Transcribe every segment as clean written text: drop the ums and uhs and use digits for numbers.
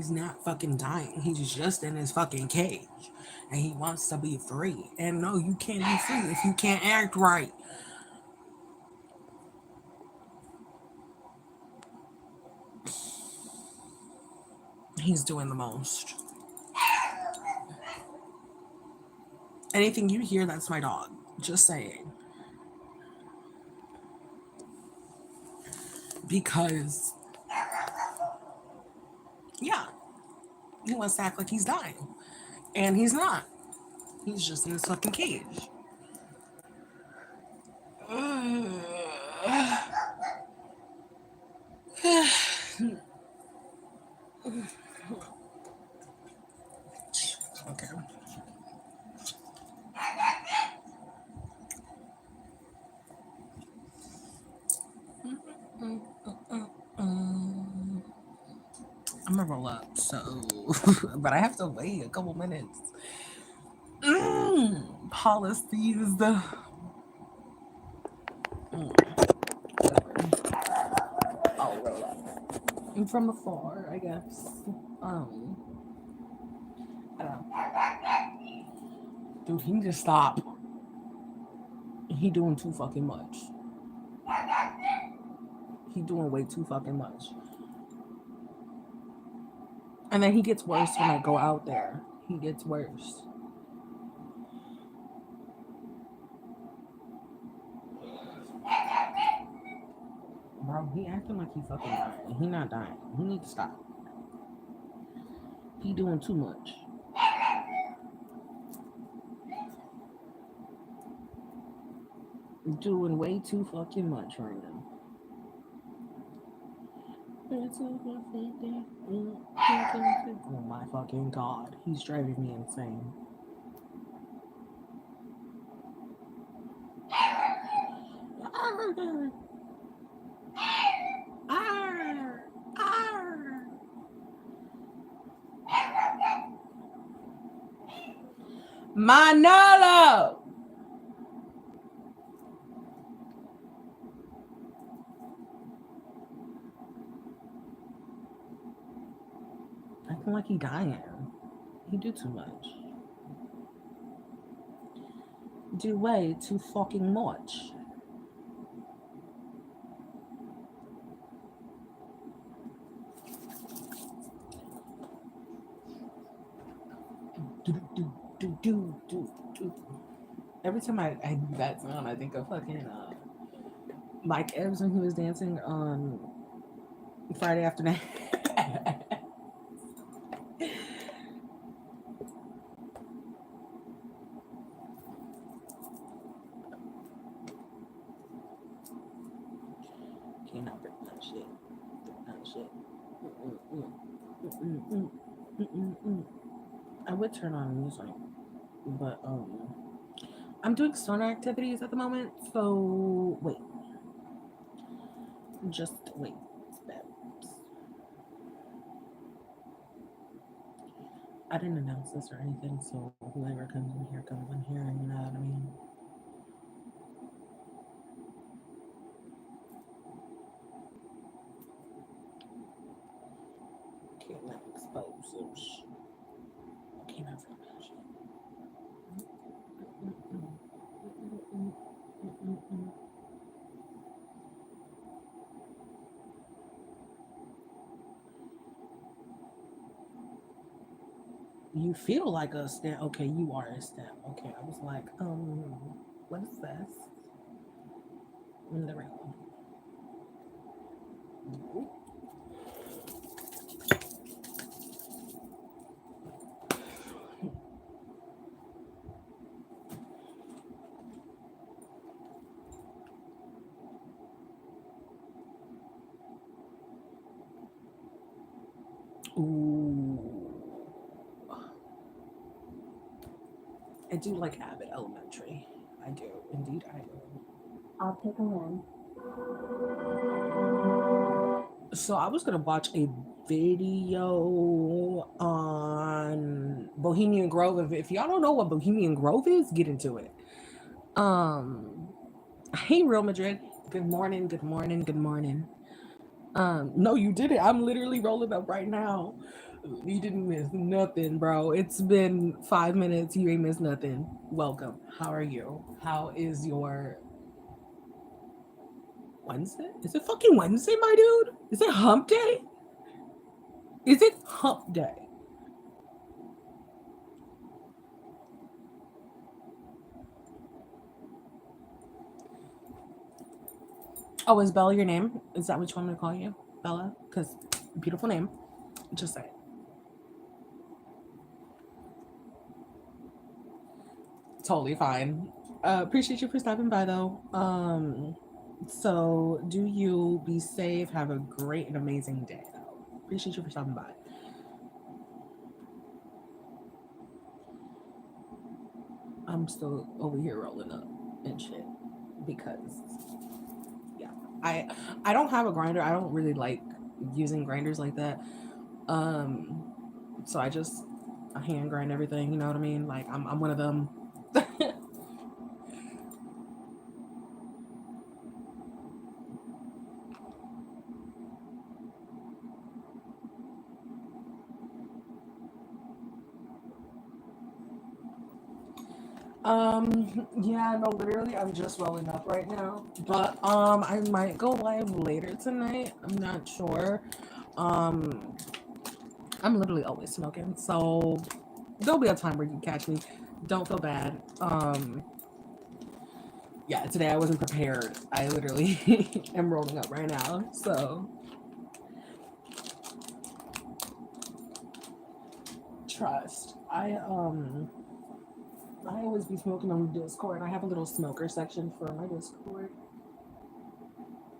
he's not fucking dying. He's just in his fucking cage. And he wants to be free. And no, you can't be free if you can't act right. He's doing the most. Anything you hear, that's my dog. Just saying. Because, yeah, he wants to act like he's dying. And he's not. He's just in his fucking cage. Okay. I'm gonna roll up, so but I have to wait a couple minutes. Policies. I'll roll up. And from afar, I guess. I don't know. Dude, he can just stop. He doing too fucking much. He doing way too fucking much. And then he gets worse when I go out there. He gets worse. Bro, he acting like he fucking dying. He not dying. He need to stop. He doing too much. Doing way too fucking much right now. Oh my fucking god. He's driving me insane. Manolo! Acting like he dying. He do too much. Do way too fucking much. Do. Every time I do that sound, I think of fucking Mike Epps when he was dancing on Friday afternoon. Cannot break that shit. Break that shit. I would turn on music, but I'm doing stoner activities at the moment, so wait. Just wait. I didn't announce this or anything, so whoever comes in here, you know what I mean? Can't not expose some shit. Can't not expose that shit. You feel like a stamp. Okay, you are a stamp. Okay, I was like, what is this? There we go. Ooh. I do like Abbott Elementary. I do. Indeed, I do. I'll take a win. So I was gonna watch a video on Bohemian Grove. If y'all don't know what Bohemian Grove is, get into it. Hey, Real Madrid. Good morning. Good morning. Good morning. No, you did it. I'm literally rolling up right now. You didn't miss nothing, bro. It's been 5 minutes. You ain't missed nothing. Welcome. How are you? How is your Wednesday? Is it fucking Wednesday, my dude? Is it hump day? Is it hump day? Oh, is Bella your name? Is that what you want me to call you? Bella? Because beautiful name. Just say it. Totally fine. Appreciate you for stopping by though. So do you be safe, have a great and amazing day though. Appreciate you for stopping by. I'm still over here rolling up and shit because yeah. I I don't have a grinder. I don't really like using grinders like that. Um so I hand grind everything, you know what I mean? Like I'm one of them. Yeah, no, literally, I'm just rolling up right now. But I might go live later tonight. I'm not sure. Um, I'm literally always smoking, so there'll be a time where you catch me. Don't feel bad. Yeah, today I wasn't prepared. I literally am rolling up right now. So trust. I always be smoking on Discord. I have a little smoker section for my Discord.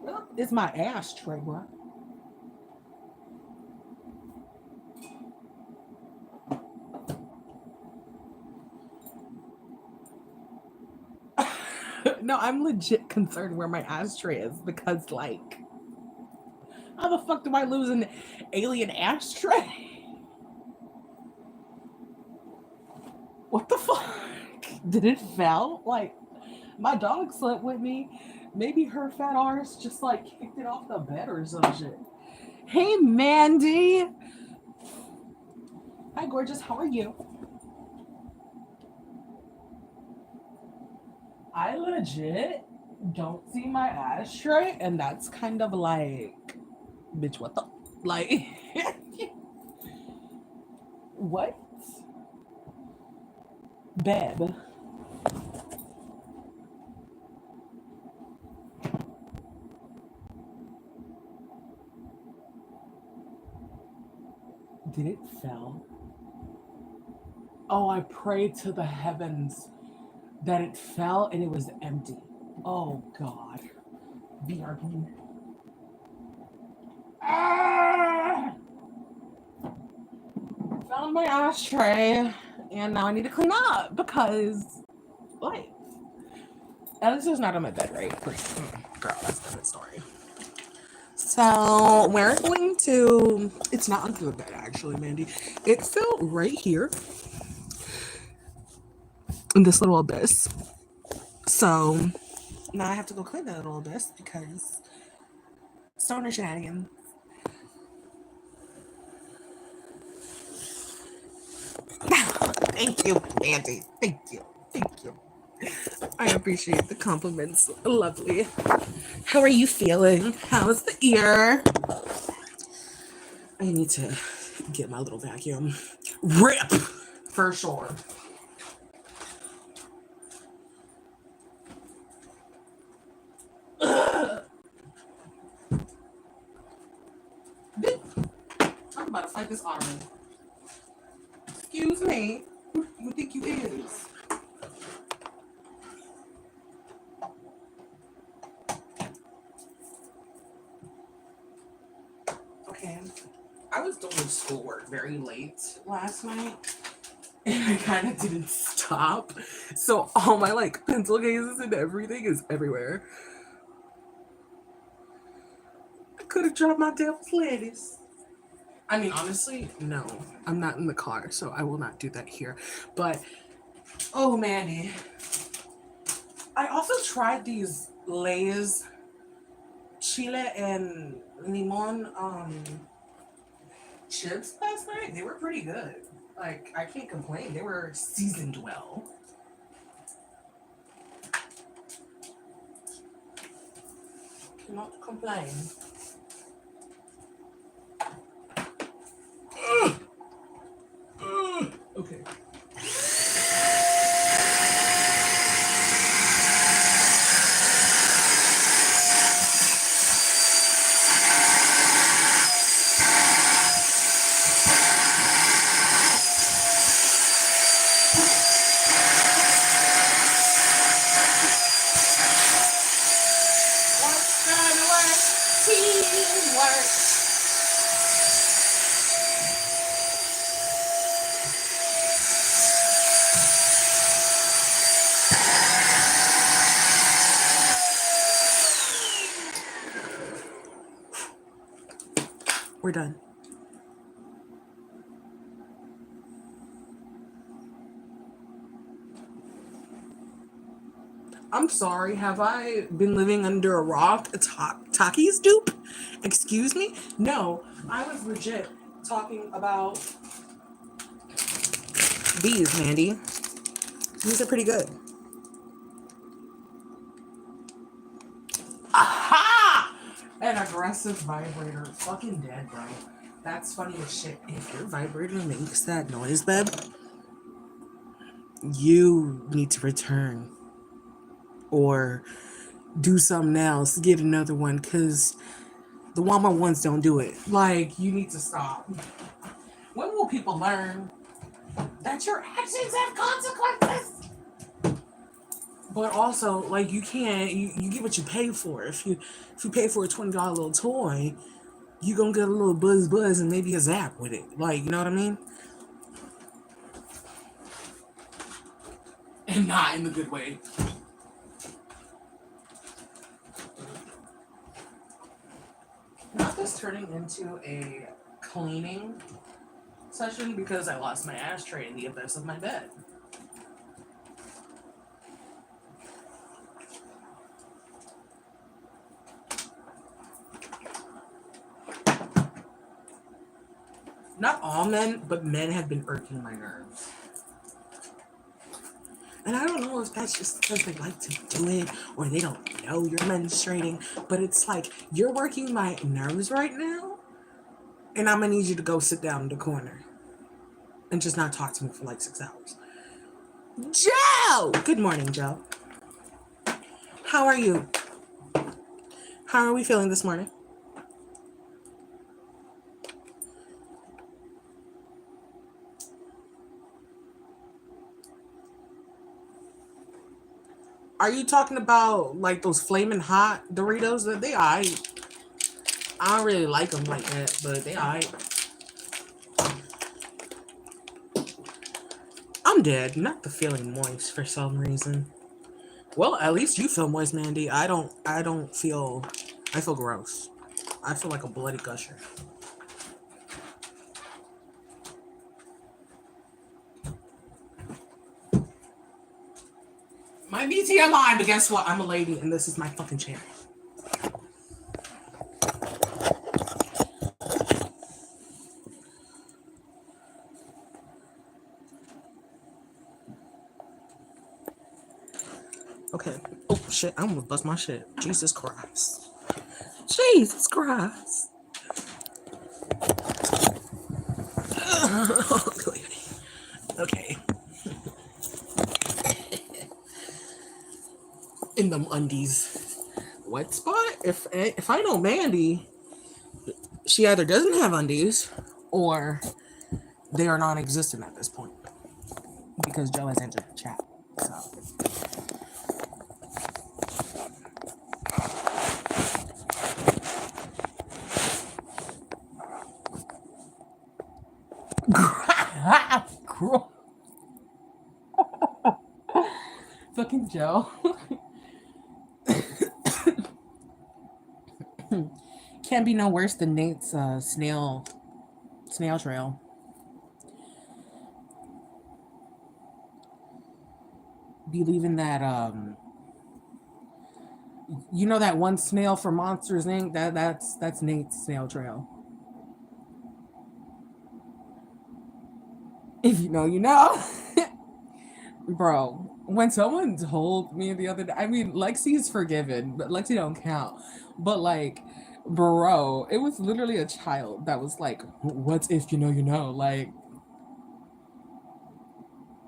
Well, it's my ashtray, bro. No, I'm legit concerned where my ashtray is because, like, how the fuck do I lose an alien ashtray? What the fuck? Did it fell? Like, my dog slept with me. Maybe her fat arse just like kicked it off the bed or some shit. Hey, Mandy. Hi, gorgeous. How are you? I legit don't see my ashtray, and that's kind of like, bitch, what the? Like, what? Beb. Did it fell? Oh, I prayed to the heavens that it fell and it was empty. Oh God. BRB. Ah! Found my ashtray and now I need to clean up because like at least it's not on my bed, right? Girl, that's a different story. So we're going to it's not under the bed actually, Mandy. It fell right here in this little abyss. So now I have to go clean that little abyss because stoner shenanigans. Thank you, Mandy. Thank you. Thank you. I appreciate the compliments. Lovely. How are you feeling? How's the ear? I need to get my little vacuum. Rip! For sure. I'm about to fight this arm. Excuse me. Who you think you is? Okay. I was doing schoolwork very late last night. And I kind of didn't stop. So all my like pencil cases and everything is everywhere. I could have dropped my devil's lettuce. I mean, honestly, no. I'm not in the car, so I will not do that here. But oh Manny. I also tried these Lay's chile and limon chips last night. They were pretty good. Like, I can't complain. They were seasoned well. Cannot complain. Okay. What's gonna work? Teamwork. We're done. I'm sorry. Have I been living under a rock? A Taki's dupe? Excuse me? No, I was legit talking about these, Mandy. These are pretty good. Aha! An aggressive vibrator. Fucking dead, bro. That's funny as shit. If your vibrator makes that noise, babe, you need to return. Or do something else. Get another one. Because the Walmart ones don't do it. Like, you need to stop. When will people learn that your actions have consequences? But also, like, you can't, you get what you pay for. If you pay for a $20 little toy, you gonna get a little buzz and maybe a zap with it. Like, you know what I mean? And not in the good way. Not this turning into a cleaning session because I lost my ashtray in the abyss of my bed. Not all men, but men have been irking my nerves. And I don't know if that's just because they like to do it or they don't know you're menstruating, but it's like, you're working my nerves right now, and I'm going to need you to go sit down in the corner and just not talk to me for like 6 hours. Joe! Good morning, Joe. How are you? How are we feeling this morning? Are you talking about like those flaming hot Doritos? That they I don't really like them like that, but they I'm dead. Not the feeling moist for some reason. Well, at least you feel moist, Mandy. I don't feel. I feel gross. I feel like a bloody gusher. My BTMI, but guess what? I'm a lady, and this is my fucking chair. Okay. Oh shit! I'm gonna bust my shit. Jesus Christ. Jesus Christ. Okay. In them undies. Wet spot? If I know Mandy, she either doesn't have undies or they are non-existent at this point because Joe has entered the chat. So. Fucking Joe. Can't be no worse than Nate's snail trail. Be leaving that You know that one snail from Monsters Inc. That's Nate's snail trail. If you know, you know. Bro, when someone told me the other day, I mean, Lexi's forgiven, but Lexi don't count. But like, bro, it was literally a child that was like, "What's if you know, you know?" Like,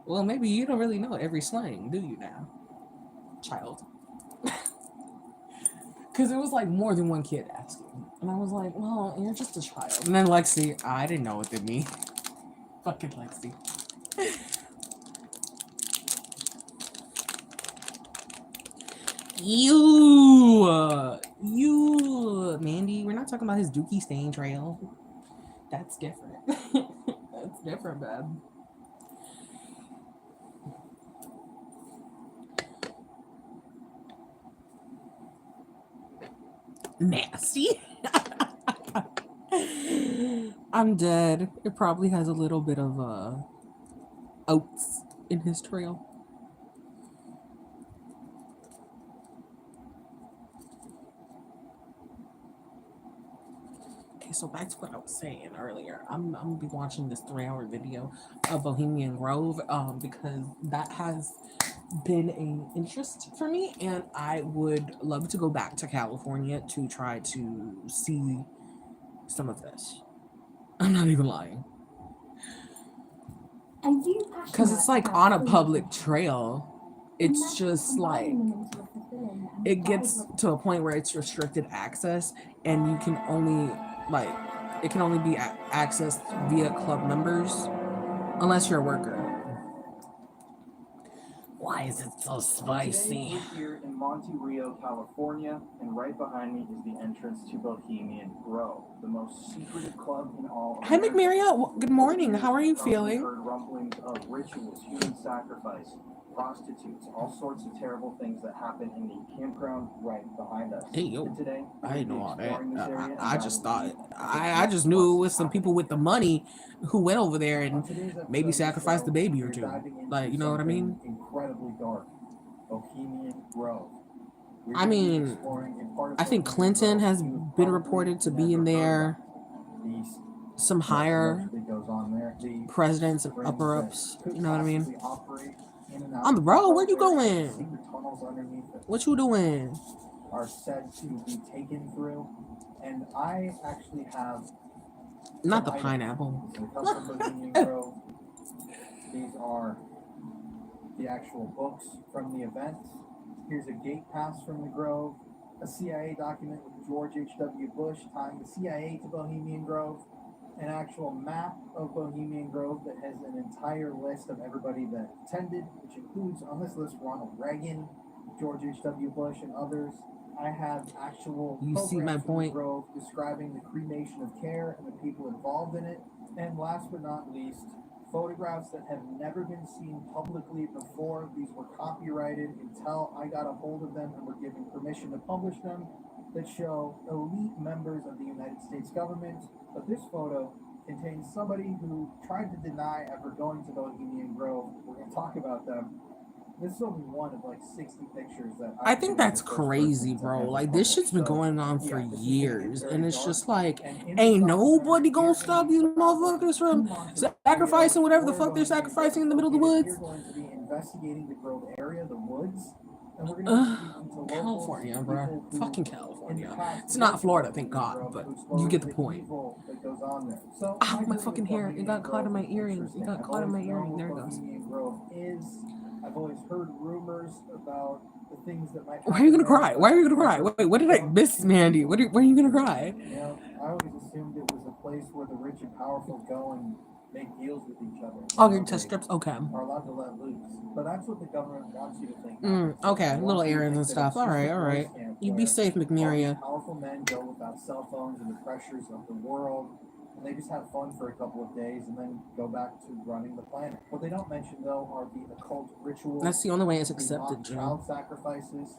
well, maybe you don't really know every slang, do you now, child? Because it was like more than one kid asking, and I was like, "Well, you're just a child." And then Lexi, I didn't know what it mean. Fucking Lexi. You, Mandy. We're not talking about his Dookie stain trail. That's different. That's different, man. Nasty. I'm dead. It probably has a little bit of oats in his trail. Okay, so back to what I was saying earlier. I'm gonna be watching this 3-hour video of Bohemian Grove because that has been an interest for me, and I would love to go back to California to try to see some of this. I'm not even lying. Because it's like on a public trail. It's just like it gets to a point where it's restricted access, and you can only like it can only be accessed via club members unless you're a worker. Why is it so spicy? Today we're here in Monte Rio, California, and right behind me is the entrance to Bohemian Grove, the most secretive club in all of Hi, America. McMaria. Good morning. How are you feeling? We've heard rumblings of rituals, human sacrifice, prostitutes, all sorts of terrible things that happen in the campground right behind us. Hey, yo. And today, I didn't know all that. I just thought I I just knew it was some people with the money who went over there and maybe sacrificed the baby or two. Like, you know what I mean? Incredibly dark. Bohemian Grove. I mean, I think Clinton has been reported to be in there. Some higher presidents and upper ups. You know what I mean? On the road, where you going? What you doing? Are said to be taken through, and I actually have not the pineapple. These are the actual books from the event. Here's a gate pass from the Grove, a CIA document with George H.W. Bush tying the CIA to Bohemian Grove, an actual map of Bohemian Grove that has an entire list of everybody that attended, which includes on this list Ronald Reagan, George H.W. Bush, and others. I have actual you see my point Grove describing the cremation of care and the people involved in it, and last but not least, photographs that have never been seen publicly before. These were copyrighted until I got a hold of them and were given permission to publish them, that show elite members of the United States government. But this photo contains somebody who tried to deny ever going to Bohemian Grove. We're going to talk about them. This is only one of like 60 pictures that I think that's crazy, bro. Like, this shit's been going on for years, and it's just like, ain't nobody gonna stop these motherfuckers from sacrificing whatever the fuck they're sacrificing in the middle of the woods. We're going to be investigating the Grove area, the woods, and we're going to California, bro. Fucking California. It's not Florida, thank God, but you get the point. Oh, my fucking hair. It got caught in my earring. It got caught in my earring. There it goes. I've always heard rumors about the things that might happen. Why are you gonna cry? Why are you gonna cry? Wait, what did I miss, Mandy? Why are you gonna cry? You know, I always assumed it was a place where the rich and powerful go and make deals with each other. Oh, your test strips? Okay. Are allowed to let loose. But that's what the government wants you to think. Okay, little errands and stuff. Alright. You be safe, McMaria. Powerful men go without cell phones and the pressures of the world. And they just have fun for a couple of days and then go back to running the planet. What they don't mention, though, are the occult rituals. That's the only way it's accepted, Jim. Child sacrifices,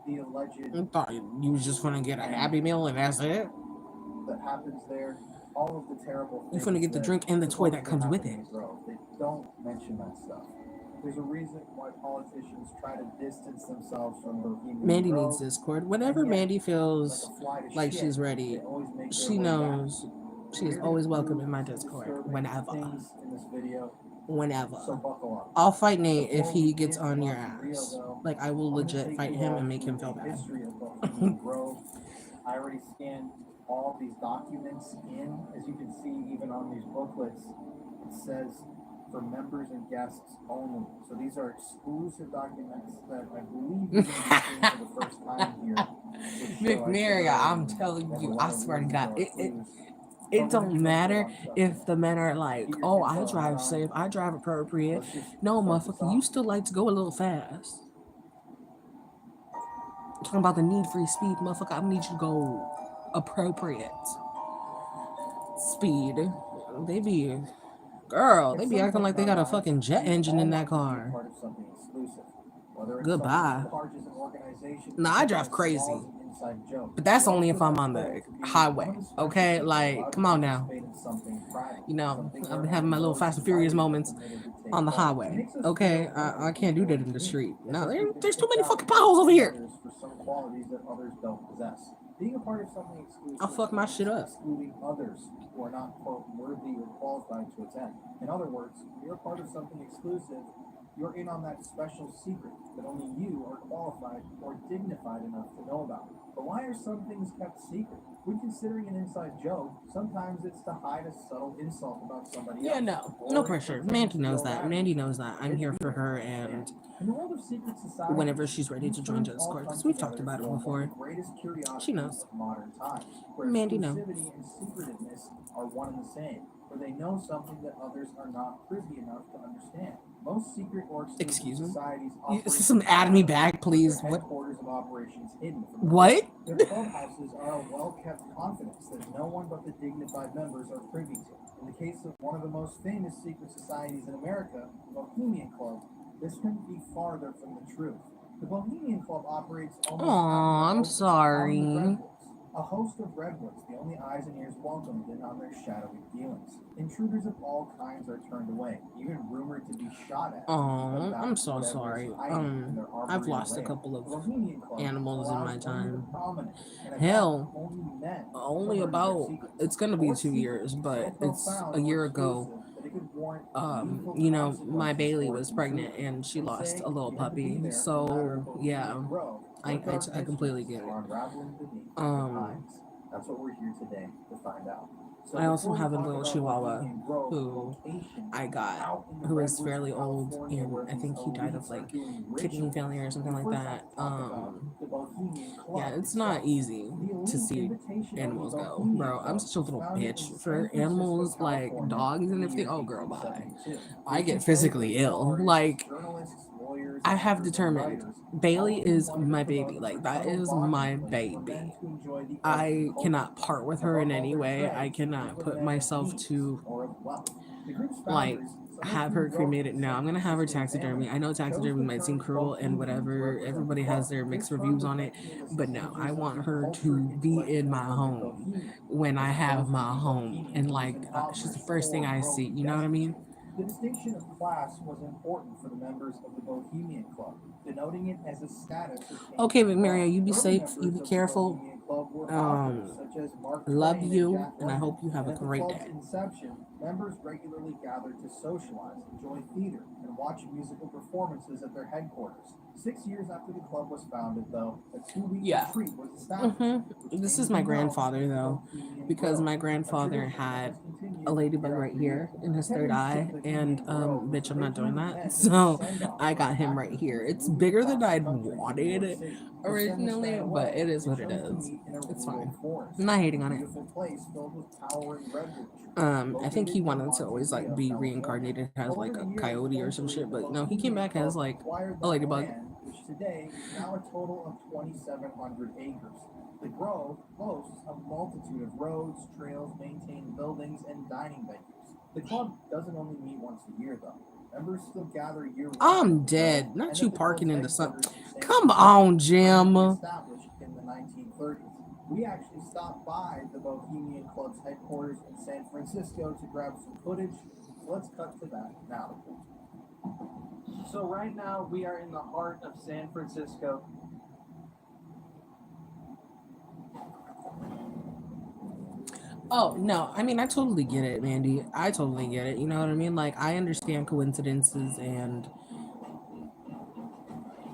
the alleged... I thought you was just gonna get a Happy Meal and that's it? That happens there. All of the terrible things. You're gonna get the drink and the toy that comes with it. They don't mention that stuff. There's a reason why politicians try to distance themselves from Bohemian Mandy Grove. needs Discord. Whenever Mandy feels like she's ready, she knows she is always welcome in my Discord. Whenever. Whenever. I'll fight Nate if he gets on your ass. Like, I will legit fight him and make him feel bad. I already scanned all these documents in. As you can see, even on these booklets, it says for members and guests only. So these are exclusive documents that I believe you're going to be seeing for the first time here. McMaria, I'm telling you, I swear to God, it don't matter if the men are like, oh, I drive safe, I drive appropriate. No, motherfucker, you still like to go a little fast. Talking about the need free speed, motherfucker, I need you to go appropriate speed. They be, girl, they be acting like they got a fucking jet engine in that car. Goodbye. Nah, I drive crazy. But that's only if I'm on the highway, okay? Like, come on now. You know, I've been having my little Fast and Furious moments on the highway, okay? I can't do that in the street. No, there's too many fucking potholes over here. Being a part of something exclusive, I'll fuck my shit up. Excluding others who are not, quote, worthy or qualified to attend. In other words, you're a part of something exclusive, you're in on that special secret that only you are qualified or dignified enough to know about. But why are some things kept secret? When considering an inside joke, sometimes it's to hide a subtle insult about somebody else. Yeah, no pressure. Mandy knows that. Mandy knows that. I'm here for her, and whenever she's ready to join Discord, because we've talked about it before, she knows. Mandy knows. And secretiveness are one and the same, where they know something that others are not privy enough to understand. Most secret or excuse me, societies some add me back, please. What? Of operations hidden from what? Their clubhouses are a well-kept confidence that no one but the dignified members are privy to. In the case of one of the most famous secret societies in America, the Bohemian Club, this couldn't be farther from the truth. The Bohemian Club operates almost. I'm sorry. A host of redwoods, the only eyes and ears welcomed in on their shadowy dealings. Intruders of all kinds are turned away, even rumored to be shot at. I'm so sorry. I've lost a couple of animals in my time. Hell, only about, it's gonna be 2 years, but it's a year ago. You know, my Bailey was pregnant and she lost a little puppy. So yeah, I completely get it. That's what we're here today to find out. So I also have a little Chihuahua who I got, who is fairly old, and I think he died of like kidney failure or something like that. Yeah, it's not easy to see animals go, bro. I'm such a little bitch for animals like dogs and everything. Oh, girl, bye. I get physically ill. Like, I have determined Bailey is my baby. Like, that is my baby. I cannot part with her in any way. I cannot put myself to, like, have her cremated. No, I'm gonna have her taxidermy. I know taxidermy might seem cruel and whatever. Everybody has their mixed reviews on it, but no, I want her to be in my home when I have my home, and like, she's the first thing I see. You know what I mean? The distinction of class was important for the members of the Bohemian Club, denoting it as a status. Okay, McMaria, you be safe, you be careful. Love you, and I hope you have a great day. Inception, members regularly gathered to socialize, enjoy theater, and watch musical performances at their headquarters. 6 years after the club was founded, though, a 2-week retreat was established. This is my grandfather, though, because my grandfather had a ladybug right here in his third eye, and bitch, I'm not doing that. So I got him right here. It's bigger than I'd wanted originally, but it is what it is. It's fine. I'm not hating on it. I think he wanted to always like be reincarnated as like a coyote or some shit, but no, he came back as like a ladybug. Which today is now a total of 2,700 acres. The Grove boasts a multitude of roads, trails, maintained buildings, and dining venues. The club doesn't only meet once a year, though. Members still gather year-round. I'm dead. Not you parking in the sun. Come on, Jim. Established in the 1930s. We actually stopped by the Bohemian Club's headquarters in San Francisco to grab some footage. Let's cut to that now. So right now we are in the heart of San Francisco. Oh, no. I mean, I totally get it, Mandy. I totally get it. You know what I mean? Like, I understand coincidences and,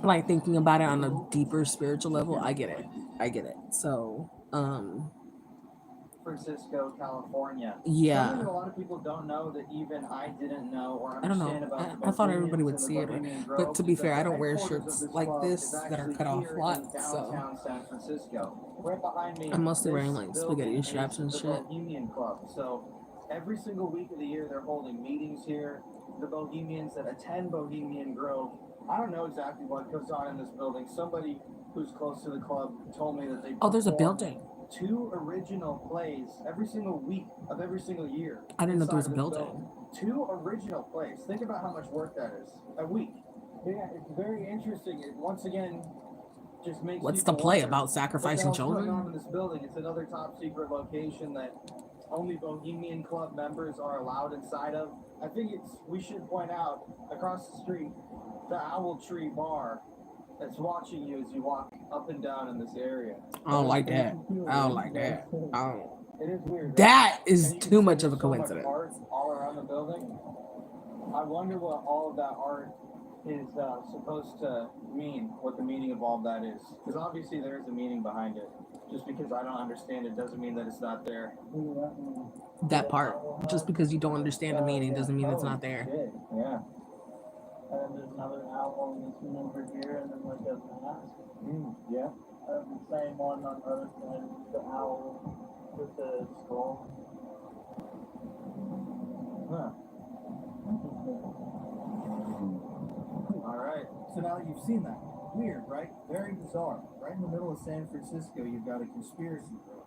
like, thinking about it on a deeper spiritual level. I get it. I get it. So, Francisco, California. yeah. Something that a lot of people don't know that even I didn't know or I don't understand know. about the I thought everybody Bohemians would and the see it. Bohemian But Grove to be is that fair, I the don't wear headquarters of shirts this like club this is that are actually cut off here a lot. in So, downtown San Francisco. Right behind me, I'm mostly this wearing, like, spaghetti building straps is and the shit. Bohemian Club. So every single week of the year they're holding meetings here. The Bohemians that attend Bohemian Grove, I don't know exactly what goes on in this building. Somebody who's close to the club told me that they Oh, there's a perform building. 2 original plays every single week of every single year. I didn't know there was a inside of this building. 2 original plays. Think about how much work that is a week. Yeah, it's very interesting. It once again just makes What's the people play wonder about what the sacrificing hell's going on children? in this building. It's another top secret location that only Bohemian Club members are allowed inside of. I think we should point out across the street the Owl Tree Bar that's watching you as you walk up and down in this area. I don't like that. I don't like that. I don't. It is weird. Right? That is And you can too see much of there's a so much coincidence. art all around the building. I wonder what all of that art is supposed to mean, what the meaning of all of that is. Because obviously there is a meaning behind it. Just because I don't understand it doesn't mean that it's not there. That part. Just because you don't understand the meaning doesn't mean it's not there. Shit, yeah. And then there's another owl missing over here, and then like a mask. Yeah. The same one on Earth, and the owl with the skull. Huh. All right. So now that you've seen that, weird, right? Very bizarre. Right in the middle of San Francisco, you've got a conspiracy theory.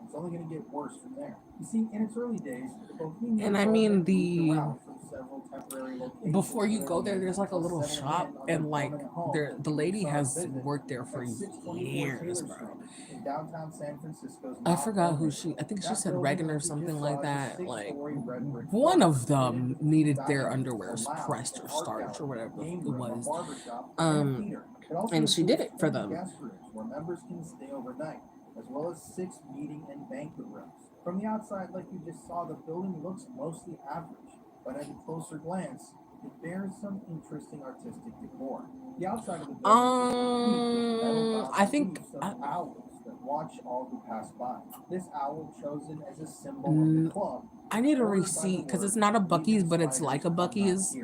It's only going to get worse from there. You see, in its early days, the Bohemian And I Club mean, had moved the around from several temporary locations before you to go there, their there's like a little settling shop, in on their and like permanent home the that lady saw has visit worked there for at 624 years, Taylor bro. Street in downtown San Francisco's I North forgot who Elm. she. I think she That said building Reagan that or you just something saw like is a that. Like six-story red brick one building. of them Fitted with needed dining their rooms, underwear a lounge, pressed an or art starched or gallery, whatever game it room, a was. barber shop, and a theater. It also And she did includes it for 10 them. guest rooms where members can stay overnight, as well as 6 meeting and banquet rooms. From the outside, like you just saw, the building looks mostly average, but at a closer glance, it bears some interesting artistic decor. The outside of the building I think of owls that watch all who pass by. This owl chosen as a symbol of the club. I need a receipt because it's not a Buc-ee's, but it's like a Buc-ee's,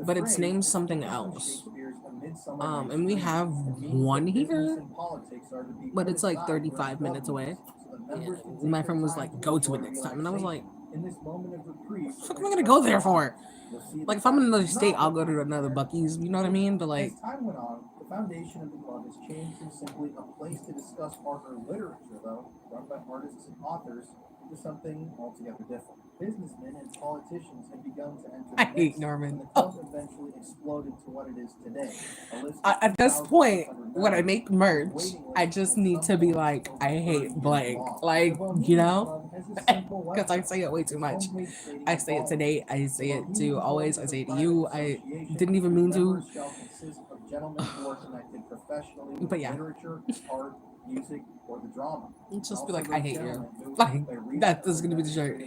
but it's named something else. And we have one here, but it's like 35 minutes away. And my friend was like, "Go to it next time," and I was like, "What the fuck am I gonna go there for?" Like, if I'm in another state, I'll go to another Buc-ee's. You know what I mean? But like, as time went on, the foundation of the club has changed from simply a place to discuss art or literature, though, run by artists and authors, to something altogether different. Businessmen and politicians have begun to enter the I hate mix, Norman. and the club eventually exploded to what it is today. At this point, when I make merch, I just need to be like, I hate blank. Like, you know? Because I say it way too much. I say it today, I say it to always, I say it to you. I didn't even mean to. But yeah. Music or the drama. Just be like, I hate you. Like, that is going to be the shirt.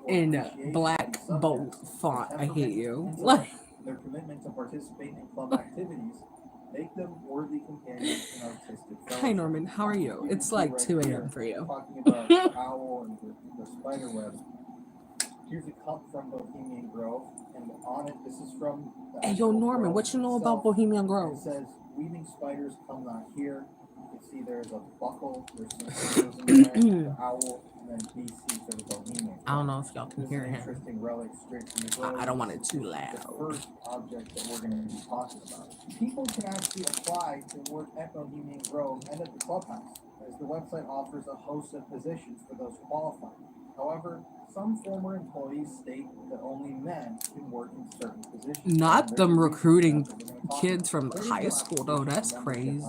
In black, bold font, I hate you. Like, their commitment to participate in club activities make them worthy companions in artistic fellowship. Hi, Norman. How are you? It's like 2 a.m. for you. Talking about the owl and the spider web. Here's a cup from Bohemian Grove, and on it, this is from... Hey, yo, Norman, what you know about Bohemian Grove? It says, weaving spiders come not here. You can see there's a buckle, there's some symbols in there, the owl, and then BC for the Bohemian. I don't know if y'all can hear him. Interesting relic straight from the grove. I don't want it too loud. The first object that we're going to be talking about. People can actually apply to work at Bohemian Grove and at the clubhouse, as the website offers a host of positions for those qualified. However, some former employees state that only men can work in certain positions. Not them recruiting kids from high school, though. That's crazy.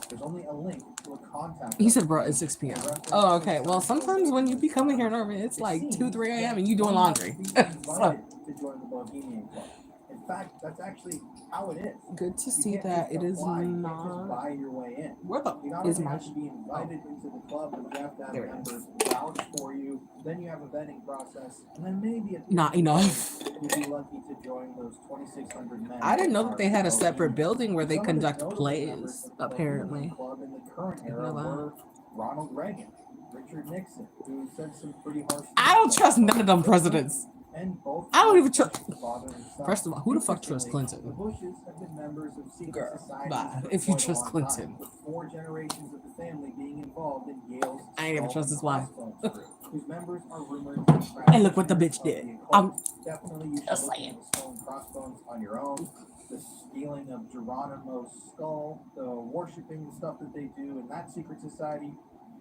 There's only a link to a contact. He said, bro, it's 6 p.m. Oh, okay. Well, sometimes when you be coming here, Norman, it's like 2, 3 a.m. and you doing laundry. So. To join the Bohemian Club. In fact, that's actually how it is. Good to You see can't that just it is apply, you can't just not. buy your way in. Where the You not is only my? have to be invited into the club, but you have to have There it members vouch for you. Then you have a vetting process, and then maybe at the Not end of the enough. day, you'd be lucky to join those 2,600 men. I didn't know are that they had a separate bohemians. building where they Some of the conduct notable plays. members of the Bohemian Apparently, Club in the current Didn't era know that. were Ronald Reagan, Richard Nixon, who said some pretty harsh things. I don't about trust none of them Bill presidents. Clinton, and both I don't even George trust. Bush, father and son. First of all, who the fuck trusts Interestingly, Clinton? The Bushes have been members of secret Girl, societies bye. for If you quite a trust long Clinton. time, with 4 generations of the family being involved in Yale's I ain't gonna trust his Skull and wife. Crossbones group, whose members are rumored to be And look what the bitch practitioners did. of the occult. Definitely, you should just look saying. into the Skull and Crossbones on your own. The stealing of Geronimo's skull, the worshiping the stuff that they do in that secret society,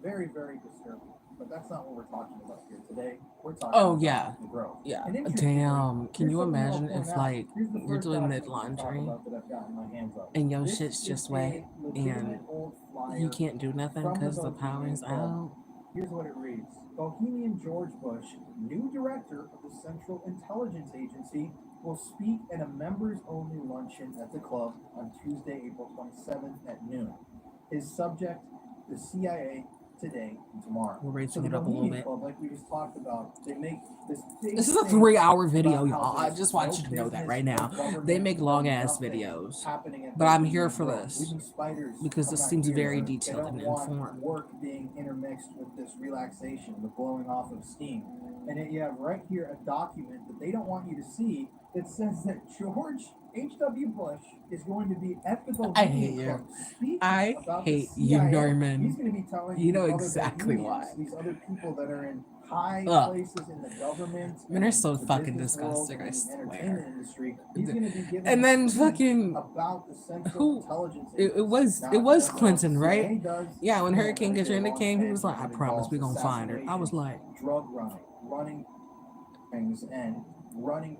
very, very disturbing. But that's not what we're talking about here today. We're talking about Yeah. the growth. Yeah. And interestingly, Damn. Can here's you something I'll imagine point if out. like Here's the you're first doing mid document we talk laundry about that I've got in my hands up. and your This shit's is just a wet legitimate and old flyer you can't do nothing from the because the power Bohemian is Club. out? Here's what it reads. Bohemian George Bush, new director of the Central Intelligence Agency, will speak at a members-only luncheon at the club on Tuesday, April 27th at noon. His subject, the CIA, today and tomorrow. We're raising So it the up a little Bohemian bit. Club, like we just talked about, they make this big This is a thing 3-hour video, about how y'all. I there's just want no you to know that business, right no now. government, They make no long ass nothing videos. happening at But I'm Bohemian here for Grove. this Even spiders because come this out seems here. very They detailed don't and want informed. work being intermixed with this relaxation, the blowing off of steam. And yet you have right here a document that they don't want you to see that says that George H.W. Bush is going to be at the I Bohemian hate Club speaking I about hate the you, CIA. Norman. He's going to be telling You know these other exactly Bohemians, why. these other people that are in high Ugh. places in the government, Men are and so the fucking business world, disgusting, and I the swear. entertainment industry. He's going to be giving And a then speech fucking about the Central who Intelligence it Agency. was Now, it if was you don't know what the Clinton, right? CIA does, Yeah, when you know Hurricane that Katrina their came, he long was like, I tangent promise involves we gonna find her. I was assassinations, like, drug running things, and running.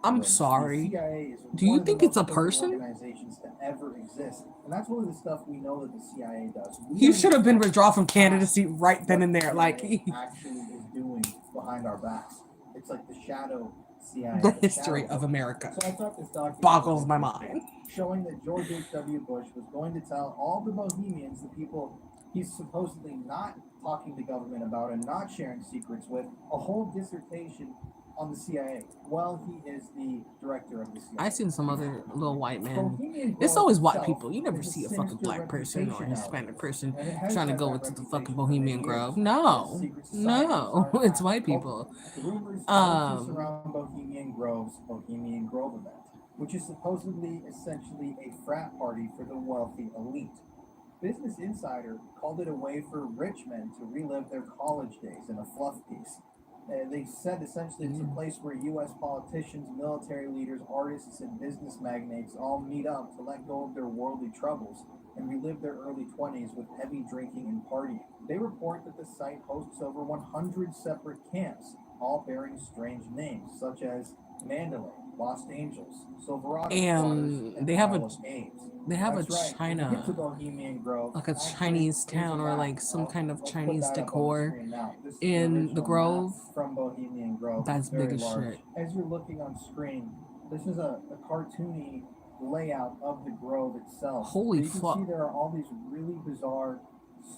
I'm The sorry. CIA is Do you one of the think it's most a crooked person? organizations to ever exist, and that's one of the stuff we know that the CIA does. We You don't should have been know withdrawn from candidacy right then what and the there. CIA Like actually is doing behind our backs. It's like the shadow CIA. the shadow history of government. America So I thought this document boggles was my interesting, mind. showing that George H.W. Bush was going to tell all the Bohemians, the people he's supposedly not talking to government about and not sharing secrets with, a whole dissertation on the CIA. Well, he is the director of the CIA. I seen some other little white men. Bohemian Grove It's always white itself people. You never is a see a fucking sinister black person or a reputation Hispanic nowadays, person and it has trying to had go that into the reputation fucking for Bohemian many Grove. years. No, Secret societies no, are it's at white open. people. The rumors mostly surround Bohemian Grove's Bohemian Grove event, which is supposedly essentially a frat party for the wealthy elite. Business Insider called it a way for rich men to relive their college days in a fluff piece. They said essentially it's a place where U.S. politicians, military leaders, artists, and business magnates all meet up to let go of their worldly troubles and relive their early 20s with heavy drinking and partying. They report that the site hosts over 100 separate camps, all bearing strange names, such as Mandalay, Los Angeles, Silverado, And and they have Isle of Ames. they have That's a right. When you get to China, Bohemian Grove, like a actually, Chinese here's a town or map. like some kind of Let's put Chinese that up on the decor screen now. This is in the original Grove. map from Bohemian Grove. That's It's very big as large. shit. As you're looking on screen, this is a cartoony layout of the Grove itself. Holy You can fuck. see there are all these really bizarre,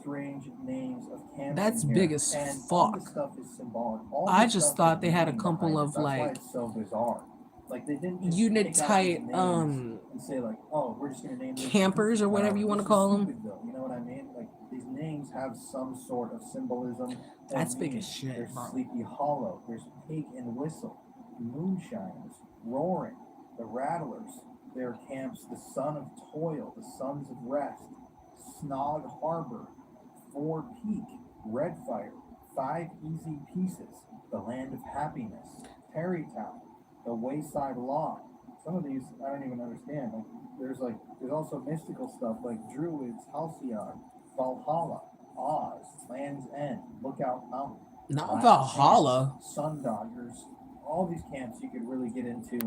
strange names of camps That's in big here, as and all fuck. this stuff is symbolic. All I this just stuff thought has they had a meaning couple behind it. of That's why like it's so bizarre. Like they didn't just unit pick out type these names and say like, oh, we're just gonna name this campers or whatever you want to call them. Stupidville. You know what I mean? Like these names have some sort of symbolism. and That's big meaning. as shit, There's bro. Sleepy Hollow. There's Pig and Whistle, Moonshiners, Roaring, the Rattlers. There are camps: the Son of Toil, the Sons of Rest, Snog Harbor, Four Peak, Redfire, Five Easy Pieces, the Land of Happiness, Terrytown, the Wayside Law. Some of these I don't even understand. Like there's also mystical stuff like Druids, Halcyon, Valhalla, Oz, Land's End, Lookout Mountain, Not Black Valhalla. Sand, Sundoggers. All these camps you could really get into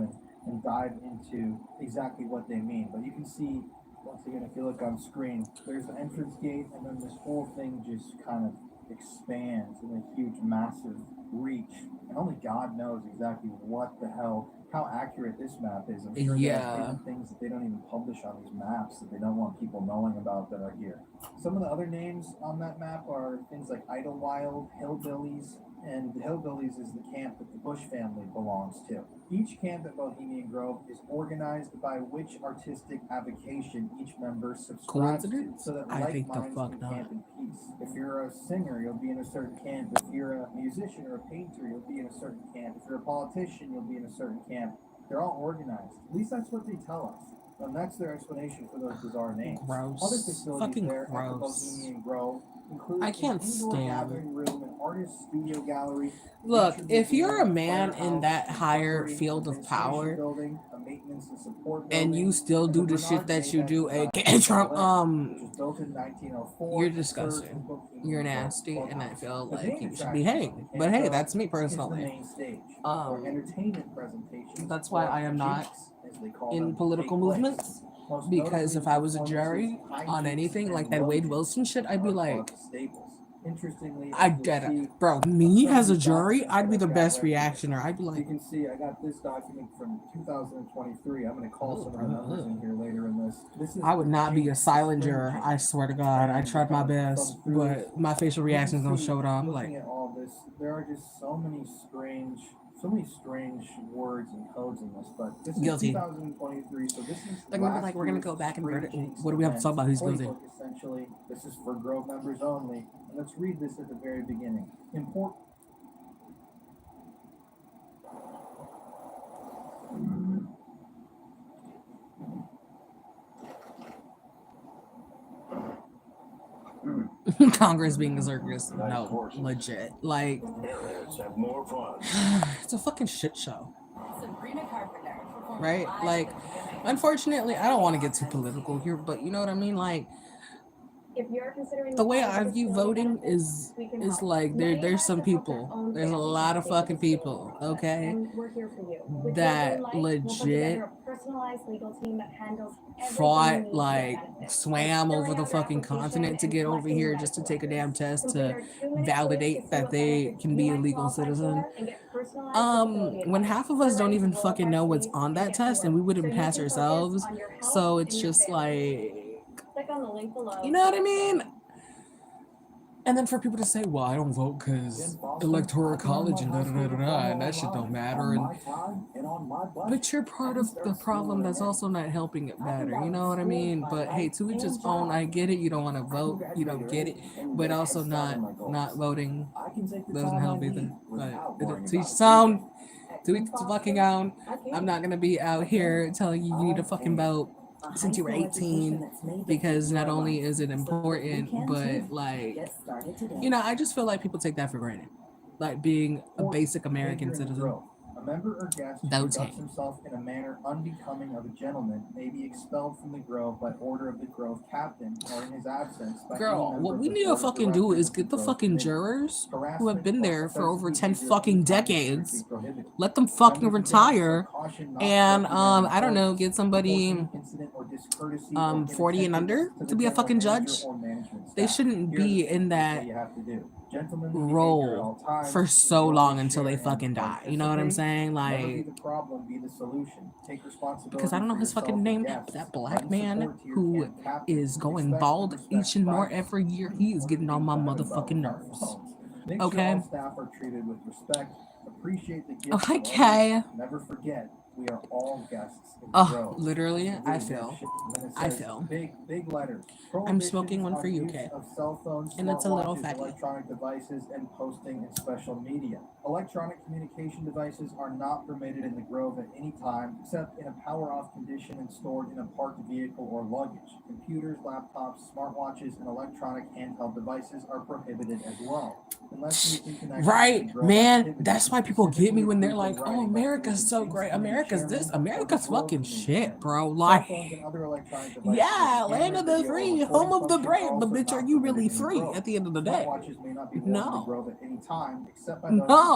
and dive into exactly what they mean. But you can see once again if you look on screen, there's the entrance gate and then this whole thing just kind of expands in a huge, massive reach. And only God knows exactly what the hell, how accurate this map is. I'm sure there are hidden things that they don't even publish on these maps that they don't want people knowing about that are here. Some of the other names on that map are things like Idlewild, Hillbillies, and the Hillbillies is the camp that the Bush family belongs to. Each camp at Bohemian Grove is organized by which artistic avocation each member subscribes to, so that like minds can camp in peace. If you're a singer, you'll be in a certain camp. If you're a musician or a painter, you'll be in a certain camp. If you're a politician, you'll be in a certain camp. They're all organized. At least that's what they tell us. And that's their explanation for those bizarre names. Gross. Other facilities Fucking there at the gross. Bohemian Grove include I can't an indoor stand. gathering room, an artist studio gallery. Look, if you're a man in that higher field of power building, a maintenance and support and building, you still do the shit that you do, aka Trump, which was built in 1904, you're disgusting. You're nasty, and I feel like you should be hanged. But hey, that's me personally. That's why I am not in political movements. Because if I was a jury on anything like that Wade Wilson shit, I'd be like, I get it, bro. Me as a jury, I'd be the best reactioner. I'd be like, you can see, I got this document from 2023. I'm going to call some of the numbers in here later in this. I would not be a silent juror. I swear to God, I tried my best, but my facial reactions don't show it on. I'm like, at all this, there are just so many strange words and codes in this, but this is guilty. 2023, so this is like we're gonna go back and what do we have to talk about? Who's guilty? Essentially, this is for Grove members only. And let's read this at the very beginning. Congress being a circus, no, legit. Like, have more fun. It's a fucking shit show, right? Like, unfortunately, I don't want to get too political here, but you know what I mean. Like, if you're considering the way I view voting is like there's some people, there's a lot of fucking people, okay, that legit fought, like, swam over the fucking continent to get over here just to take a damn test to validate that they can be a legal citizen. When half of us don't even fucking know what's on that test and we wouldn't pass ourselves, so it's just like, you know what I mean? And then for people to say, well, I don't vote because electoral college and da-da-da-da-da, and that shit don't matter. But you're part of the problem that's also not helping it better. You know what I mean? But hey, to each his own. I get it. You don't want to vote. You don't get it. But also not voting doesn't help either. But to each his own. To each his fucking own. I'm not going to be out here telling you need to fucking vote since you were 18, because not only is it important, but like, you know, I just feel like people take that for granted, like being a basic American citizen. A member or guest who conducts himself in a manner unbecoming of a gentleman may be expelled from the Grove by order of the Grove captain, or in his absence by Girl, what we need to fucking do is get the fucking jurors who have been there for over 10 fucking decades, let them fucking retire, and I don't know, get somebody 40 and under to be a fucking judge. They shouldn't be in that role for so long until they fucking die. You know what I'm saying? Like, because I don't know his fucking name, but that black man who is going bald each and more every year, he is getting on my motherfucking nerves. Okay? Okay. Never forget, we are all guests. Oh, literally, I feel. Big letters. I'm smoking one for you, Kay. And it's a little fatty. Electronic devices and posting in special media. Electronic communication devices are not permitted in the Grove at any time, except in a power-off condition and stored in a parked vehicle or luggage. Computers, laptops, smartwatches, and electronic handheld devices are prohibited as well. Right, man. That's why people get me when they're like, "Oh, America's so great. America's this. America's fucking shit, bro." Like, yeah, land of the free, home of the brave. But bitch, are you really free at the end of the day? No. No.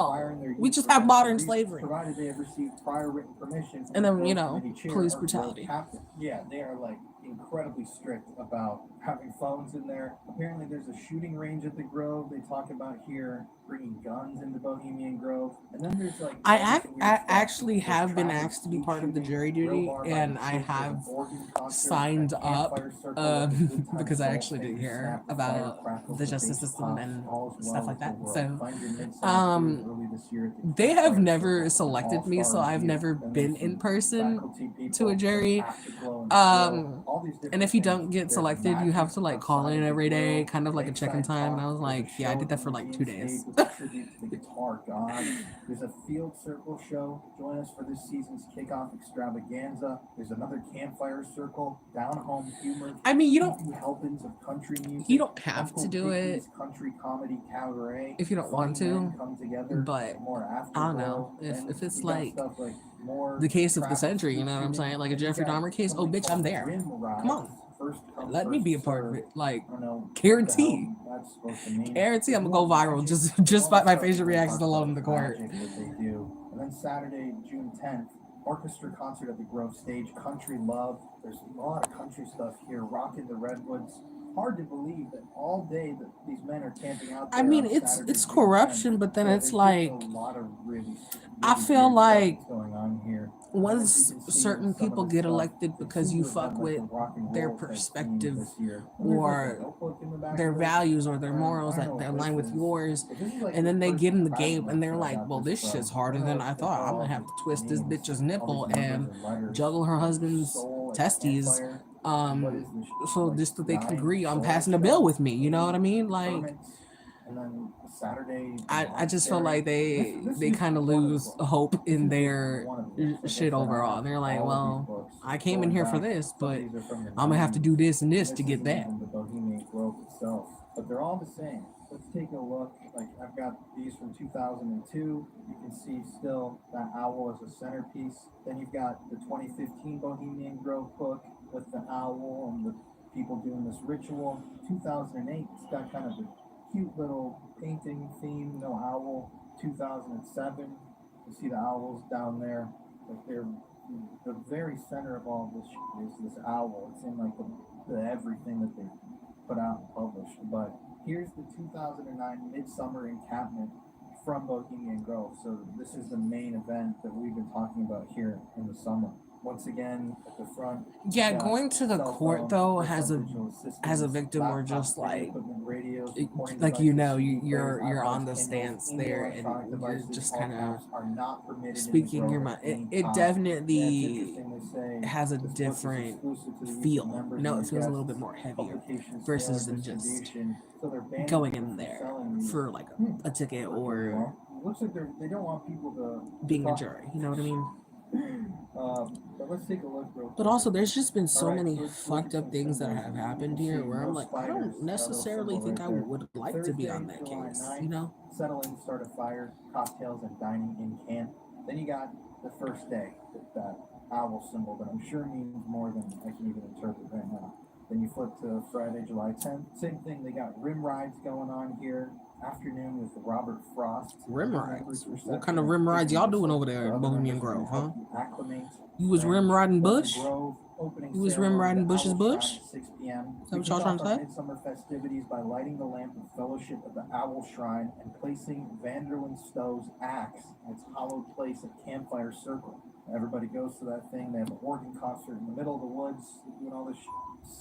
We just have modern slavery. Provided they have received prior written permission. And then, you know, police brutality. Yeah, they are like incredibly strict about having phones in there. Apparently, there's a shooting range at the Grove. They talk about here bringing guns into Bohemian Grove, and then there's like all this weird I stuff. actually There's have been traffic, asked to be speed part of the shooting, jury grill duty, bar by and the I church, there's an have organ concert, signed a up campfire circle with a good time because I soul actually didn't face, hear snap, fire about crackles, the the justice bass system pops, and all's well stuff like with the that. world. So, Find your midsummer cruise early this year at the they have Campfire never Circle. selected me, so All-star I've reviews. never Then been there's in some person faculty people to a from jury. Afterglow and Thrill, all these And different if you things. don't get There's selected, you have magic to like call outside in of the every day, grill, kind of like a check-in lakeside time. And I talk. was There's a like, yeah, I show did at that the for like 2 museum days. stage with a tribute to the guitar god. There's a field circle show. Join us for this season's kickoff extravaganza. There's another campfire circle, down home humor. I mean, you Goofy helpings of country music. you don't have Uncle to do it Dicky's country comedy cabaret. if you don't want Funny men to, come together. but More I don't know Afterglow. Then if it's you got like stuff like more the case of the traffic, century, you speed know what I'm shooting. saying? Like a Then you Jeffrey got Dahmer case. Oh, something bitch, I'm called there. rim Come on, rides. First come, let me first be a part of serve. it. Like, I don't know what the guarantee, hell that's supposed to mean. guarantee I'm There's gonna go more viral magic. just There's all by this my stuff facial people reactions talk alone about in the is court. magic that they do. And then Saturday, June 10th, orchestra concert at the Grove Stage, Country Love. There's a lot of country stuff here, rocking the redwoods. Hard to believe that all day that these men are camping out there. I mean, on it's Saturday, it's June 10th. corruption, but then Yeah, it's there's like just a lot of really I really feel weird stuff like that's going on here. And then as once you can see with certain some of people the get stuff, elected they because seem you to have fuck had like with a rock and their roll type theme perspective this year. And there's like a or notebook in the back their of it. values or their And morals I don't that know align what with this is, yours, but this is like and the then they first get in the press game and note they're that I like, got well, this this shit's from. I harder don't than know I if thought. I'm all gonna the have to twist this names, bitch's all nipple these numbers and and letters. juggle her husband's Soul at testes, Campfire. What is this? so Like just that they can 9 agree on soul passing a show, bill with me. You know what I 8 mean? Like, permits, and then Saturday the I just feel monastery. like they This they used to kind be of one of the lose books. hope This in used to be their one of the books. Like I shit said, I overall. have And they're like, all of these well, books I came in going here for back. this, Some but of these are from the I'm gonna have to 90s. do this and this This to get isn't that. even the Bohemian Grove itself, but they're all the same. Let's take a look. Like I've got these from 2002. You can see still that owl as a centerpiece. Then you've got the 2015 Bohemian Grove book with the owl and the people doing this ritual. 2008, it's got kind of a cute little painting theme, no owl. 2007, you see the owls down there. Like they're the very center of all this is this owl. It's in like the everything that they put out and published. But here's the 2009 Midsummer Encampment from Bohemian Grove. So this is the main event that we've been talking about here in the summer. Once again, at the front. Yeah, you've got going to the cell court phones, though personal has digital a assistants, victim or laptops, just video like equipment, radios, recording like you devices, know CD players, you're on iPods, the Kindles, stance any there and electronic you're devices, just all kind of apps are not permitted in the speaking your Grove mind. at any It time. Yeah, it's definitely interesting they say has a this book is different exclusive to the use of feel. members You know, and it their feels a little guests. bit more heavier Publication, sale, versus or than just distribution. So they're banning going people in from there selling these. for like a ticket Okay, or well, it looks like they don't want people to being a talk. jury. You know what I mean? But let's take a look real quick. But also, there's just been so All right, many let's look fucked at up some things that symbols. have You happened can here see where I'm no like, I spiders. don't That little necessarily symbol think right I there. would like to be on Thursday, that July case. 9th, You know? settle in, start a fire, cocktails, and dining in camp. Then you got the first day with that owl symbol that I'm sure means more than I can even interpret right now. Then you flip to Friday, July 10th. Same thing, they got rim rides going on here. Afternoon with Robert Frost. Rim rides? What kind of rim rides y'all doing over there in Bohemian Grove, huh? You was rim riding Bush? You was rim riding Bush's Bush? Is that what y'all trying to say? Midsummer festivities by lighting the lamp of fellowship at the Owl Shrine and placing Vanderlyn Stowe's axe in its hallowed place at Campfire Circle. Everybody goes to that thing. They have an organ concert in the middle of the woods, doing all this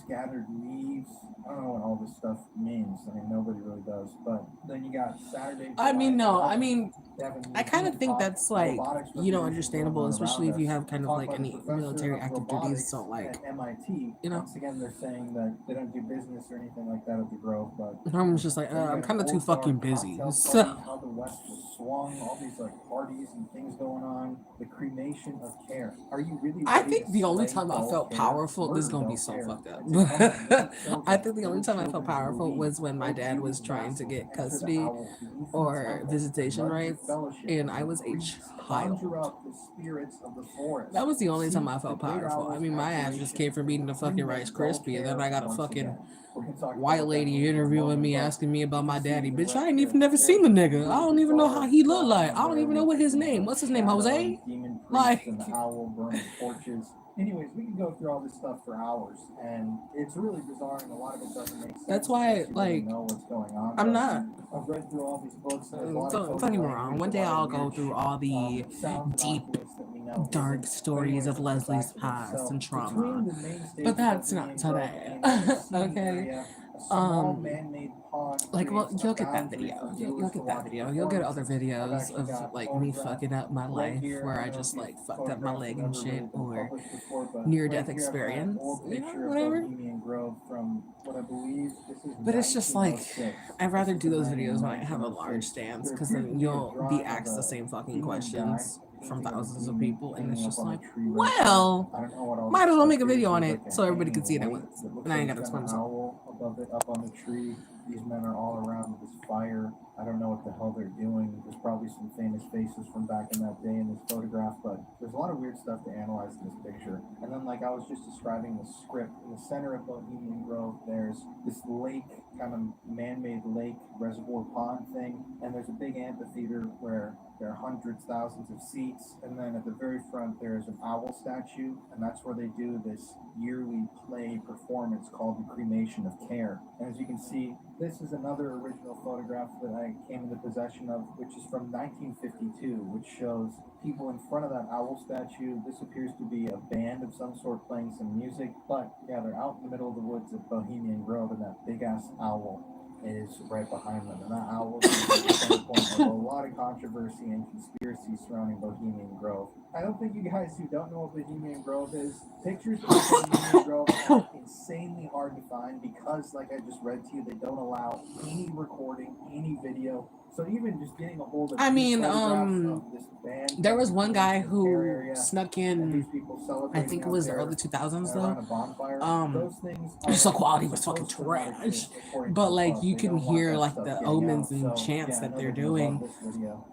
scattered leaves. I don't know what all this stuff means. I mean, nobody really does. But then you got Saturday. I mean, no. July I mean, 11th. I kind of think that's like, you know, understandable, especially if you have kind of Talk like by the any professor military of active duties. robotics So like, at MIT. you know. Once again, they're saying that they don't do business or anything like that at the Grove, but I'm just like, then you I'm got kind of an too old bar fucking busy. cocktail So, party, how the West was swung, all these like parties and things going on. The cremation of care. Are you really? I ready think to the only slay time I dull felt care? powerful, this is Murder gonna be dull so care. fucked up. It's a common little children, I think the only little time I felt children powerful believe. was when my Old dad was Judas trying to vassals get enter the custody owl's lethal or temple. visitation Grudge rights, fellowship and with I the was a priests child. conjure up the spirits of the forest. That was the only time I Seek felt the great powerful. I owl's mean, my ass just apparition came from eating a to bring fucking them Rice dull Krispie, and then care I got a once fucking again. We're gonna talk white about that lady in a interviewing moment, me, but asking me about you my can see daddy. the Bitch, I right ain't there. even never There's seen the this nigga. I really don't even know bizarre how he look drawing like. I there don't even know with what his the name. What's his name? shadow Jose? and demon priests Like, and the owl burning torches. Anyways, we can go through all this stuff for hours, and it's really bizarre, and a lot of it doesn't make sense. That's why, unless you really like, know what's going on. I'm But not. I've read through all these books, and there's a lot of Don't get me coded wrong. language, One a day lot of I'll go weird through all the sound deep, documents that we know dark isn't. stories of But anyways, Leslie's back to this. past So and trauma. between the main stage But that's of not Bohemian Grove today. and the seating Okay. area, a small man-made pond Like, well, creates a you'll get that boundary video. for You'll viewers get to that watch video. You'll get other performances. I've videos actually of got like me photographs fucking up my right life, here. where I I don't know just if like these fucked up my photographs leg have and ever really shit, been or published before, but near-death right here I've got an experience. old You know, picture of whatever. Bohemian Grove from what I believe this is But it's just like 1906. I'd rather This do is those the videos when I have a 1906. large stance, There because appears to then be a you'll be drawing of asked the a same fucking Indian guy, questions a from painting of a thousands of demon people, and hanging it's up just on a like, tree right there. well, I don't know what all might this as well stuff make a is. video on There's it like a so everybody hanging can see it at weight once, that looks and I like ain't it's gotta got explain an myself. owl above it, up on the tree. These men are all around this fire. I don't know what the hell they're doing. There's probably some famous faces from back in that day in this photograph, but there's a lot of weird stuff to analyze in this picture. And then, like I was just describing the script, in the center of Bohemian Grove, there's this lake, kind of man-made lake, reservoir pond thing, and there's a big amphitheater where there are hundreds, thousands of seats, and then at the very front there's an owl statue, and that's where they do this yearly play performance called the Cremation of Care. And as you can see, this is another original photograph that I came into possession of, which is from 1952, which shows people in front of that owl statue. This appears to be a band of some sort playing some music, but yeah, they're out in the middle of the woods at Bohemian Grove, and that big-ass owl is right behind them. And that owl is the center point of a lot of controversy and conspiracy surrounding Bohemian Grove. I don't think you guys who don't know what Bohemian Grove is, pictures of Bohemian Grove are insanely hard to find because, like I just read to you, they don't allow any recording, any video. So even just getting a hold of I mean, photographs of this band, there was one guy in the who area, snuck and in, these people I celebrating think it out was the there early 2000s around though. a bonfire. Those things Just the are quality was fucking supposed to not trash. exist according to But the like club. you They can don't want hear that like stuff the getting omens out. and So chants yeah, that they're nobody will love doing. this video.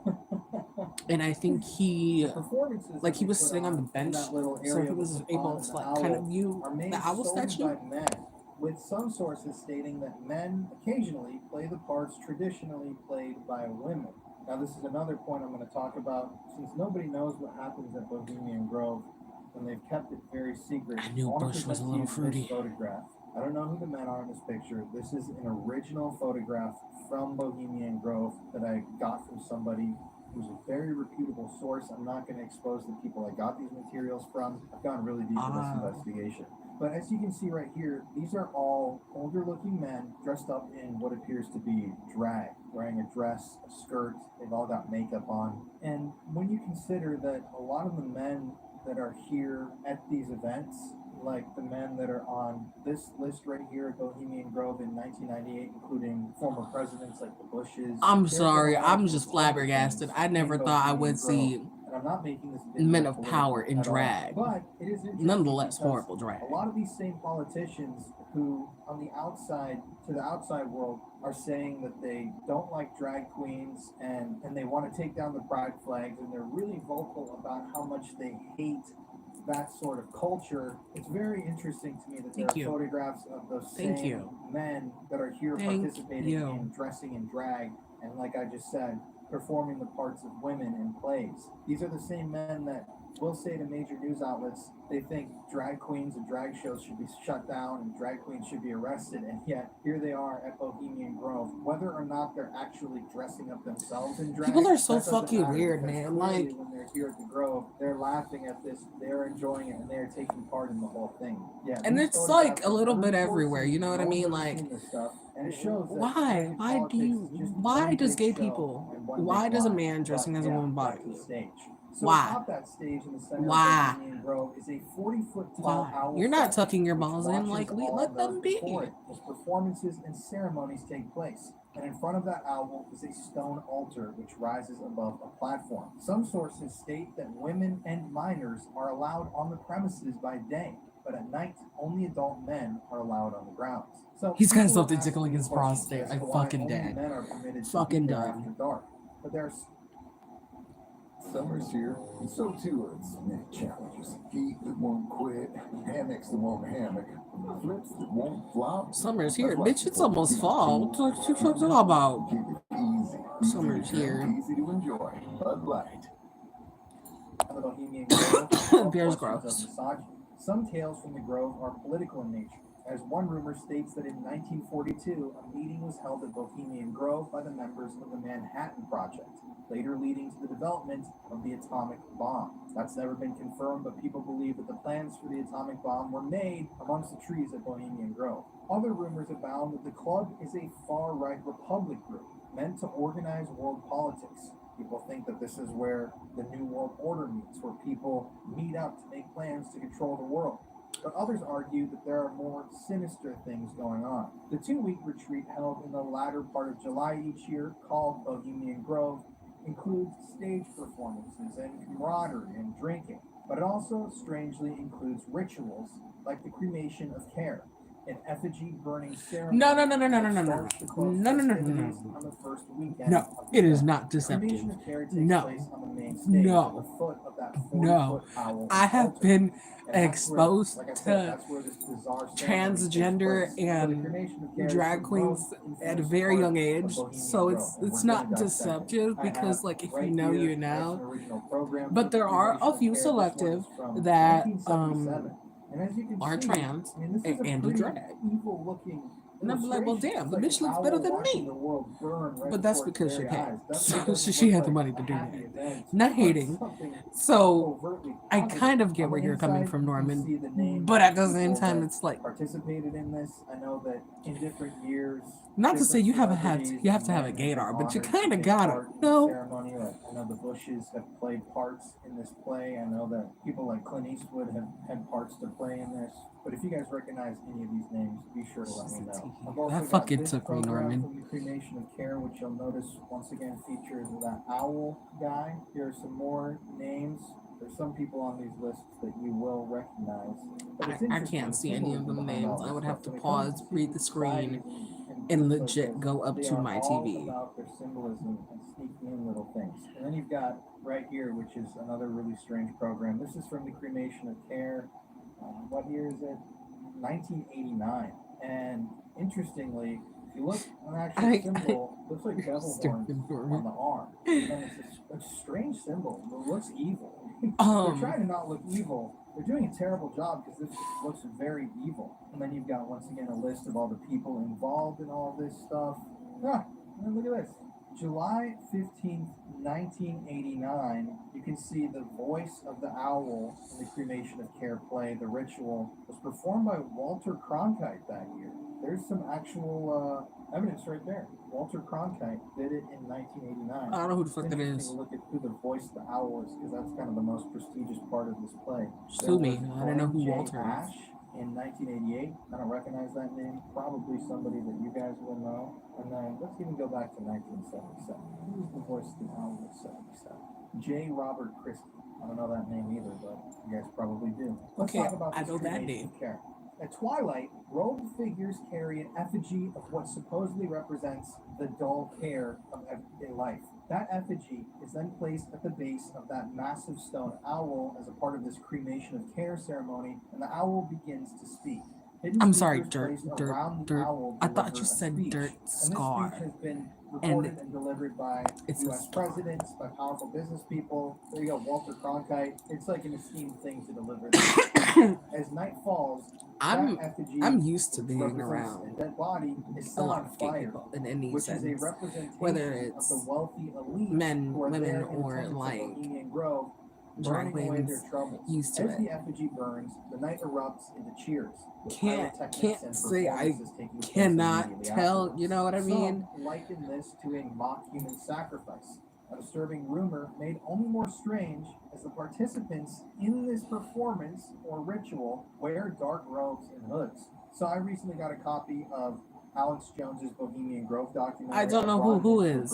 And I think he, The performances like that he we was put sitting on the in bench, that little so area he with was the able pond to and like the kind of owl view are made the owl solely statue. by men, with some sources stating that men occasionally play the parts traditionally played by women. Now this is another point I'm going to talk about. Since nobody knows what happens at Bohemian Grove, and they've kept it very secret, I knew I want Bush to was a present to little you fruity. this photograph. I don't know who the men are in this picture. This is an original photograph from Bohemian Grove that I got from somebody who's a very reputable source. I'm not going to expose the people I got these materials from. I've gone really deep in this investigation. But as you can see right here, these are all older looking men dressed up in what appears to be drag, wearing a dress, a skirt. They've all got makeup on. And when you consider that a lot of the men that are here at these events, like the men that are on this list right here at Bohemian Grove in 1998, including former presidents like the Bushes. I'm sorry, I'm just flabbergasted. I never thought I would see And I'm not making this men of power in at all. drag. But it is interesting Nonetheless, because horrible drag. a lot of these same politicians who, on the outside, to the outside world, are saying that they don't like drag queens and they want to take down the pride flags, and they're really vocal about how much they hate that sort of culture. It's very interesting to me that there are photographs of those same men that are here participating in dressing in drag, and like I just said, performing the parts of women in plays. These are the same men that will say to major news outlets they think drag queens and drag shows should be shut down and drag queens should be arrested, and yet here they are at Bohemian Grove. Whether or not they're actually dressing up themselves in drag, people are so that doesn't fucking matter, weird, because man. clearly Like, when they're here at the Grove, they're laughing at this, they're enjoying it, and they're taking part in the whole thing. Yeah, and these it's photographs like a are little bit unfortunate. everywhere, you know what I No one's mean? ever Like, seen this stuff, and it shows that why? American Why do politics you? is just Why one does big gay show people? and one Why big does a lie. man dressing But as a woman back bother to the you? stage. So Why? atop that stage in the center Why? of Bohemian Grove is a 40-foot tall Why? owl You're not statue, tucking your which balls in. watches Like, all let them those be. before it as performances and ceremonies take place. And in front of that owl is a stone altar which rises above a platform. Some sources state that women and minors are allowed on the premises by day, but at night only adult men are allowed on the grounds. So He's got people something ask tickling his questions prostate. as I'm to why fucking only dead. men are permitted to Fucking be there done. after dark. But there's Summer's here, and so too are its many challenges. Heat that won't quit, hammocks that won't hammock, flips that won't flop. Summer's here. That's why Bitch, it's people almost keep fall. it What the fuck's all about? Keep it easy. Summer's Easy to drink, here. easy to enjoy. Bud Light. the Bohemian Grove, Beer's questions gross. of misogyny. Some tales from the Grove are political in nature, as one rumor states that in 1942, a meeting was held at Bohemian Grove by the members of the Manhattan Project, later leading to the development of the atomic bomb. That's never been confirmed, but people believe that the plans for the atomic bomb were made amongst the trees at Bohemian Grove. Other rumors abound that the club is a far-right republic group meant to organize world politics. People think that this is where the New World Order meets, where people meet up to make plans to control the world. But others argue that there are more sinister things going on. The 2-week retreat held in the latter part of July each year, called Bohemian Grove, includes stage performances and camaraderie and drinking. But it also strangely includes rituals like the cremation of care, an effigy burning ceremony. No. On the first weekend No, of the it is event. not The deceptive. cremation of care takes No. place on the main stage No. at the foot of that No. 40-foot owl I have altar. been And that's exposed where, like I said, to that's where this bizarre ceremony takes transgender place. So the and cremation of care is drag the queens most at a infamous very part young of age, Bohemian so Grove, it's and we're not gonna dissect it. deceptive I because have like if right you know here you as an know, original program but for there are cremation a of few care. This one selective is from that 1977. And as you can are see, trans I mean, this is a and do pretty drag. evil looking And I'm like, well, illustration. damn, It's the like bitch an looks owl better than watching me. the world burn right But that's before its because she very paid. eyes. So Definitely doesn't she look had the like money a to do happy that. event Not or hating. something So overtly I positive. kind of get On where the you're coming inside, from, you can Norman. see the names But of at the same people time, that it's like, participated in this. I know that in different years, not to say different you have celebrities to and have a men have been gaydar, but you honored kind to of take gotta. part in the No. ceremony. Like I know the Bushes have played parts in this play. I know that people like Clint Eastwood have had parts to play in this. But if you guys recognize any of these names, be sure to let me know. I've also That got fucking this took me, program Norman. from the Cremation of Care, which you'll notice once again features that owl guy. Here are some more names. There's some people on these lists that you will recognize. But it's I interesting, can't the see any of symbolism them behind all names. I this would stuff. have to When it comes pause, to read the secret screen, societies and and groups like legit this, go up they to are my all TV. about their symbolism and sneaking in little things. And then you've got right here, which is another really strange program. This is from the Cremation of Care. What year is it? 1989. And interestingly, if you look at an actual symbol, it looks like devil horns on the arm. And it's a strange symbol. It looks evil. They're trying to not look evil. They're doing a terrible job because this looks very evil. And then you've got, once again, a list of all the people involved in all this stuff. And look at this. July 15th, 1989, you can see the voice of the owl in the Cremation of Care play, The Ritual, was performed by Walter Cronkite that year. There's some actual evidence right there. Walter Cronkite did it in 1989. I don't know who the fuck that is. To look at who the voice of the owl is, because that's kind of the most prestigious part of this play. Sue me. I don't know who Walter is. Ash in 1988. I don't recognize that name. Probably somebody that you guys will know. And then let's even go back to 1977. Who was the voice of the owl in 77? J. Robert Christie. I don't know that name either, but you guys probably do. Let's talk about I this know that Cremation name. of Care. At twilight, robed figures carry an effigy of what supposedly represents the dull care of everyday life. That effigy is then placed at the base of that massive stone owl as a part of this Cremation of Care ceremony, and the owl begins to speak. I'm sorry, dirt. I thought you said dirt scar. And this speech has been recorded and delivered by U.S. presidents, by powerful business people. There you go, Walter Cronkite. It's like an esteemed thing to deliver. As night falls, I'm used to being around a dead body is a lot of gay people in any which sense, is a representation whether of it's the wealthy elite men, who are women, there in or attendance at like Bohemian Grove, drag burning away queens their troubles. used to As it. the effigy burns, the night erupts into cheers. with Can't pyrotechnics and say I performances taking place cannot immediately tell. afterwards. You know what I mean? Some liken this to a mock human sacrifice. A disturbing rumor made only more strange as the participants in this performance or ritual wear dark robes and hoods. So I recently got a copy of Alex Jones's Bohemian Grove documentary. I don't know who is.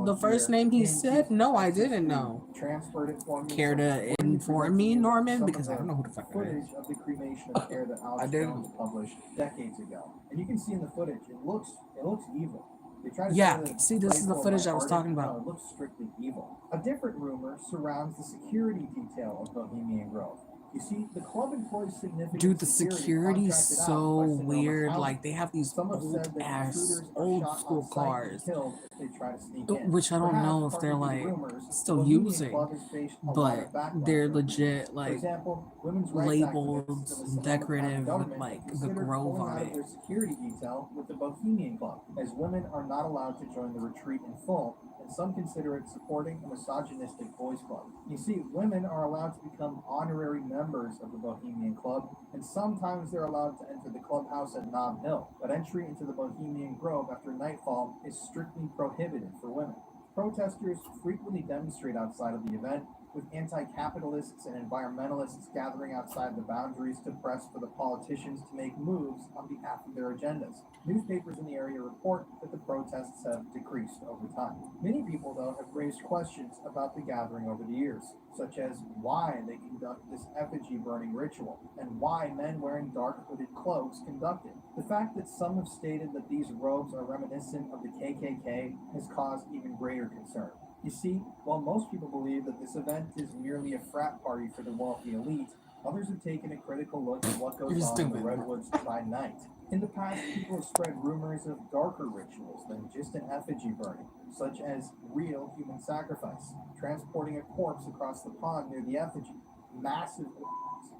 The first name he said? No, I didn't know. Transferred it for me. Care to inform me, Norman? Because I don't know who the fuck it is. Footage of the Cremation of Care that Alex Jones published decades ago, and you can see in the footage it looks evil. They try to Yeah, say that see, this is the playful footage I was lighthearted. talking No, about. it looks strictly evil. A different rumor surrounds the security detail of Bohemian Grove. You see, the club employs significant Dude, the security's contracted out so by Sonoma weird. County. Like, they have these Some have old said that ass, intruders are old shot school on sight and cars, killed if they try to sneak in. which I don't Perhaps know if they're partly due to like rumors, the still Bohemian using, Club has faced a lot but of backlash they're over the years. legit For like example, women's rights labeled activists and the and Sonoma County decorative with government like have the considered grove pulling on out of it. their security detail with the Bohemian Club, as women are not allowed to join the retreat in full, and some consider it supporting a misogynistic boys' club. You see, women are allowed to become honorary members of the Bohemian Club, and sometimes they're allowed to enter the clubhouse at Nob Hill, but entry into the Bohemian Grove after nightfall is strictly prohibited for women. Protesters frequently demonstrate outside of the event, with anti-capitalists and environmentalists gathering outside the boundaries to press for the politicians to make moves on behalf of their agendas. Newspapers in the area report that the protests have decreased over time. Many people, though, have raised questions about the gathering over the years, such as why they conduct this effigy burning ritual, and why men wearing dark hooded cloaks conduct it. The fact that some have stated that these robes are reminiscent of the KKK has caused even greater concern. You see, while most people believe that this event is merely a frat party for the wealthy elite, others have taken a critical look at what goes You're on in the stupid. Redwoods by night. In the past, people have spread rumors of darker rituals than just an effigy burning, such as real human sacrifice, transporting a corpse across the pond near the effigy, massive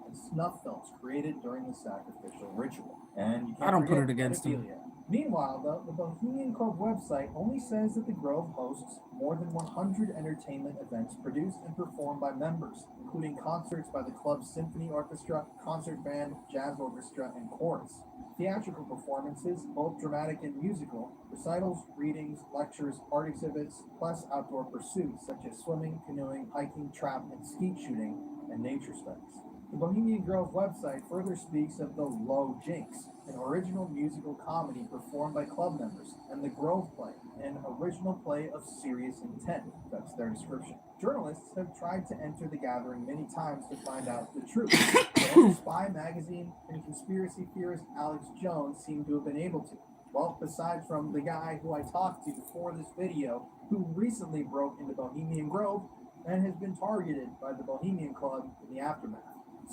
and snuff films created during the sacrificial ritual. And you can't I don't put forget it against them. pedophilia. Meanwhile, though, the Bohemian Club website only says that the Grove hosts more than 100 entertainment events produced and performed by members, including concerts by the club's symphony orchestra, concert band, jazz orchestra, and chorus. Theatrical performances, both dramatic and musical, recitals, readings, lectures, art exhibits, plus outdoor pursuits such as swimming, canoeing, hiking, trap, and skeet shooting, and nature studies. The Bohemian Grove website further speaks of the Low Jinks, an original musical comedy performed by club members, and the Grove Play, an original play of serious intent. That's their description. Journalists have tried to enter the gathering many times to find out the truth, but only Spy magazine and conspiracy theorist Alex Jones seem to have been able to. Well, aside from the guy who I talked to before this video, who recently broke into Bohemian Grove and has been targeted by the Bohemian Club in the aftermath.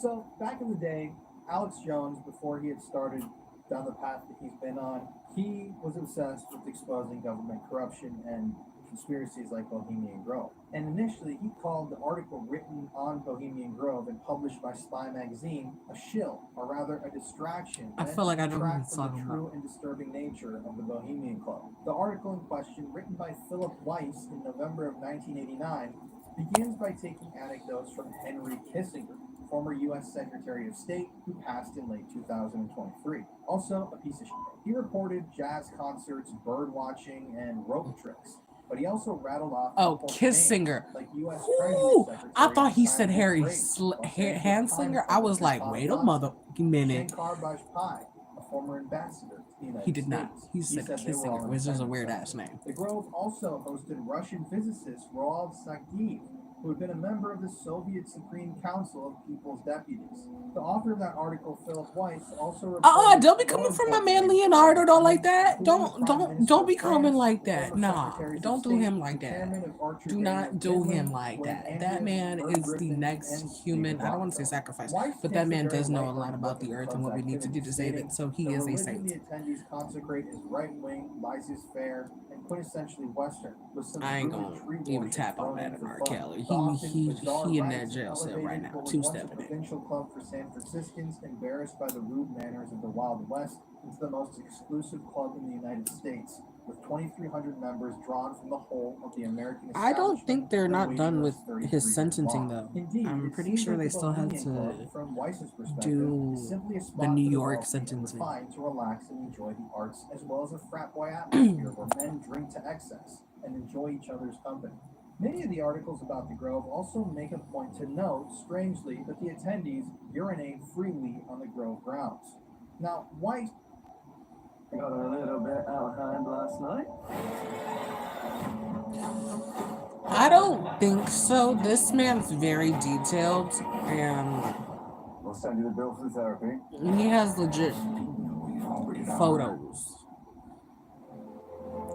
So, back in the day, Alex Jones, before he had started down the path that he's been on, he was obsessed with exposing government corruption and conspiracies like Bohemian Grove. And initially, he called the article written on Bohemian Grove and published by Spy magazine a shill, or rather a distraction, I meant feel like to I know who detract he's from the talking true about. and disturbing nature of the Bohemian Club. The article in question, written by Philip Weiss in November of 1989, begins by taking anecdotes from Henry Kissinger, former U.S. Secretary of State, who passed in late 2023. Also, a piece of shit. He reported jazz concerts, bird watching, and rope tricks. But he also rattled off Kissinger. like U.S. Ooh, Treasury Secretary I thought he said Simon Harry Grace, Los Angeles Hanslinger. Times I was publisher like, Tom wait a Johnson, mother minute. Shankar Bajpai, a former ambassador to the United He did not. States. He said they were Kissinger, all in which is a attendance weird that ass day. name. The Grove also hosted Russian physicist Roald Sagiv, who had been a member of the Soviet Supreme Council of People's Deputies. The author of that article, Philip Weiss, also reported Don't be coming from my man Leonardo. Don't like that. Don't be coming like that. Nah, don't do him like that. Do not do him like that. That man is the next human. I don't want to say sacrifice, but that man does know a lot about the earth and what we need to do to save it. So he is a saint. The attendees consecrate as right-wing, laissez-faire, and quintessentially Western. I ain't gonna even tap on that in R. Kelly. He in that jail cell right now, two-stepping it. Provincial club for San Franciscans, embarrassed by the rude manners of the Wild West, into the most exclusive club in the United States, with 2,300 members drawn from the whole of the American I don't establishment. think they're not waging done with was 33 his years sentencing long. though. Indeed, I'm it pretty seems sure like they the still have Bohemian Club, to from Weiss's perspective, do is simply a the spot New for York wealthy and sentencing. refined to relax and enjoy the arts, as well as a frat boy atmosphere where men drink to excess and enjoy each other's company. Many of the articles about the Grove also make a point to note, strangely, that the attendees urinate freely on the Grove grounds. Now, Weiss Got a little bit out of hand last night. I don't think so. This man's very detailed and We'll send you the bill for the therapy. he has legit photos.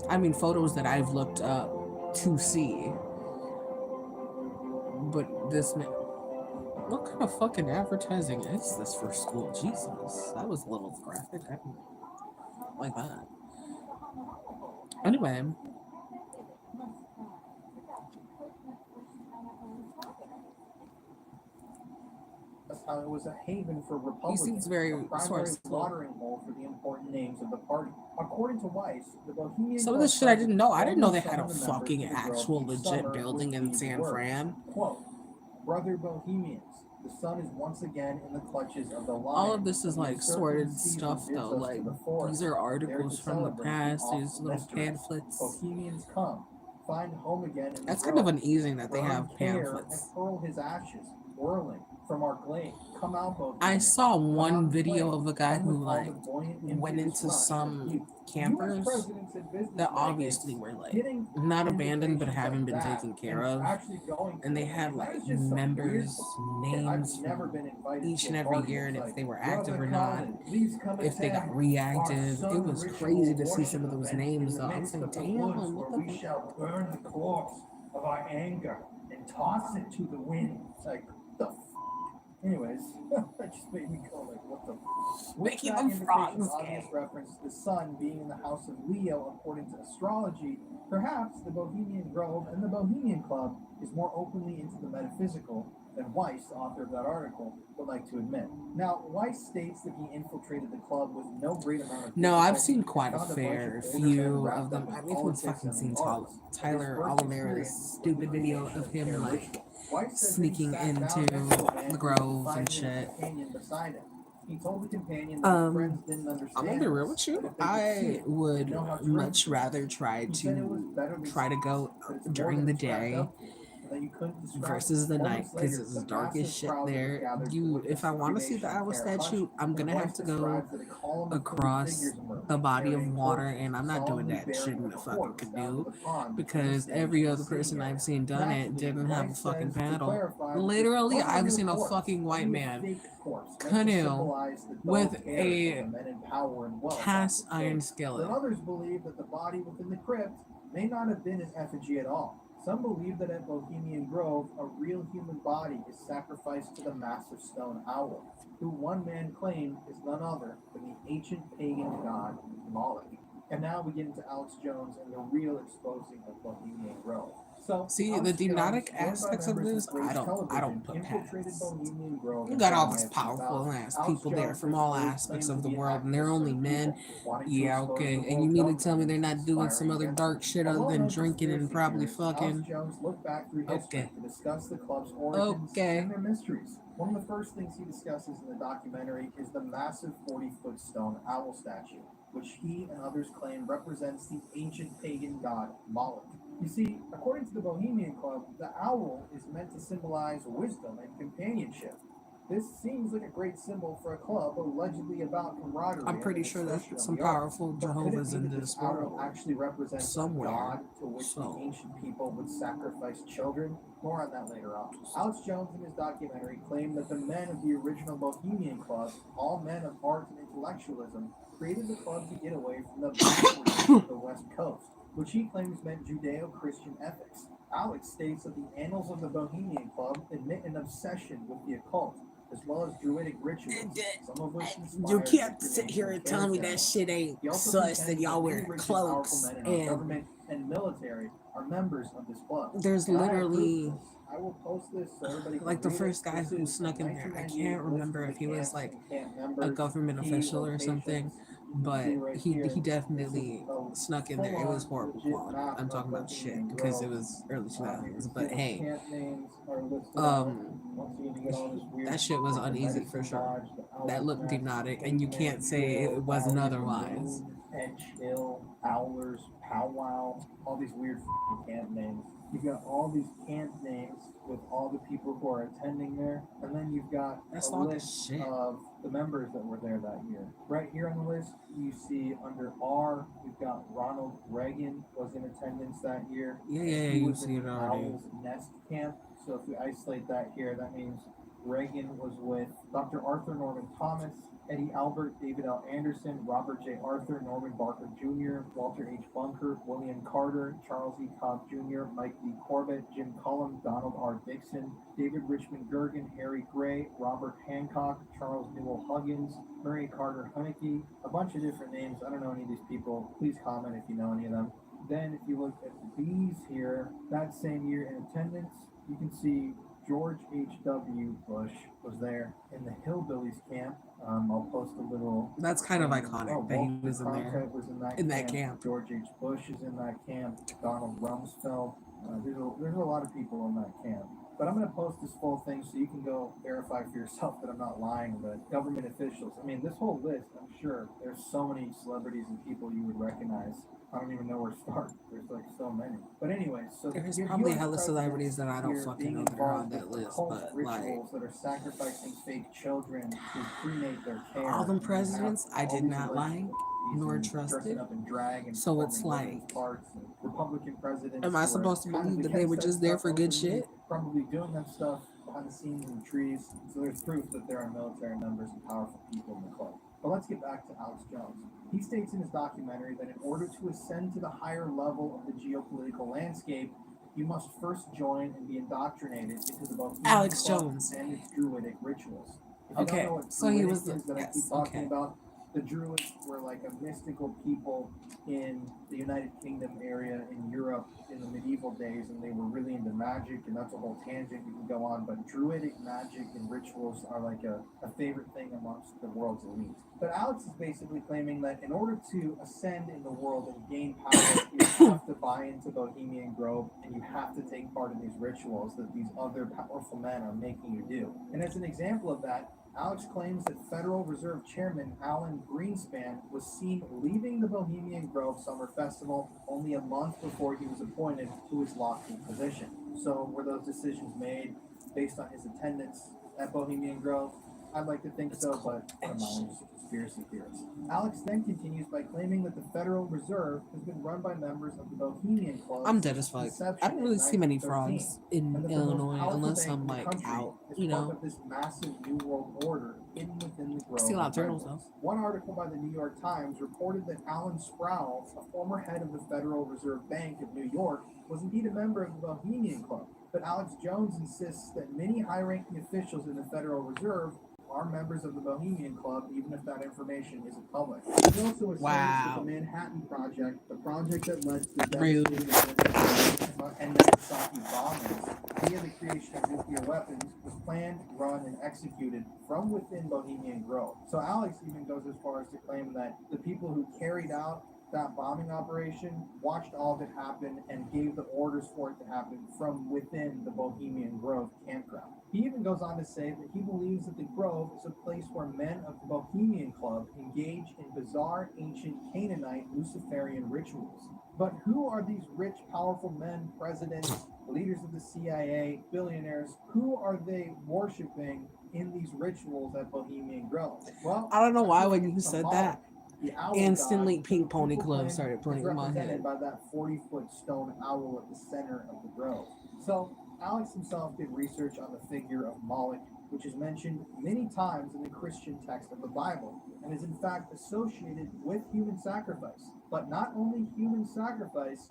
I mean, photos that I've looked up to see. But this man. What kind of fucking advertising is this for school? Jesus, that was a little graphic. I don't like that. Anyway, That's how it was a haven for he Republicans, seems very a sort primary of slow. watering hole for the important names of the party. According to Weiss, the Bohemian Some of Club this shit I didn't know. I didn't know only they had a summoned the members fucking to the Grove actual each legit summer building with in these San words, Fran. quote, "Brother Bohemians, the sun is once again in the clutches of the lion. All of this is and the like usurping sorted season stuff bids though. us Like to the forest, these are there to articles from the celebrate the past. These awful little mysteries. pamphlets. Bohemians come, find home again in the That's kind of grove, uneasy that they burn have care and pamphlets. hurl his ashes, whirling from our glade. Come out, I Bohemians. saw Come out one and video play. of a guy Come who with all like the buoyant went impetus into rush of some youth. campers US presidents and business that magnates obviously were like getting not abandoned but invitations haven't like been that taken care and of, actually going to and they them. I had mean, that like is just some weird members' shit. I've names never from been invited each to and a every party year, and that's if like, they were active "Brother or not, Colin, please come if they got attend our reactive. It sun was ritual crazy to see worship some of those event names in though. the I was midst like, of the damn, woods what where the we shall burn the corpse of our anger and toss it to the wind." Like, the anyways, that just made me go like, what the with making that them invitation's frogs obvious gay. reference to the sun being in the house of Leo according to astrology, perhaps the Bohemian Grove and the Bohemian Club is more openly into the metaphysical than Weiss, author of that article, would like to admit. Now, Weiss states that he infiltrated the club with no great amount of No, I've difficulty seen and quite a found a bunch fair of older men few wrapped of them. up in I've even politics fucking and seen the arts. His Tyler first Oliver's experience was the stupid video creation of of him care like ritual. Weiss says that he sneaking sat down into next to a man the who was grove and confiding in a shit. companion beside him. He told the companion that his friends didn't I'm understand gonna be real this, with but you. if they could see I it, would they'd know how terrific much it was. rather try He said it was to better than go that it's more during than the it's cracked day up to, and that you couldn't describe versus it. the 4 night weeks because later, it's the dark as massive shit crowd that was there. gathered to You, witness if I the want to see the cremation of owl Care statue, hushed, I'm and gonna Weiss have to go describes that a column of hooded across figures emerged, the body of carrying water, torches, and I'm not doing solemnly that shit bearing in a a fucking corpse down to canoe the pond between the because stage every and the other person sitting I've area. seen done it Naturally, didn't have a Weiss fucking says to paddle. clarify that this Literally, wasn't a I've real seen a corpse, fucking white only a man fake corpse meant to canoe symbolize the dull with cares of a the men in power and wealth cast off the iron stage. skillet. But others believe that the body within the crypt may not have been an effigy at all. Some believe that at Bohemian Grove, a real human body is sacrificed to the massive stone owl, who one man claimed is none other than the ancient pagan god Moloch. And now we get into Alex Jones and the real exposing of Bohemian Grove. So, See, the Alex demonic Jones, joined by aspects of members this, British I don't Television, put infiltrated past. Bohemian Grove You in got all July these of powerful 2000. ass Alex people there Jones from has all always aspects claimed of to the be an world, and they're activist of only the men. people, wanting to Yeah, expose okay. the And world you mean to government tell me they're and not doing conspiring some other against dark it. shit A other than well-known drinking and conspiracy probably theorist, Alex fucking? Jones looked back through history Okay. to discuss the club's origins Okay. and their mysteries. One of the first things he discusses in the documentary is the massive 40-foot stone owl statue, which he and others claim represents the ancient pagan god Moloch. You see, according to the Bohemian Club, the owl is meant to symbolize wisdom and companionship. This seems like a great symbol for a club allegedly about camaraderie. I'm pretty and sure expression there's of some the arts. powerful But could it Jehovah's be in that this this owl world actually represents somewhere. a god to which the So, ancient people would sacrifice children? More on that later on. Alex Jones in his documentary claimed that the men of the original Bohemian Club, all men of art and intellectualism, created the club to get away from the backwards of the West Coast, which he claims meant Judeo-Christian ethics. Alex states that the annals of the Bohemian Club admit an obsession with the occult, as well as druidic rituals, some of which you inspired can't the sit cremation here of and Care tell me that ceremonies. shit ain't He also sus contends that y'all many wear rich and powerful cloaks men in our and government and military are members of this club. there's And I have proof literally of this. I will post this so everybody can like the read first it. guy This who is snuck a in there. I 1998 can't list remember of if the he was camps like and camp a members, government key official or something, locations. You can but see right he here. definitely This is a snuck in there. It was full-on horrible legit quality. map I'm of talking about shit Bohemian because it Grove. was early You 2000s. can But see hey, the camp names are listed out. Once again, you get all this weird that shit was the uneasy medicine for sure. lodge, the That Owl's looked Nest, hypnotic, and you Caveman can't say Hill, it wasn't Valley of the otherwise. Moon, Edge Hill, Owlers, Powwow, all these weird camp names. You've got all these camp names with all the people who are attending there, and then you've got That's a long as list shit. of the members that were there that year. Right here on the list, you see under R, we've got Ronald Reagan was in attendance that year. Yeah, He you was see in it the already. Owl's Nest camp. So if we isolate that here, that means Reagan was with Dr. Arthur Norman Thomas, Eddie Albert, David L. Anderson, Robert J. Arthur, Norman Barker Jr., Walter H. Bunker, William Carter, Charles E. Cobb Jr., Mike D. Corbett, Jim Cullum, Donald R. Dixon, David Richmond Gergen, Harry Gray, Robert Hancock, Charles Newell Huggins, Murray Carter Hunnicky, a bunch of different names. I don't know any of these people. Please comment if you know any of them. Then if you look at these here, that same year in attendance, you can see George H.W. Bush was there in the Hillbillies camp. I'll post a little. That's kind of iconic that he Walter was in there. Cronkite was in that camp. George H. Bush is in that camp. Donald Rumsfeld. There's a lot of people in that camp. But I'm going to post this full thing so you can go verify for yourself that I'm not lying. But government officials, I mean, this whole list, I'm sure there's so many celebrities and people you would recognize. I don't even know where to start. There's like so many. But anyway, so there's probably hella celebrities that I don't fucking know that are on that list. But like that are sacrificing fake children to cremate their care. All them presidents I did not like nor trusted. So it's like, Republican presidents. am I supposed to believe that they were just there for good shit? Probably doing that stuff behind the scenes in the trees. So there's proof that there are military members and powerful people in the club. But let's get back to Alex Jones. He states in his documentary that in order to ascend to the higher level of the geopolitical landscape, you must first join and be indoctrinated into the Bohemian Alex Club Jones and its Druidic rituals. If you Okay, don't know what so he Druidic was the- is that I yes, keep talking okay. about, the Druids were like a mystical people in the United Kingdom area in Europe in the medieval days, and they were really into magic, and that's a whole tangent we can go on, but Druidic magic and rituals are like a favorite thing amongst the world's elite. But Alex is basically claiming that in order to ascend in the world and gain power, you have to buy into Bohemian Grove, and you have to take part in these rituals that these other powerful men are making you do. And as an example of that, Alex claims that Federal Reserve Chairman Alan Greenspan was seen leaving the Bohemian Grove Summer Festival only a month before he was appointed to his lofty position. So were those decisions made based on his attendance at Bohemian Grove? I'd like to think so, but I'm not just a conspiracy theorist. Alex then continues by claiming that the Federal Reserve has been run by members of the Bohemian Club. I'm dead as fuck. I don't really see many frogs in Illinois unless I'm like out, you know. This massive new world order hidden within the Grove. See a lot of turtles though. One article by the New York Times reported that Alan Sproul, a former head of the Federal Reserve Bank of New York, was indeed a member of the Bohemian Club. But Alex Jones insists that many high-ranking officials in the Federal Reserve are members of the Bohemian Club, even if that information isn't public. He also asserts that the Manhattan Project, the project that led to the devastating and Nagasaki bombings via the creation of nuclear weapons, was planned, run, and executed from within Bohemian Grove. So Alex even goes as far as to claim that the people who carried out that bombing operation watched all of it happen and gave the orders for it to happen from within the Bohemian Grove campground. He even goes on to say that he believes that the Grove is a place where men of the Bohemian Club engage in bizarre, ancient Canaanite, Luciferian rituals. But who are these rich, powerful men, presidents, leaders of the CIA, billionaires? Who are they worshiping in these rituals at Bohemian Grove? Well, I don't know why when you said that, the owl instantly god, Pink Pony Club started playing in my head. By that 40-foot stone owl at the center of the grove. So Alex himself did research on the figure of Moloch, which is mentioned many times in the Christian text of the Bible, and is in fact associated with human sacrifice. But not only human sacrifice,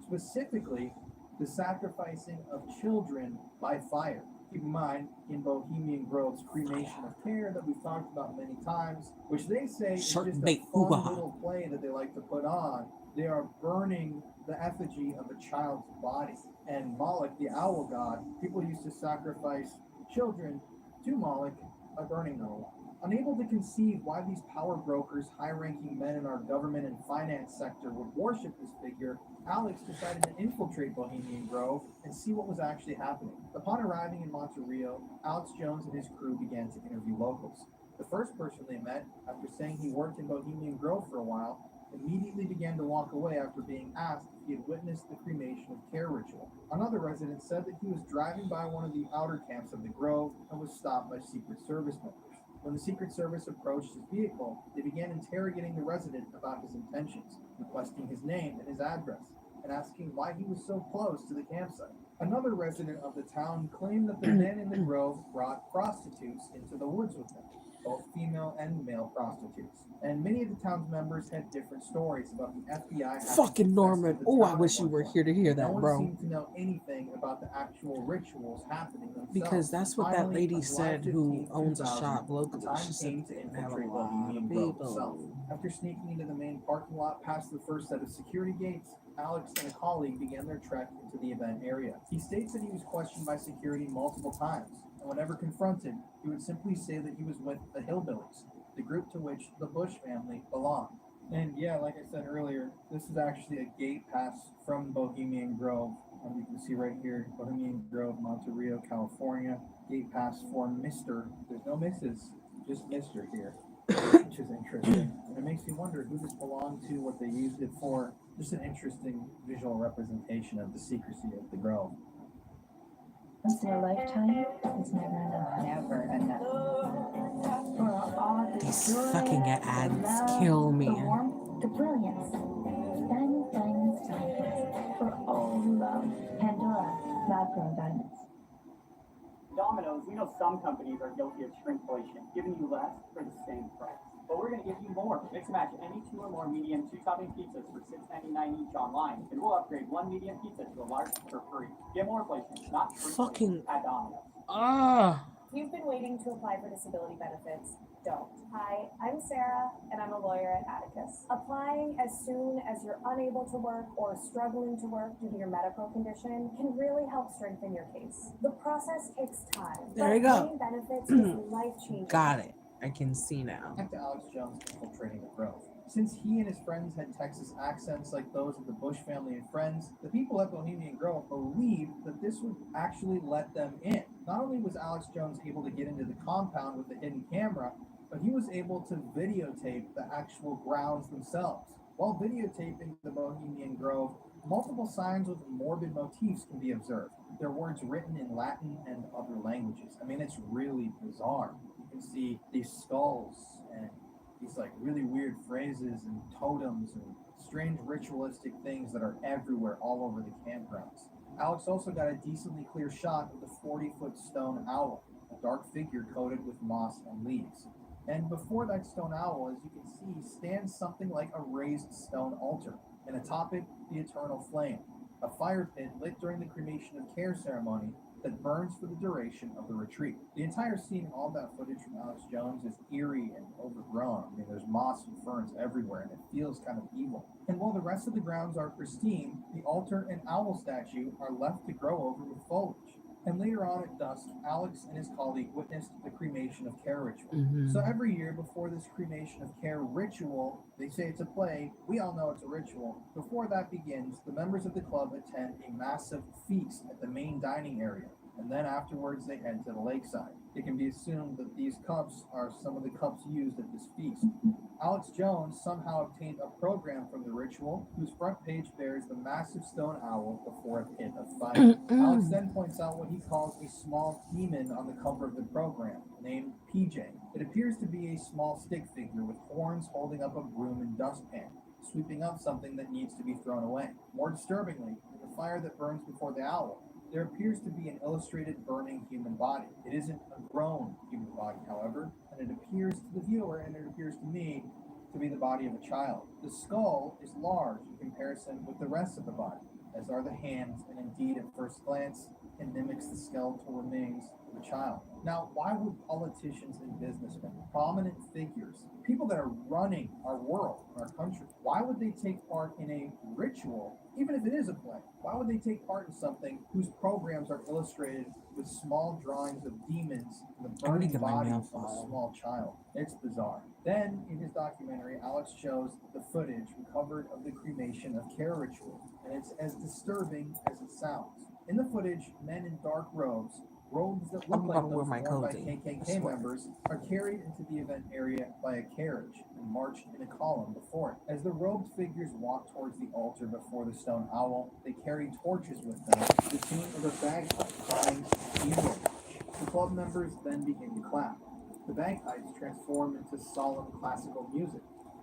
specifically the sacrificing of children by fire. Keep in mind, in Bohemian Grove's cremation of care that we've talked about many times, which they say is just a fun little play that they like to put on, they are burning the effigy of a child's body. And Moloch, the owl god, people used to sacrifice children to Moloch by burning them alive. Unable to conceive why these power brokers, high-ranking men in our government and finance sector would worship this figure, Alex decided to infiltrate Bohemian Grove and see what was actually happening. Upon arriving in Monterey, Alex Jones and his crew began to interview locals. The first person they met, after saying he worked in Bohemian Grove for a while, immediately began to walk away after being asked if he had witnessed the cremation of care ritual. Another resident said that he was driving by one of the outer camps of the Grove and was stopped by Secret Service members. When the Secret Service approached his vehicle, they began interrogating the resident about his intentions, requesting his name and his address, and asking why he was so close to the campsite. Another resident of the town claimed that the men in the grove brought prostitutes into the woods with them, both female and male prostitutes. And many of the town's members had different stories about the FBI. Fucking Norman. Oh, I wish you were here to hear No that, one bro. seemed to know anything about the actual rituals happening themselves. Because that's what that Finally, lady on July said who 15, owns a 2000, shop the locally. time She said came to they have a infiltrate lot Bohemian of Grove itself. people. After sneaking into the main parking lot past the first set of security gates, Alex and a colleague began their trek into the event area. He states that he was questioned by security multiple times, and whenever confronted, he would simply say that he was with the Hillbillies, the group to which the Bush family belonged. And yeah, like I said earlier, this is actually a gate pass from Bohemian Grove. You can see right here, Bohemian Grove, Monterey, California. Gate pass for Mr. There's no Mrs., just Mr. here, which is interesting. And it makes me wonder who this belonged to, what they used it for. Just an interesting visual representation of the secrecy of the Grove. Once in a lifetime is never enough. Never enough. For all the These joy, fucking the ads love, kill me. the warmth, the brilliance. Diamonds, diamonds, diamonds. For all love. Pandora, lab-grown diamonds. Domino's, we know some companies are guilty of shrinkflation, giving you less for the same price. But we're going to give you more. Mix and match any 2 or more medium 2-topping pizzas for $6.99 each online, and we'll upgrade 1 medium pizza to a large for free. Get more inflation, not Fucking at Domino's. If you've been waiting to apply for disability benefits, don't. Hi, I'm Sarah, and I'm a lawyer at Atticus. Applying as soon as you're unable to work or struggling to work due to your medical condition can really help strengthen your case. The process takes time. There you go. Getting benefits is life-changing. Got it. I can see now. Back to Alex Jones infiltrating the Grove. Since he and his friends had Texas accents like those of the Bush family and friends, the people at Bohemian Grove believed that this would actually let them in. Not only was Alex Jones able to get into the compound with a hidden camera, but he was able to videotape the actual grounds themselves. While videotaping the Bohemian Grove, multiple signs with morbid motifs can be observed. They're words written in Latin and other languages. I mean, it's really bizarre. You can see these skulls and these like really weird phrases and totems and strange ritualistic things that are everywhere all over the campgrounds. Alex also got a decently clear shot of the 40-foot stone owl, a dark figure coated with moss and leaves. And before that stone owl, as you can see, stands something like a raised stone altar, and atop it, the eternal flame, a fire pit lit during the cremation of care ceremony that burns for the duration of the retreat. The entire scene and all that footage from Alex Jones is eerie and overgrown. I mean, there's moss and ferns everywhere, and it feels kind of evil. And while the rest of the grounds are pristine, the altar and owl statue are left to grow over with foliage. And later on at dusk, Alex and his colleague witnessed the cremation of care ritual. So every year before this cremation of care ritual, they say it's a play, we all know it's a ritual. Before that begins, the members of the club attend a massive feast at the main dining area, and then afterwards they head to the lakeside. It can be assumed that these cups are some of the cups used at this feast. Alex Jones somehow obtained a program from the ritual whose front page bears the massive stone owl before a pit of fire. Alex then points out what he calls a small demon on the cover of the program, named PJ. It appears to be a small stick figure with horns holding up a broom and dustpan, sweeping up something that needs to be thrown away. More disturbingly, in the fire that burns before the owl, there appears to be an illustrated burning human body. It isn't a grown human body, however, and it appears to the viewer, and it appears to me, to be the body of a child. The skull is large in comparison with the rest of the body, as are the hands, and indeed at first glance, it mimics the skeletal remains of a child. Now, why would politicians and businessmen, prominent figures, people that are running our world, our country, why would they take part in a ritual, even if it is a play? Why would they take part in something whose programs are illustrated with small drawings of demons and the burning body of a small child? It's bizarre. Then, in his documentary, Alex shows the footage recovered of the cremation of care ritual, and it's as disturbing as it sounds. In the footage, men in dark robes that look like those worn by KKK members, are carried into the event area by a carriage and marched in a column before it. As the robed figures walk towards the altar before the stone owl, they carry torches with them to the tune of a bagpipe crying "Evil." The club members then begin to clap. The bagpipes transform into solemn classical music.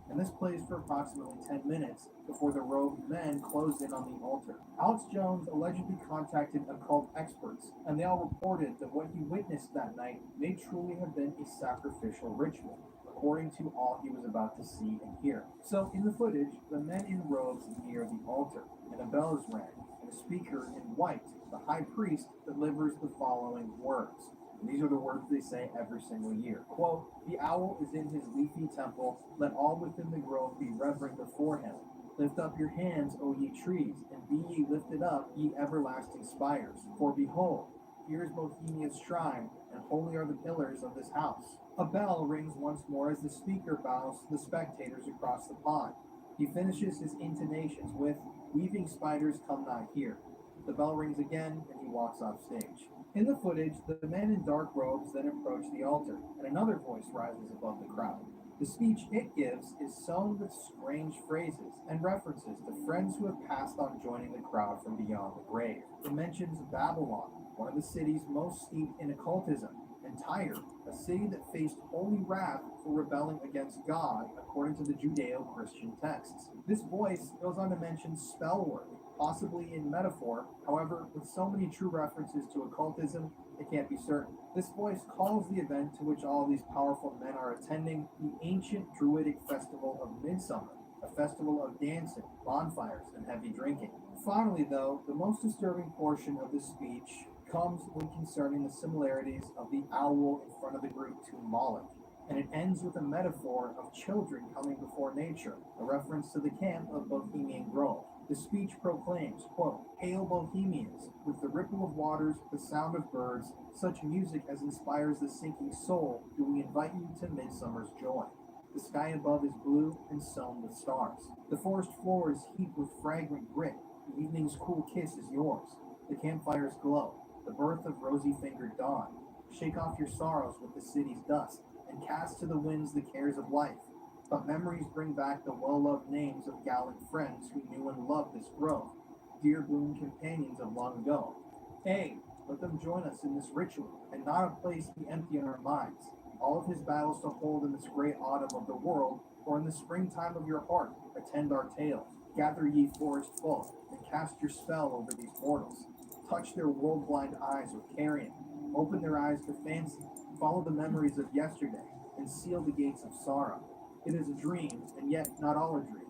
and this plays for approximately 10 minutes before the robed men close in on the altar. Alex Jones allegedly contacted occult experts, and they all reported that what he witnessed that night may truly have been a sacrificial ritual, according to all he was about to see and hear. So, in the footage, the men in robes near the altar, and a bell is rang, and a speaker in white, the high priest, delivers the following words. And these are the words they say every single year. Quote, "The owl is in his leafy temple. Let all within the grove be reverent before him. Lift up your hands, O ye trees, and be ye lifted up, ye everlasting spires. For behold, here is Bohemia's shrine, and holy are the pillars of this house." A bell rings once more as the speaker bows to the spectators across the pond. He finishes his intonations with, "Weaving spiders come not here." The bell rings again, and he walks off stage. In the footage, the men in dark robes then approach the altar, and another voice rises above the crowd. The speech it gives is sown with strange phrases and references to friends who have passed on joining the crowd from beyond the grave. It mentions Babylon, one of the cities most steeped in occultism, and Tyre, a city that faced holy wrath for rebelling against God, according to the Judeo-Christian texts. This voice goes on to mention spell work, possibly in metaphor. However, with so many true references to occultism, it can't be certain. This voice calls the event to which all these powerful men are attending the ancient Druidic festival of Midsummer, a festival of dancing, bonfires, and heavy drinking. Finally, though, the most disturbing portion of the speech comes when concerning the similarities of the owl in front of the group to Moloch, and it ends with a metaphor of children coming before nature, a reference to the camp of Bohemian Grove. The speech proclaims, quote, "Hail Bohemians, with the ripple of waters, the sound of birds, such music as inspires the sinking soul, do we invite you to midsummer's joy. The sky above is blue and sown with stars. The forest floor is heaped with fragrant grit. The evening's cool kiss is yours. The campfires glow, the birth of rosy-fingered dawn. Shake off your sorrows with the city's dust, and cast to the winds the cares of life. But memories bring back the well-loved names of gallant friends who knew and loved this grove, dear boon companions of long ago. Hey, let them join us in this ritual, and not a place be empty in our minds. All of his battles to hold in this great autumn of the world, or in the springtime of your heart, attend our tales. Gather ye forest folk, and cast your spell over these mortals. Touch their world-blind eyes with carrion. Open their eyes to fancy. Follow the memories of yesterday, and seal the gates of sorrow. It is a dream, and yet not all a dream.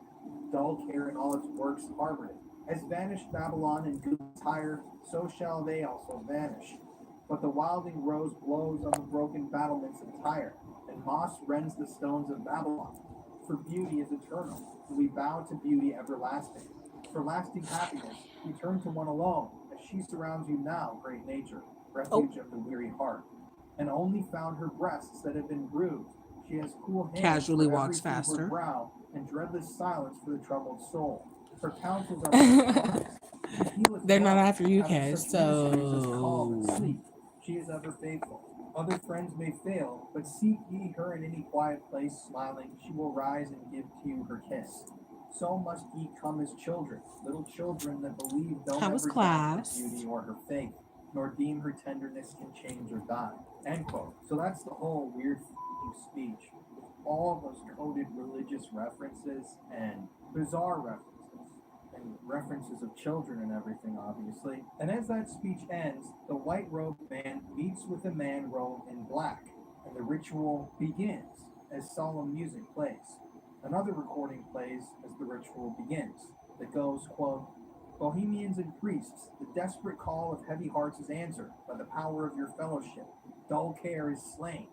Dull care and all its works harbored it. As vanished Babylon and good Tyre, so shall they also vanish. But the wilding rose blows on the broken battlements of Tyre, and moss rends the stones of Babylon. For beauty is eternal, and we bow to beauty everlasting. For lasting happiness, we turn to one alone, as she surrounds you now, great nature, refuge of the weary heart. And only found her breasts that have been bruised. She has cool hands Casually for every walks fevered faster. brow, and dreadless silence for the troubled soul. Her counsels are wise. She healeth They're not well, after you, having Cash, such ministries as calm and so sleep. She is ever faithful. Other friends may fail, but seek ye her in any quiet place, smiling. She will rise and give to you her kiss. So must ye come as children, little children that believe don't how was ever doubt her class? beauty or her faith, nor deem her tenderness can change or die. End quote. So that's the whole weird speech with all those coded religious references and bizarre references and references of children and everything, obviously. And as that speech ends, the white-robed man meets with a man robed in black, and the ritual begins as solemn music plays. Another recording plays as the ritual begins that goes, quote, "Bohemians and priests, the desperate call of heavy hearts is answered by the power of your fellowship. Dull care is slain."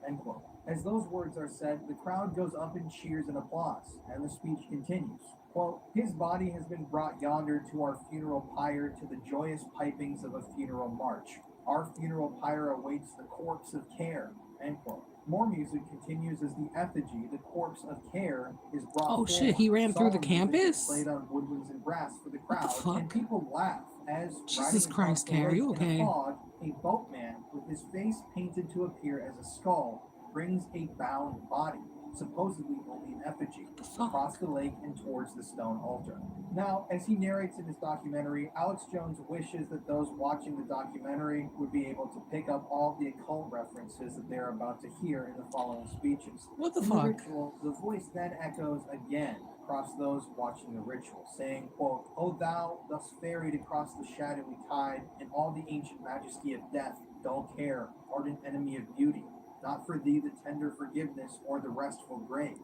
End quote. As those words are said, the crowd goes up in cheers and applause, and the speech continues. Quote, "His body has been brought yonder to our funeral pyre to the joyous pipings of a funeral march. Our funeral pyre awaits the corpse of care." End quote. More music continues as the effigy, the corpse of care, is brought Oh forward. shit, he ran through the Solemn music is campus? played on woodwinds and brass for the What the crowd, and fuck? people laugh as, Jesus riding Christ, across the Care, lake you in a okay? fog, a boatman with his face painted to appear as a skull brings a bound body. supposedly only an effigy, The fuck? across the lake and towards the stone altar. Now, as he narrates in his documentary, Alex Jones wishes that those watching the documentary would be able to pick up all the occult references that they're about to hear in the following speeches. What the In fuck? the ritual, the voice then echoes again across those watching the ritual, saying, quote, "O thou, thus ferried across the shadowy tide, and all the ancient majesty of death, dull care, ardent enemy of beauty, not for thee the tender forgiveness or the restful grave.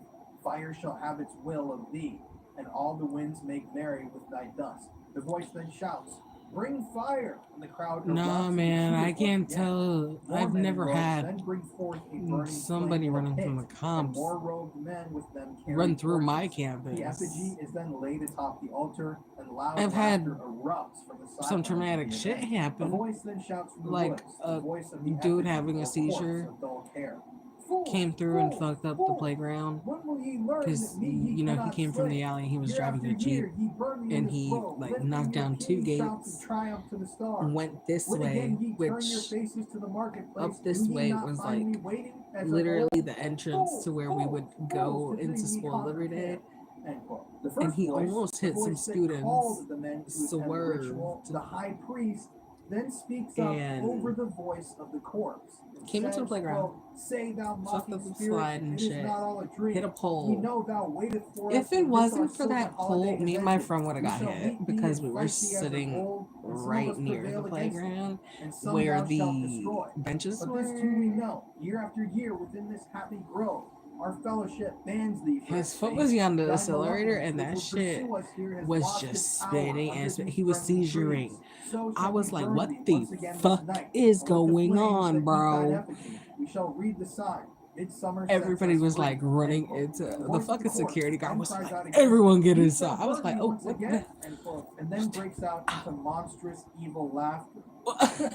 Fire shall have its will of thee, and all the winds make merry with thy dust." The voice then shouts, "Bring fire!" And the crowd Nah, erupts man, into I cheers can't once again. tell. More I've men in never robes had then bring forth a burning somebody flame running pit, from the and cops more robed men with them carry run through my torches. The campus. effigy is then laid atop the altar, and loud I've had laughter erupts from the some sidelines traumatic of the shit event. A happen. voice then shouts from the Like woods, the a voice of the dude effigy having a or corpse seizure of dull care. "Fools, came through and fools, fucked up the fools, playground when will ye learn because, that me ye you know, he cannot came from the slay? alley and he was Year driving after a Jeep year ye burn me in and this he grove, like lifting knocked your down two puny shouts of gates triumph to the and stars. went this When way, again ye turn your which faces to the marketplace, up this do ye way not was find me like waiting as of literally old? the entrance to where we would go To into bring ye school every day. comfort. End quote. The And first he voice, almost the hit some voice that students, called the men to attend the ritual, swerved, the high priest, then speaks up over and the voice of the corpse and came into the says, playground, quote, "Say thou fucked mocking up the spirit, slide and it is shit, not all a hit dream. a We pole. know thou waiteth for us If it when this our wasn't for silver that holiday pole, me has and my ended. friend would have We got shall hit meet thee because and we were fight thee as of sitting old, and some of right us near the prevail against thee, playground and some where thou shalt the destroy. benches But this too we were. know, year after year within this happy grove, our fellowship bans thee for His its foot sake. was on the Thy accelerator, malevolence, and which that will shit pursue us here, has was lost its just power spinning under and these he was friendly seizuring. trees. So I shall was we like, burn what thee the once again this fuck night, is and with the going flames on, that meet thine bro? effigy, we shall read the sign. Midsummer sets Everybody us was free. like End running quote. into The the voice of fucking the corpse security guard then was cries like, out again, everyone get "We inside. shall I was burn like, thee oh, once what again," end quote, and then breaks out into monstrous evil laughter. the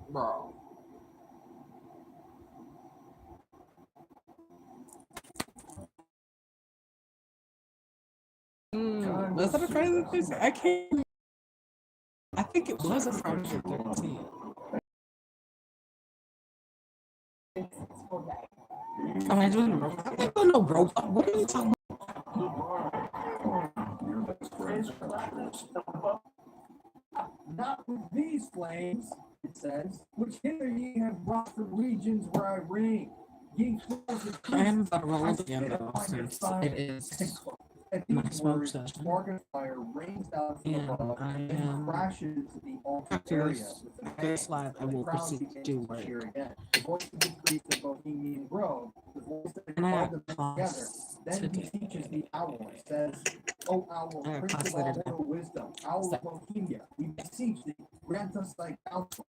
bro? Was that a Friday the 13th? I can't. I think it was a Friday the 13th. Am I doing a robot? I don't know robot. What are you talking "Not with these flames," it says, "which hither ye have brought from regions where I reign. Ye fools and about? I am priests, about to roll I up again spit though, upon your since fire." it is At my these smoke words, session, spark and fire rains down from and above I and am crashes into the altar after area this with a bang, this live, I and the will crowd proceed to begins do to work, cheer again. The voice of the priest of Bohemian Grove, the voice that and I called got them together, class then beseeches today. the owl and says, "O owl, I got prince class of later all today. mortal wisdom, owl of Bohemia, we beseech thee, grant us thy counsel."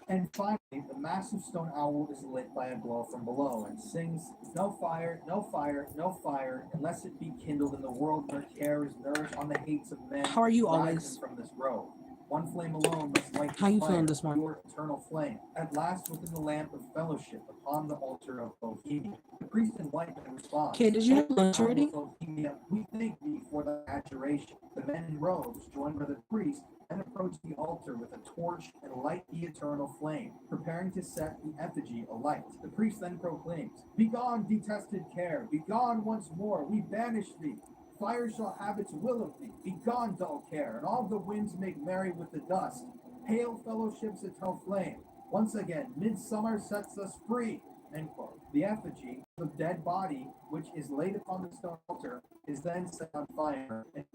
And finally, the massive stone owl is lit by a glow from below and sings, "No fire, no fire, no fire, unless it be kindled in the world where care is nourished on the hates of men How are you rising always? from this grove. One flame alone must light How the you fire, feeling this morning? your eternal flame. At last, within the lamp of fellowship upon the altar of Bohemia, the priest in white then responds, Okay, did you have lunch "Owl already? of Bohemia, we thank thee for thy adjuration." The men in robes, joined by the priest, then approach the altar with a torch and light the eternal flame, preparing to set the effigy alight. The priest then proclaims, "Begone, detested care, begone once more, we banish thee. Fire shall have its will of thee. Begone, dull care, and all the winds make merry with the dust. Hail, fellowship's eternal flame. Once again, midsummer sets us free." End quote. The effigy, the dead body, which is laid upon the stone altar, is then set on fire and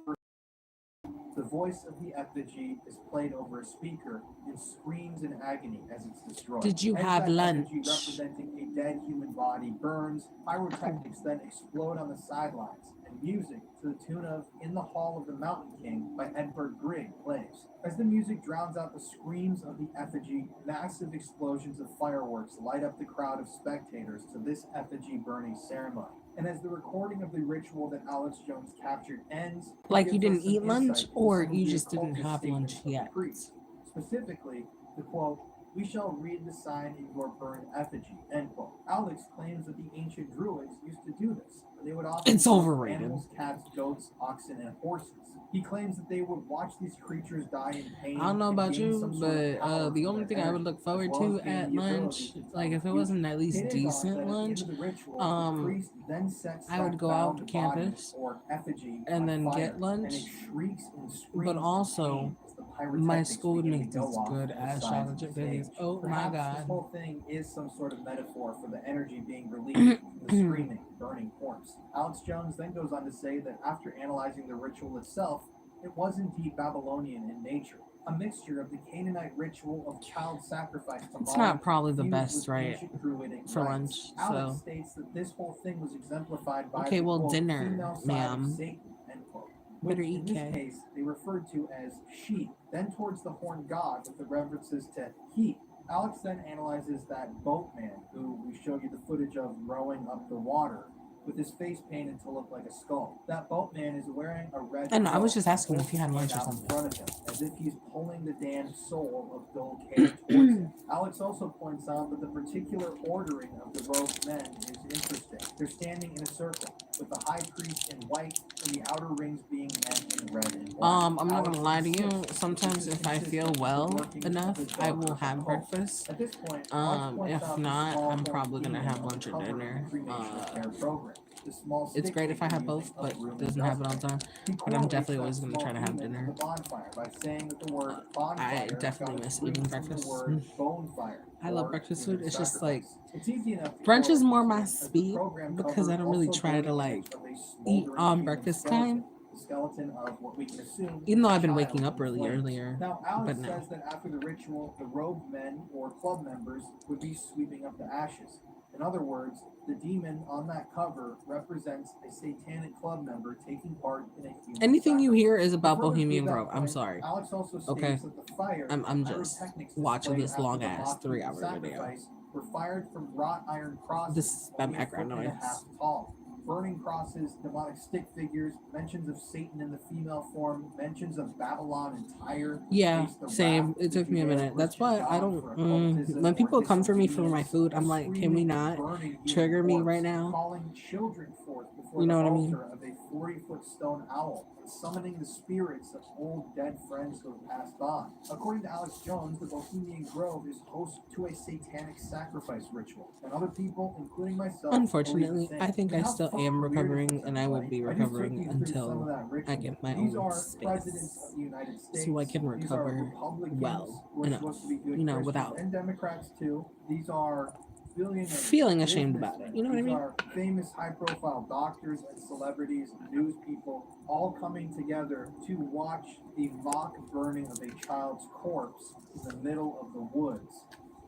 the voice of the effigy is played over a speaker and screams in agony as it's destroyed. Did you As have that lunch? effigy representing a dead human body burns, pyrotechnics then explode on the sidelines, and music to the tune of "In the Hall of the Mountain King" by Edvard Grieg plays. As the music drowns out the screams of the effigy, massive explosions of fireworks light up the crowd of spectators to this effigy burning ceremony. And as the recording of the ritual that Alex Jones captured ends, he Like you gives didn't us some eat lunch, insight into or some of you the just didn't occultist have lunch statements of the yet? priest. Specifically, the quote, We shall read the sign in your burned effigy, end quote. Alex claims that the ancient Druids used to do this. They would often It's worship overrated. animals, cats, goats, oxen, and horses. He claims that they would watch these creatures die in pain. I don't know and about gain you, some sort of but power the from only their thing I would energy, look forward as well to as gain at the ability lunch, to tell like if the it wasn't future. at least It is odd decent that at the end lunch, of the ritual, the priest then sets I would that go out to bound body campus or effigy and on then fire, get lunch, and it shrieks and screams but in also pain as the my pyrotechnics school would begin make to go these off good on the ass sides chocolate of chip the cookies. stage. Oh my Perhaps this god. whole thing is some sort of metaphor for the energy being released from the screaming, burning corpse. Alex Jones then goes on to say that after analyzing the ritual itself, it was indeed Babylonian in nature, a mixture of the Canaanite ritual of child sacrifice to It's Moloch not probably the fused best, with right, ancient Druidic for rites. lunch, Alex so. states that this whole thing was exemplified by Okay, the well, quote, dinner, female side of ma'am. Satan, end quote, Better which eat, in this Kay. case they referred to as she, then towards the horn god with the references to he. Alex then analyzes that boatman who we showed you the footage of rowing up the water with his face painted to look like a skull. That boatman is wearing a red I know, I was robe just asking with if you had lunch or out in something. front of him, as if he's pulling the damned soul of dull care towards him. Alex also points out that the particular ordering of the robed men is interesting. They're standing in a circle, with the high priest in white and the outer rings being men in red and black. I'm not gonna lie to you. insists Sometimes this is if I feel consistent with the well workings of enough, the I darker will have occult. breakfast. At this point, Alex points If out the not, small I'm gold probably gonna theme have on lunch the or cover of dinner. the cremation of care program. The small It's stick great if I figure have both, using but uproom and doesn't happen all the dustpan. time. He But I'm correlates definitely that always gonna small try to have demon dinner. to the bonfire by saying that the word I bonfire definitely got its miss eating roots from the breakfast. word bonefire. I love or breakfast human food. It's just sacrifice. like It's easy enough to brunch is correlate more the my two, as the speed program because I cover don't really also try bore to the like image of a eat smoldering on human breakfast skeleton. time. The skeleton of what we can assume Even though is a I've been child waking up in really flames. earlier, Now, Alex but no. says that after the ritual, the robed men or club members would be sweeping up the ashes. In other words, the demon on that cover represents a satanic club member taking part in a human Anything you hear sacrifice. is To about further Bohemian prove that Grove. I'm point, sorry. Alex also states Okay. that the fire I'm just pyrotechnics watching displayed this after long the ass mock 3 human hour video. sacrifice were fired from wrought iron crosses, This is my only a background foot and a noise. half tall. Burning crosses, demonic stick figures, mentions of Satan in the female form, mentions of Babylon and Tyre. Yeah, face the same. wrath It of the took me a minute. That's Judeo-Christian why I God for don't. occultism When or people come for me for my disobedience, food, a I'm like, can we screaming, not burning human trigger me corpse, right now? calling children forth before You know the what I mean? altar of a 40-foot stone owl, and summoning the spirits of old dead friends who have passed on. According to Alex Jones, the Bohemian Grove is host to a satanic sacrifice ritual, and other people, including myself, Unfortunately, believe the I same. think I How still fucking am weird is recovering, this, and I will everybody? be I just took recovering you through some of until that ritual. I get my These own are presidents space, of the United States. so I can These are recover Republicans well who are supposed to be enough, good you know, Christians without and Democrats too. These are billionaires, feeling ashamed about it. businessmen. You know what I These mean? are famous, high-profile doctors and celebrities, news people, all coming together to watch the mock burning of a child's corpse in the middle of the woods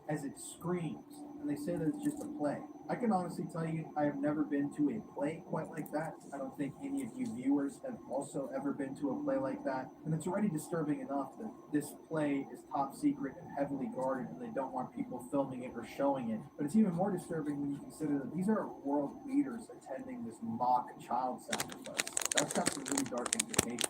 as it screams. And they say that it's just a play. I can honestly tell you, I have never been to a play quite like that. I don't think any of you viewers have also ever been to a play like that. And it's already disturbing enough that this play is top secret and heavily guarded, and they don't want people filming it or showing it. But it's even more disturbing when you consider that these are world leaders attending this mock child sacrifice. That's got some really dark implications.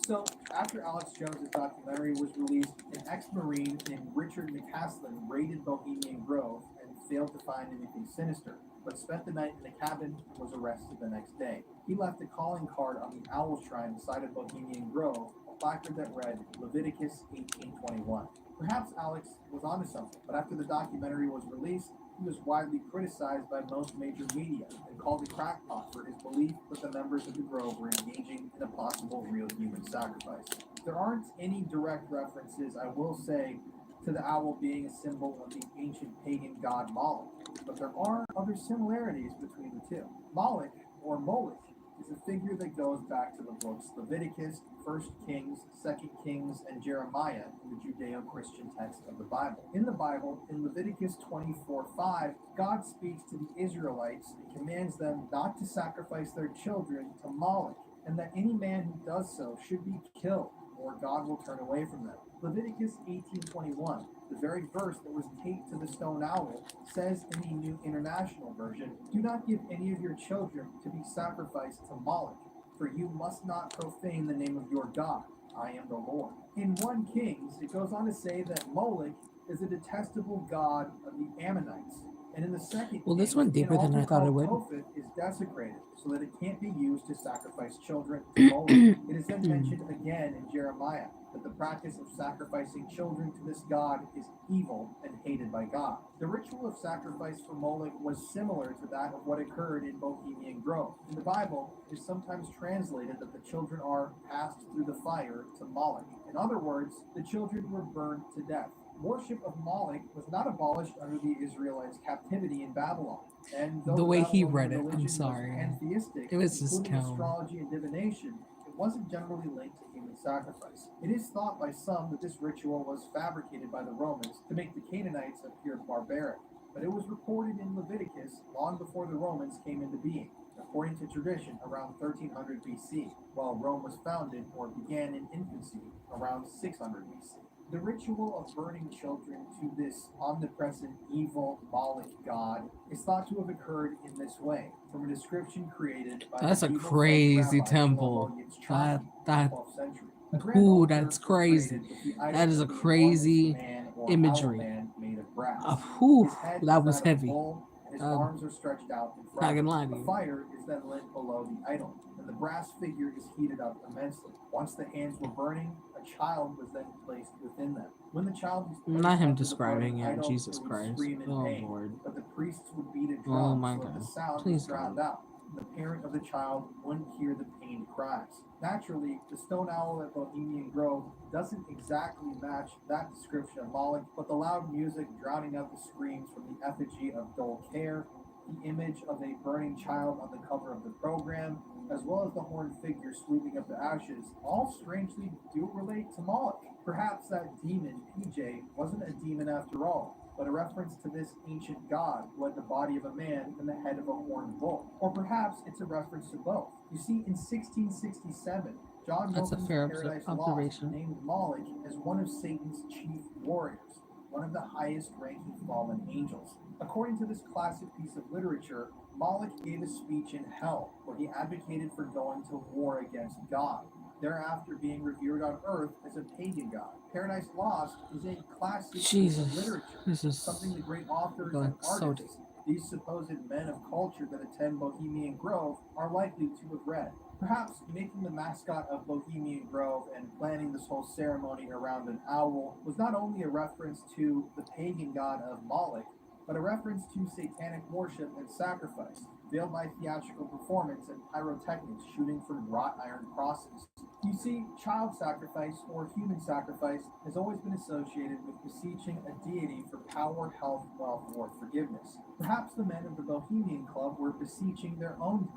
So, after Alex Jones' documentary was released, an ex-Marine named Richard McCaslin raided Bohemian Grove and failed to find anything sinister, but spent the night in a cabin and was arrested the next day. He left a calling card on the Owl Shrine beside of Bohemian Grove, a placard that read Leviticus 18:21. Perhaps Alex was onto something, but after the documentary was released, he was widely criticized by most major media and called a crackpot for his belief that the members of the Grove were engaging in a possible real human sacrifice. There aren't any direct references, I will say, to the owl being a symbol of the ancient pagan god Moloch, but there are other similarities between the two. Moloch, or Moloch, is a figure that goes back to the books Leviticus, 1 Kings, 2 Kings, and Jeremiah in the Judeo-Christian text of the Bible. In the Bible, in Leviticus 24:5, God speaks to the Israelites and commands them not to sacrifice their children to Moloch, and that any man who does so should be killed, or God will turn away from them. Leviticus 18:21, the very verse that was taped to the stone owl, says in the New International Version, "Do not give any of your children to be sacrificed to Moloch, for you must not profane the name of your God. I am the Lord." In 1 Kings, it goes on to say that Moloch is a detestable god of the Ammonites. And in the second Well, this king, went an deeper than altar I thought it called would. Tophet is desecrated so that it can't be used to sacrifice children to Moloch. It is then mentioned again in Jeremiah that the practice of sacrificing children to this god is evil and hated by God. The ritual of sacrifice for Moloch was similar to that of what occurred in Bohemian Grove. In the Bible, it is sometimes translated that the children are passed through the fire to Moloch. In other words, the children were burned to death. Worship of Moloch was not abolished under the Israelites' captivity in Babylon. And though The way he Babylonian read it, I'm religion was sorry. pantheistic, It was just including Cal. astrology and divination, it wasn't generally linked to human sacrifice. It is thought by some that this ritual was fabricated by the Romans to make the Canaanites appear barbaric, but it was recorded in Leviticus long before the Romans came into being, according to tradition around 1300 BC, while Rome was founded or began in infancy around 600 BC. The ritual of burning children to this omnipresent evil Moloch god is thought to have occurred in this way, from a description created by That's the a medieval crazy French rabbi temple. Shlomo Yitzchaki That- in the 12th century. A grand Ooh, altar that's was crazy. created with the That idol is a of the crazy enormous man or imagery. owl-man made of brass. Whew, His head that is was that of a heavy. bull, and his Um, arms are stretched out in Not front gonna of lie him. to A you. fire is then lit below the idol, and the brass figure is heated up immensely. Once the hands were burning, a child was then placed within them. When the child was placed Not him onto the describing burning it, idol, Jesus it would Christ. scream in Oh pain, Lord. but the priests would beat a Oh drum my so that the God. sound Please was drowned don't. out. The parent of the child wouldn't hear the pained cries. Naturally, the stone owl at Bohemian Grove doesn't exactly match that description of Moloch, but the loud music drowning out the screams from the effigy of Dol Care, the image of a burning child on the cover of the program, as well as the horned figure sweeping up the ashes, all strangely do relate to Moloch. Perhaps that demon, PJ, wasn't a demon after all, but a reference to this ancient god who had the body of a man and the head of a horned bull. Or perhaps it's a reference to both. You see, in 1667, John That's a Milton's fair Paradise observation. Lost named Moloch as one of Satan's chief warriors, one of the highest ranking fallen angels. According to this classic piece of literature, Moloch gave a speech in hell where he advocated for going to war against God, thereafter being revered on earth as a pagan god. Paradise Lost is a classic piece of Jesus. literature, This is something the great authors going and so artists, these supposed men of culture that attend Bohemian Grove, are likely to have read. Perhaps making the mascot of Bohemian Grove and planning this whole ceremony around an owl was not only a reference to the pagan god of Moloch, but a reference to satanic worship and sacrifice, veiled by theatrical performance and pyrotechnics shooting from wrought iron crosses. You see, child sacrifice or human sacrifice has always been associated with beseeching a deity for power, health, wealth, or forgiveness. Perhaps the men of the Bohemian Club were beseeching their own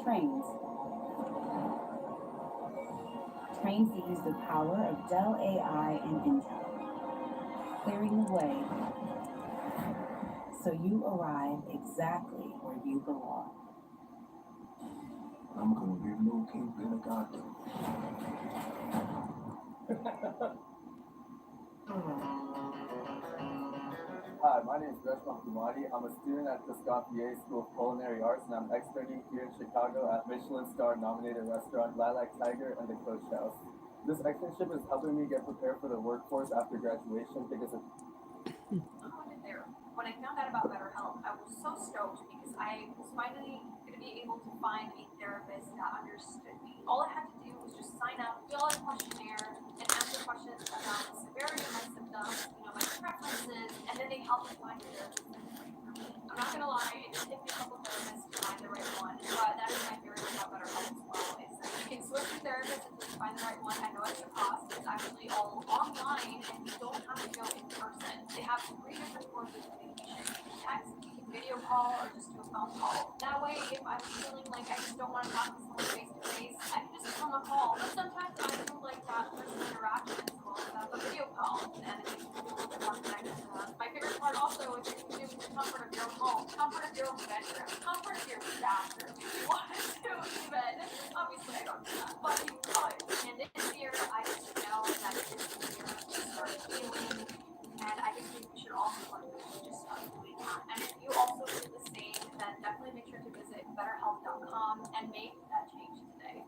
Trains. Trains that use the power of Dell AI and Intel, clearing the way so you arrive exactly where you belong. I'm gonna be no kingpin of Gotham. Hi, my name is Reshma Kumari. I'm a student at the Scottier School of Culinary Arts, and I'm externing here in Chicago at Michelin Star nominated restaurant Lilac Tiger and the Coach House. This externship is helping me get prepared for the workforce after graduation because of there. When I found out about BetterHelp, I was so stoked because I was finally going to be able to find a therapist that understood me. All I had to do was just sign up, fill out a questionnaire, and answer questions about the severity of my symptoms, my preferences, and then they helped me find a therapist that was right for me. I'm not going to lie, it did take me a couple therapists to find the right one, but that is my favorite thing about BetterHelp as well, is that you can switch your therapist until you find the right one at no extra cost. It's actually all online, and you don't have to go in person. They have 3 different forms of communication. You can text, you can video call, or just do a phone call. That way, if I'm feeling like I just don't want to talk to someone face to face, I can just give them a call. But sometimes I do like that personal interaction, so I'll set up a video call, and it makes me feel a little bit more connected to them. My favorite part also is that you can do it in the comfort of your own home, comfort of your own bedroom, comfort of your bathroom, if you want to even. Obviously, I don't do that, but you could. And this year, I just know that it is the year to start healing. And I just think we should all be one to just start doing that. And if you also do the same, then definitely make sure to visit betterhelp.com and make that change today.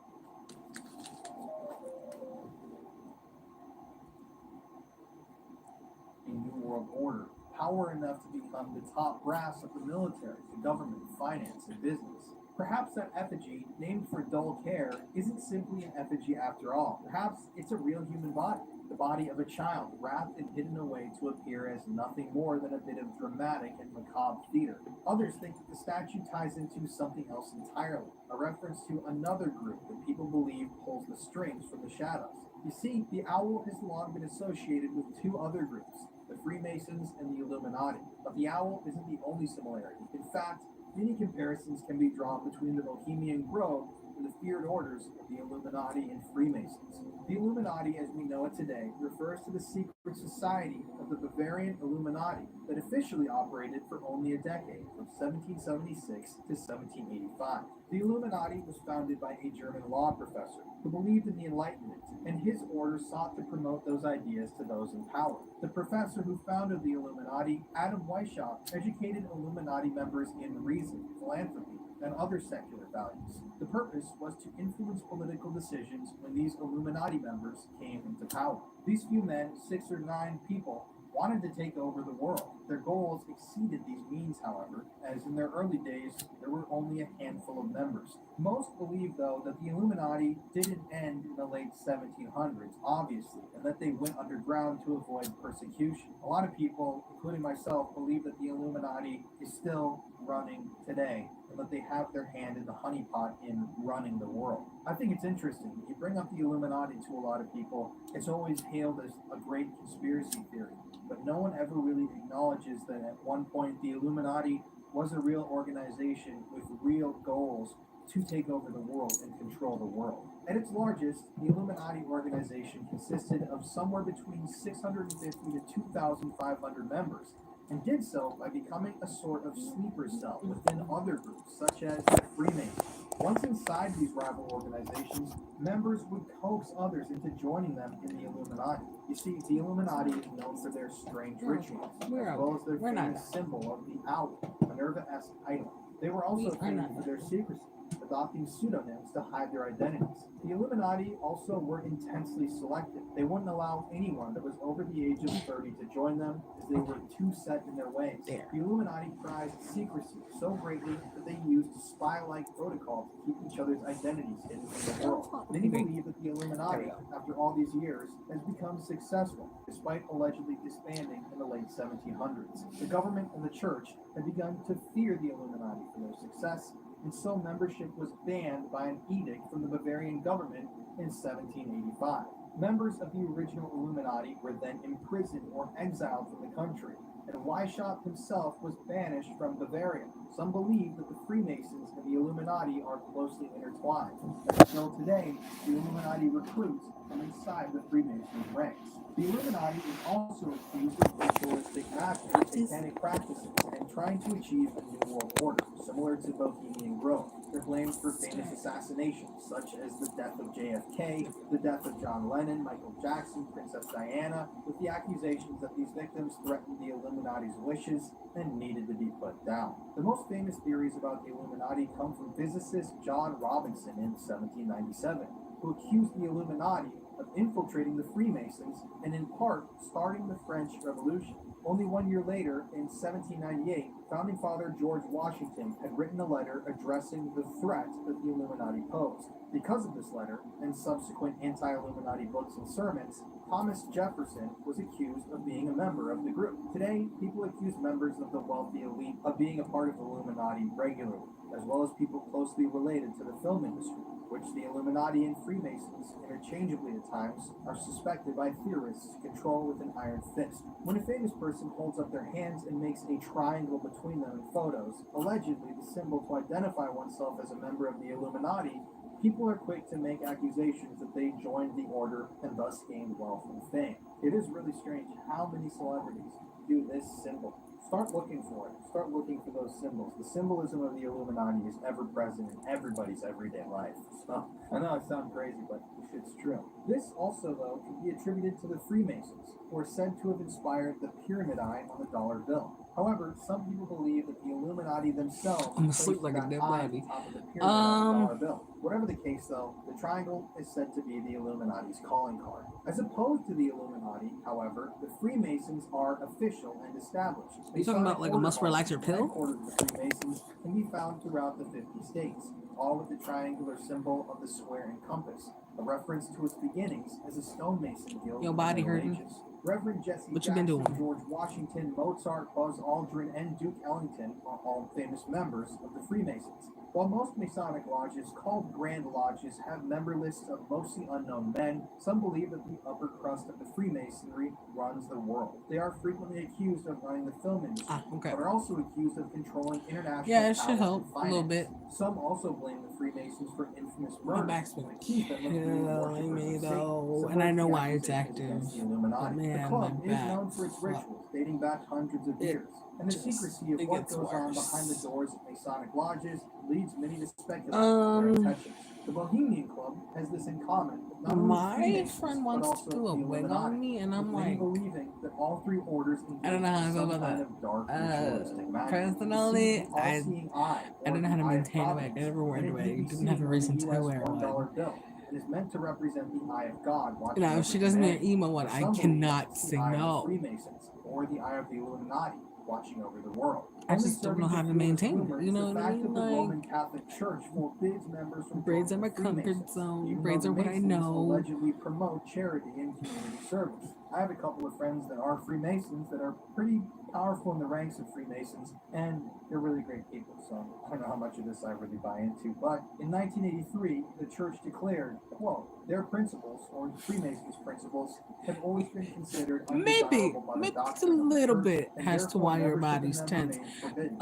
World Order, power enough to become the top brass of the military, the government, finance, and business. Perhaps that effigy, named for dull care, isn't simply an effigy after all. Perhaps it's a real human body, the body of a child, wrapped and hidden away to appear as nothing more than a bit of dramatic and macabre theater. Others think that the statue ties into something else entirely, a reference to another group that people believe pulls the strings from the shadows. You see, the owl has long been associated with two other groups, the Freemasons and the Illuminati. But the owl isn't the only similarity. In fact, many comparisons can be drawn between the Bohemian Grove and the feared orders of the Illuminati and Freemasons. The Illuminati, as we know it today, refers to the secret society of the Bavarian Illuminati that officially operated for only a decade, from 1776 to 1785. The Illuminati was founded by a German law professor who believed in the Enlightenment, and his order sought to promote those ideas to those in power. The professor who founded the Illuminati, Adam Weishaupt, educated Illuminati members in reason, philanthropy, and other secular values. The purpose was to influence political decisions when these Illuminati members came into power. These few men, 6 or 9 people, wanted to take over the world. Their goals exceeded these means, however, as in their early days, there were only a handful of members. Most believe, though, that the Illuminati didn't end in the late 1700s, obviously, and that they went underground to avoid persecution. A lot of people, including myself, believe that the Illuminati is still running today, and that they have their hand in the honeypot in running the world. I think it's interesting. You bring up the Illuminati to a lot of people, it's always hailed as a great conspiracy theory. But no one ever really acknowledges that at one point the Illuminati was a real organization with real goals to take over the world and control the world. At its largest, the Illuminati organization consisted of somewhere between 650 to 2,500 members, and did so by becoming a sort of sleeper cell within other groups, such as the Freemasons. Once inside these rival organizations, members would coax others into joining them in the Illuminati. You see, the Illuminati is known for their strange rituals, as well as their famous symbol of the owl, Minerva-esque idol. They were also famous for their secrecy, adopting pseudonyms to hide their identities. The Illuminati also were intensely selective. They wouldn't allow anyone that was over the age of 30 to join them, as they were too set in their ways. The Illuminati prized secrecy so greatly that they used spy-like protocol to keep each other's identities hidden from the world. Many believe that the Illuminati, after all these years, has become successful, despite allegedly disbanding in the late 1700s. The government and the church had begun to fear the Illuminati for their success, and so membership was banned by an edict from the Bavarian government in 1785. Members of the original Illuminati were then imprisoned or exiled from the country, and Weishaupt himself was banished from Bavaria. Some believe that the Freemasons and the Illuminati are closely intertwined, and until today, the Illuminati recruits from inside the Freemason ranks. The Illuminati is also accused of ritualistic magic, satanic practices, and trying to achieve a new world order, similar to Bohemian Grove. They're blamed for famous assassinations, such as the death of JFK, the death of John Lennon, Michael Jackson, Princess Diana, with the accusations that these victims threatened the Illuminati's wishes and needed to be put down. The most famous theories about the Illuminati come from physicist John Robinson in 1797, who accused the Illuminati of infiltrating the Freemasons and in part starting the French Revolution. Only 1 year later, in 1798, founding father George Washington had written a letter addressing the threat that the Illuminati posed. Because of this letter, and subsequent anti-Illuminati books and sermons, Thomas Jefferson was accused of being a member of the group. Today, people accuse members of the wealthy elite of being a part of the Illuminati regularly, as well as people closely related to the film industry, which the Illuminati and Freemasons, interchangeably at times, are suspected by theorists to control with an iron fist. When a famous person holds up their hands and makes a triangle between them in photos, allegedly the symbol to identify oneself as a member of the Illuminati, people are quick to make accusations that they joined the order and thus gained wealth and fame. It is really strange how many celebrities do this symbol. Start looking for it. Start looking for those symbols. The symbolism of the Illuminati is ever present in everybody's everyday life. So, I know it sounds crazy, but it's true. This also, though, can be attributed to the Freemasons, who are said to have inspired the pyramid eye on the dollar bill. However, some people believe that the Illuminati themselves placed that eye on top of the pyramid on the dollar bill. Whatever the case, though, the triangle is said to be the Illuminati's calling card. As opposed to the Illuminati, however, the Freemasons are official and established. Are you talking about like a muscle relaxer pill? Headquarters of the Freemasons can be found throughout the 50 states, all with the triangular symbol of the square and compass, a reference to its beginnings as a stonemason guild. Your body in the Middle hurting? Ages. Reverend Jesse What you been Jackson, doing? George Washington, Mozart, Buzz Aldrin, and Duke Ellington are all famous members of the Freemasons. While most Masonic lodges, called Grand Lodges, have member lists of mostly unknown men, some believe that the upper crust of the Freemasonry runs the world. They are frequently accused of running the film industry, but are also accused of controlling international Yeah, it power should help and a little finance. bit. Some also blame the Freemasons for infamous My murders back's and been accuse them of being killing worshippers me of Satan, though, and I know why it's accusations active. against the Illuminati. But man, the club my is back, known for its fuck. rituals dating back hundreds of years, and the just- secrecy of it what gets goes on worse. behind the doors of Masonic lodges leads many to speculate on their intentions. The Bohemian Club has this in common. Not only My Freemasons, friend but wants also to do a the wig Illuminati, on me, and with I'm many like, believing that all three orders I don't know how I engage in feel some about kind that. of dark ritualistic magic. Personally, The all-seeing eye, I or don't know how to the eye of maintain a wig. I providence, never wore and a it wig. can be Didn't have a seen on reason the to US wear one. $1 bill. It is meant to represent the eye of God watching You know, over if she does me an humanity. emo one, For I some believe cannot it's the say eye of the no. Freemasons, or the eye of the Illuminati watching over the world. I Only just don't serving know how to fuel this maintain rumor it. You is know the what I fact mean? that the Roman Like, Catholic Church forbids members from braids are joining my the comfort Freemasons, zone. even Braids though are the what I Masons know. allegedly promote charity and community service. I have a couple of friends that are Freemasons that are pretty powerful in the ranks of Freemasons, and they're really great people, so I don't know how much of this I really buy into. But in 1983, the church declared, quote, their principles, or the Freemasons' principles, have always been considered Maybe undesirable by the it's a doctrine of the little church, bit and as to therefore why your membership in body's them tense. remains forbidden.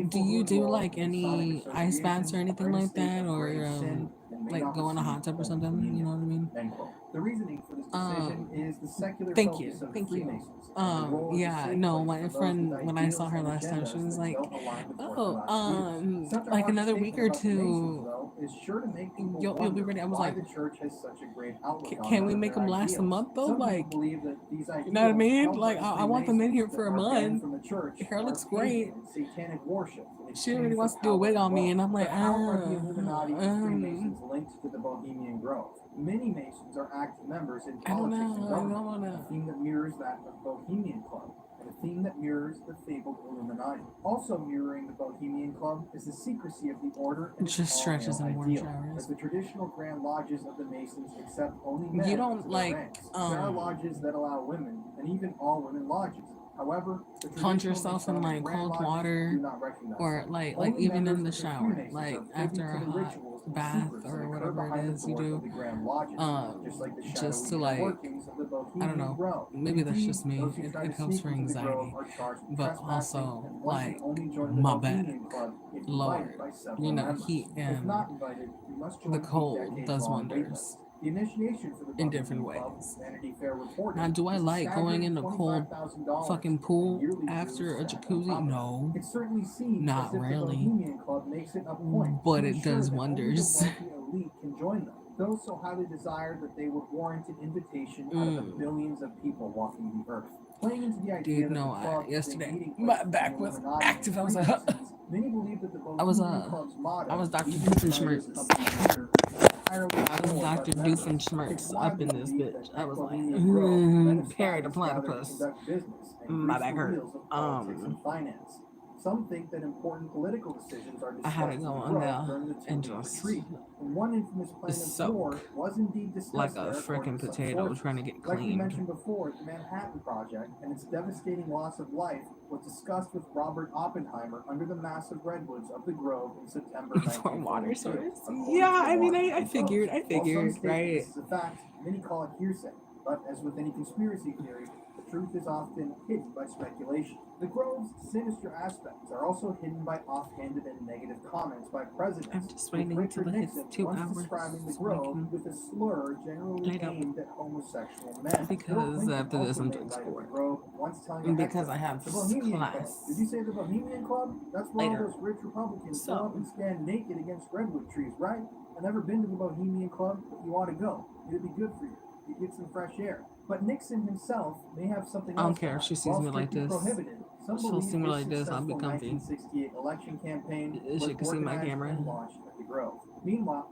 Do Faithful you who do enroll like in Masonic any ice baths or associations anything are in a like state that, of or grave sin and may like not go in a receive hot tub or Holy something? Communion. You know what I mean? End quote. The reasoning for this decision is the secular Thank you, focus of the thank you. Freemasons and the role as a Yeah, safe no, place my for those friend, with when I ideals saw her and last time, she agendas was that like, don't align with oh, Orthodox views. Such a like harsh another statement week or about the Masons, two, though, is sure to make people you'll be wonder ready. I was why like, the church has such a great outlook on can them we and make their them last a ideals. month though? Some Like, people believe that these ideals you know what I mean? held by Like, the I want them in here Freemasons for a that are banned month. from the church Her hair looks are great. pagan and satanic worship in She exchange really for wants to do a power wig and on me, wealth. and I'm like, But how are the Illuminati and Freemasons linked to the Bohemian Grove? Many Masons are active members in I don't politics and know. I don't government, wanna. a theme that mirrors that of Bohemian Club, and a theme that mirrors the fabled Illuminati. Also mirroring the Bohemian Club is the secrecy of the order and It just its stretches in all-male warm ideal. showers. As the traditional grand lodges of the Masons accept only men You into don't their like ranks, there are lodges that allow women, and even all-women lodges. However, the Plunge traditional yourself in Masonic like grand cold lodges water, do not recognize or them. like Only even in members the of shower, Freemasons like are privy after to a the hot rituals and bath secrets that or occur whatever it behind is the you doors do. of the grand lodges, just like the Just shadowy to inner like, workings of the I don't Bohemian know, Grove. maybe that's Indeed, just me. those who try It to helps sneak for into the grove anxiety, are charged with but trespassing also and once like and only join the my Bohemian back, Club if Lord, invited by several you know, members. heat If not and invited, you must the join the cold does decades-long wait wonders list. The initiation for the in different Bohemian Club, ways. Vanity Fair reported, Now, do I is a like going staggering in the cold $25,000 fucking and pool yearly after a dues stacked on jacuzzi? top of that. No, It certainly seems not as if the really, Bohemian Club makes it a point but to it ensure does that only the wonders. wealthy elite can join them. Those so highly desired that they would warrant an invitation out of the billions of people walking the earth. Playing into the idea Dude, that no, the club is a yesterday meeting my place back between was Illuminati and active. I was like, Freemasons, many believe that the I was Bohemian Club's motto, I was Dr. "Leaving the writers' Doofenshmirtz. company here," is entirely I was ignored by Dr. the members. It's Doofenshmirtz up widely in this believed bitch. that I at was like, Bohemian Grove, men of Perry the status gather to platypus. conduct business and My grease back the hurt. wheels of politics and finance. Some think that important political decisions are I had discussed to in go the on grove there during the and 10-day just retreat, and one infamous plan of soak war was indeed discussed like a there, according freaking to some potato sources. trying to get Like we cleaned. mentioned before, the Manhattan Project and its devastating loss of life was discussed with Robert Oppenheimer under the massive redwoods of the grove in September For water 1942. source? according Yeah, to the I mean, Washington I figured, Post. While some state right? this is a fact, many call it hearsay. But as with any conspiracy theory, the truth is often hidden by speculation. The Grove's sinister aspects are also hidden by offhanded and negative comments by presidents. I'm just with waiting Richard till it hits Nixon 2 once hours describing the so I Grove can with a slur generally light up. aimed at homosexual men. Bill Because Clinton after this, also I'm made doing light of the schoolwork. Grove, once telling a Because hector, I have "The Bohemian Club. class Did you say the Bohemian Club? That's where later. all those rich Republicans So- go up and stand naked against redwood trees, right? I've never been to the Bohemian Club, but you ought to go. It'd be good for you. You get some fresh air." But Nixon himself may have something I don't else care if behind. she sees While me like strictly this. prohibited, some She'll believe see me his like this, I'll be successful comfy. 1968 election campaign She was can see my organized camera. and launched at the Grove. Meanwhile,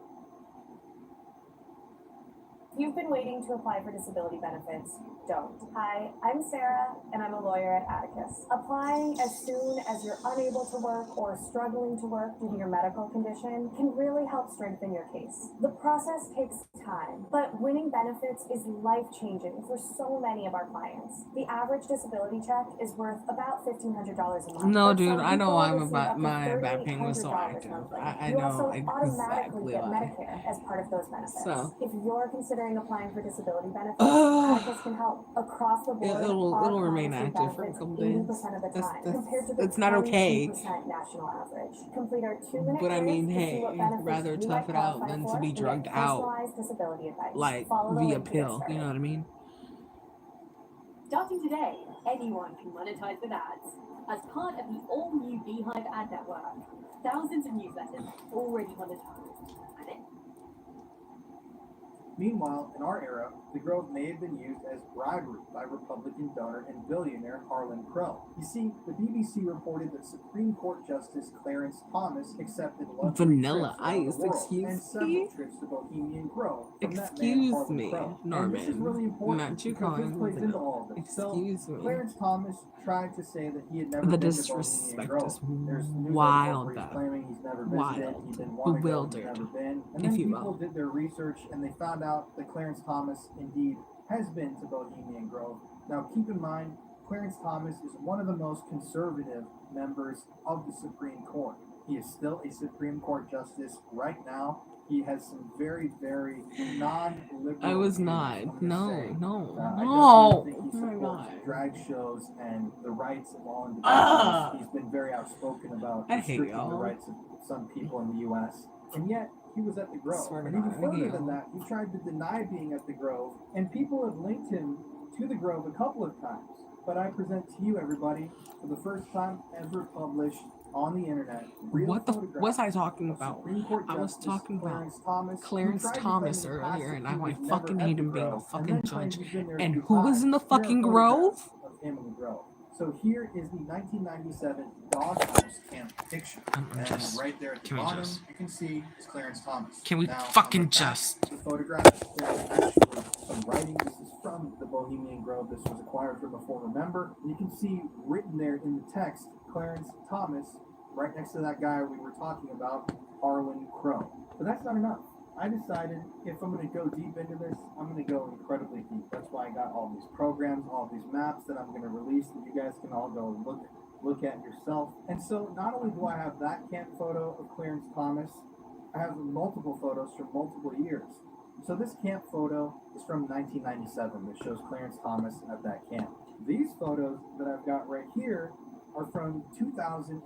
You've been waiting to apply for disability benefits. Don't. Hi, I'm Sarah, and I'm a lawyer at Atticus. Applying as soon as you're unable to work or struggling to work due to your medical condition can really help strengthen your case. The process takes time, but winning benefits is life-changing for so many of our clients. The average disability check is worth about $1,500 a month. No, but dude, some I know people I'm receive about up to my back pain was so $3,800 active. monthly. I You know also automatically exactly get why. Medicare as part of those benefits. So, If you're considering applying for disability benefits, Atticus can help. Across the board, it'll our remain clients active for a benefits couple days. 80% of the time, compared to the It's not okay. 22% national average. Complete our 2-minute But I quiz mean, to see what hey, benefits rather you tough might it out qualify than to for be and drugged get out personalized disability advice. like Follow the via link to get pill. You know started. what I mean? Starting today, anyone can monetize with ads. As part of the all-new Beehive ad network, thousands of newsletters already monetized. And it Meanwhile, in our era, the Grove may have been used as bribery by Republican donor and billionaire Harlan Crow. You see, the BBC reported that Supreme Court Justice Clarence Thomas accepted luxury Vanilla trips around Ice, the world excuse and several me? trips to Bohemian Grove from that man Excuse Harlan me, Crow. Norman. And this is really important Not you because calling this me plays into vanilla. all of this. Excuse So, me. Clarence Thomas tried to say that he had never The been to Bohemian disrespect Grove. is There's news wild, articles where he's though. claiming he's never visited, Wild. he didn't want to go, he's Bewildered, never been. And if then you people will. did their research and they found out that Clarence Thomas indeed has been to Bohemian Grove. Now keep in mind, Clarence Thomas is one of the most conservative members of the Supreme Court. He is still a Supreme Court justice right now. He has some very, very non-liberal I was views, not. I'm gonna No, say. no, I no. definitely think he Oh my supports God. drag shows and the rights of all individuals. Ah. He's been very outspoken about I hate restricting the y'all. rights of some people in the U.S. And yet, he was at the Grove. Swear to And even God, I further hate than y'all. that, he tried to deny being at the Grove, and people have linked him to the Grove a couple of times. But I present to you, everybody, for the first time ever published on the internet, real What the photographs was I talking of about? Supreme Court I was Justice talking about Clarence Thomas, Clarence who tried to Thomas claim in the past earlier, and that how he I was fucking never hate at him the being a Grove, and fucking then claimed judge. he's been there And three who was in the times. Here are fucking photographs Grove? of him in the Grove. So here is the 1997 Doghouse Camp picture. And right there at the bottom, you can see is Clarence Thomas. Can we Now, fucking on the back just? of the photograph, there's actually some writing. This is from the Bohemian Grove. This was acquired from a former member. And you can see written there in the text, Clarence Thomas, right next to that guy we were talking about, Harlan Crow. But that's not enough. I decided if I'm going to go deep into this, I'm going to go incredibly deep. That's why I got all these programs, all these maps that I'm going to release that you guys can all go look at yourself. And so not only do I have that camp photo of Clarence Thomas, I have multiple photos from multiple years. So this camp photo is from 1997 that shows Clarence Thomas at that camp. These photos that I've got right here are from 2003,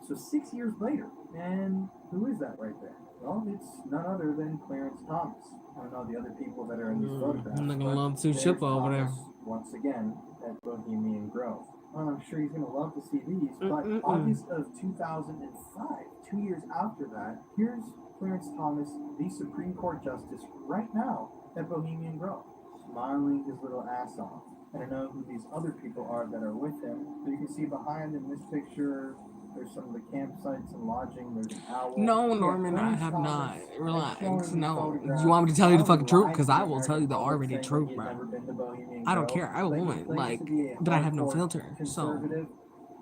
so 6 years later. And who is that right there? Well, it's none other than Clarence Thomas. I don't know the other people that are in these photographs. I'm not gonna but love to there's ship over there. Thomas once again at Bohemian Grove. Well, I'm sure he's going to love to see these, but August of 2005, 2 years after that, here's Clarence Thomas, the Supreme Court Justice, right now at Bohemian Grove, smiling his little ass off. I don't know who these other people are that are with him, but you can see behind in this picture, there's some of the campsites and lodging. There's an owl. No, Yeah, Norman, I Clarence have Thomas not. has Relax. shown in these No. photographs You want me to tell you the not only fucking truth? lied Because to I the will American tell you the public already saying that truth, he had bro. never been to Bohemian I don't Grove, care. I but he won't. claims Like, to be a that I have no hardcore filter. So, conservative,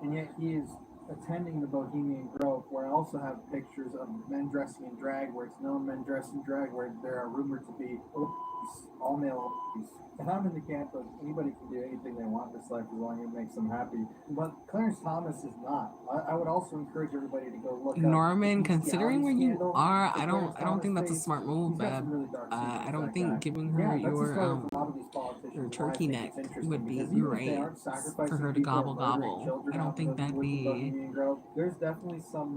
and yet he is attending the Bohemian Grove, where I also have pictures of men dressing in drag, where it's known men dress in drag, where there are rumored to be all male orgies. And I'm in the camp of anybody can do anything they want in this life as long as it makes them happy. But Clarence Thomas is not. I would also encourage everybody to go look up Norman, the considering where bestiality you scandal are, that I Clarence don't think Thomas that's a faced. smart move, He's got Bab. some really dark secrets, I don't that think guy. giving Yeah, her that's the your story of a lot of these politicians. your and why I turkey think neck it's interesting, would be because even if great they aren't for sacrificing her to people or gobble murdering gobble. children I don't out in think those that'd woods of be. Bohemian Grove, there's definitely some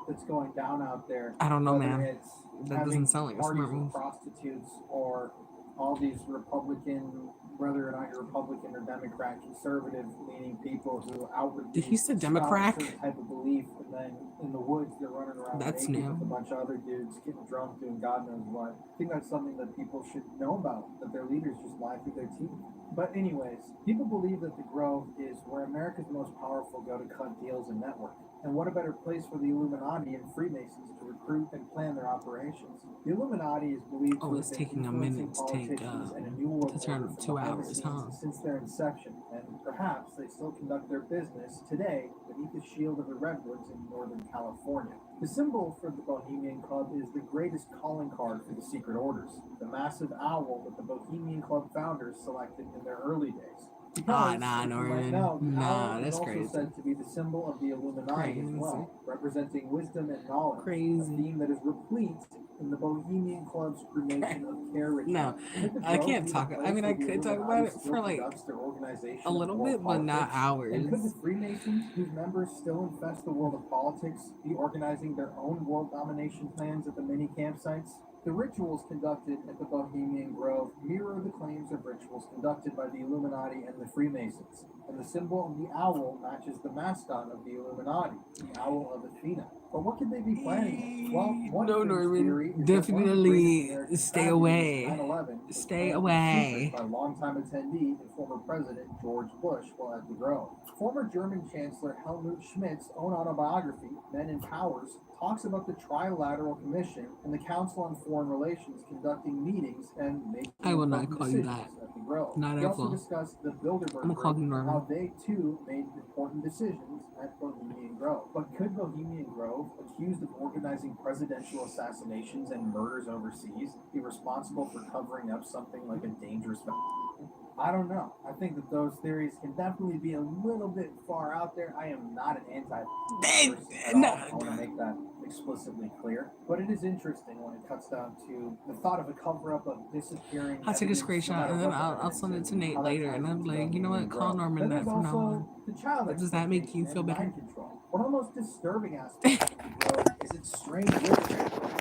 that's going down out there. I don't know, Whether man. it's That having doesn't sound like a parties smart with move. prostitutes or all these Republican, whether or not you're Republican or Democrat, conservative-leaning people who outwardly Did he say spout a Democrat? certain type of belief, and then in the woods they're running around That's naked new. with a bunch of other dudes getting drunk, doing God knows what. I think that's something that people should know about, that their leaders just lie through their teeth. But anyways, people believe that the Grove is where America's most powerful go to cut deals and network. And what a better place for the Illuminati and Freemasons to recruit and plan their operations. The Illuminati is believed to it's have been taking a influencing minute to take politicians and a new world to turn order from 2 behind the hours, scenes huh? since their inception, and perhaps they still conduct their business today beneath the shield of the redwoods in Northern California. The symbol for the Bohemian Club is the greatest calling card for the secret orders, the massive owl that the Bohemian Club founders selected in their early days. Because, Nah, as you might Norman. know, the Nah, owl is that's also crazy. said to be the symbol of the Illuminati as well, representing wisdom and knowledge, a Crazy. theme that is replete in the Bohemian Club's cremation of care ritual. No, I can't talk. I mean, I could talk about it for like a little bit, but not hours. And could the Freemasons, whose members still infest the world of politics, be organizing their own world domination plans at the many campsites? The rituals conducted at the Bohemian Grove mirror the claims of rituals conducted by the Illuminati and the Freemasons, and the symbol of the owl matches the mascot of the Illuminati, the Owl of Athena. But what could they be planning? Well, one No, theory Norman, is that one of the definitely greatest stay American away. tragedies, 9/11, was Stay planned in away. secret by longtime attendee and former President George Bush while at the Grove. Former German Chancellor Helmut Schmidt's own autobiography, Men in Powers, talks about the Trilateral Commission and the Council on Foreign Relations conducting meetings and making I will not important call you decisions that. at the Grove. Not He also ever. discussed the Bilderberg I'm gonna call Group you and Norman. how they too made important decisions at Bohemian Grove. But could Bohemian Grove, accused of organizing presidential assassinations and murders overseas, be responsible for covering up something like a dangerous I don't know. I think that those theories can definitely be a little bit far out there. I am not an anti-person at all. I want to make that explicitly clear. But it is interesting when it cuts down to the thought of a cover-up of disappearing. I'll take a screenshot and then I'll send it to Nate later, and I'm like, you know what? Call Norman that from now on. The child Does that make you feel better? mind control. One of the most disturbing aspects of the Grove is its strange ritual,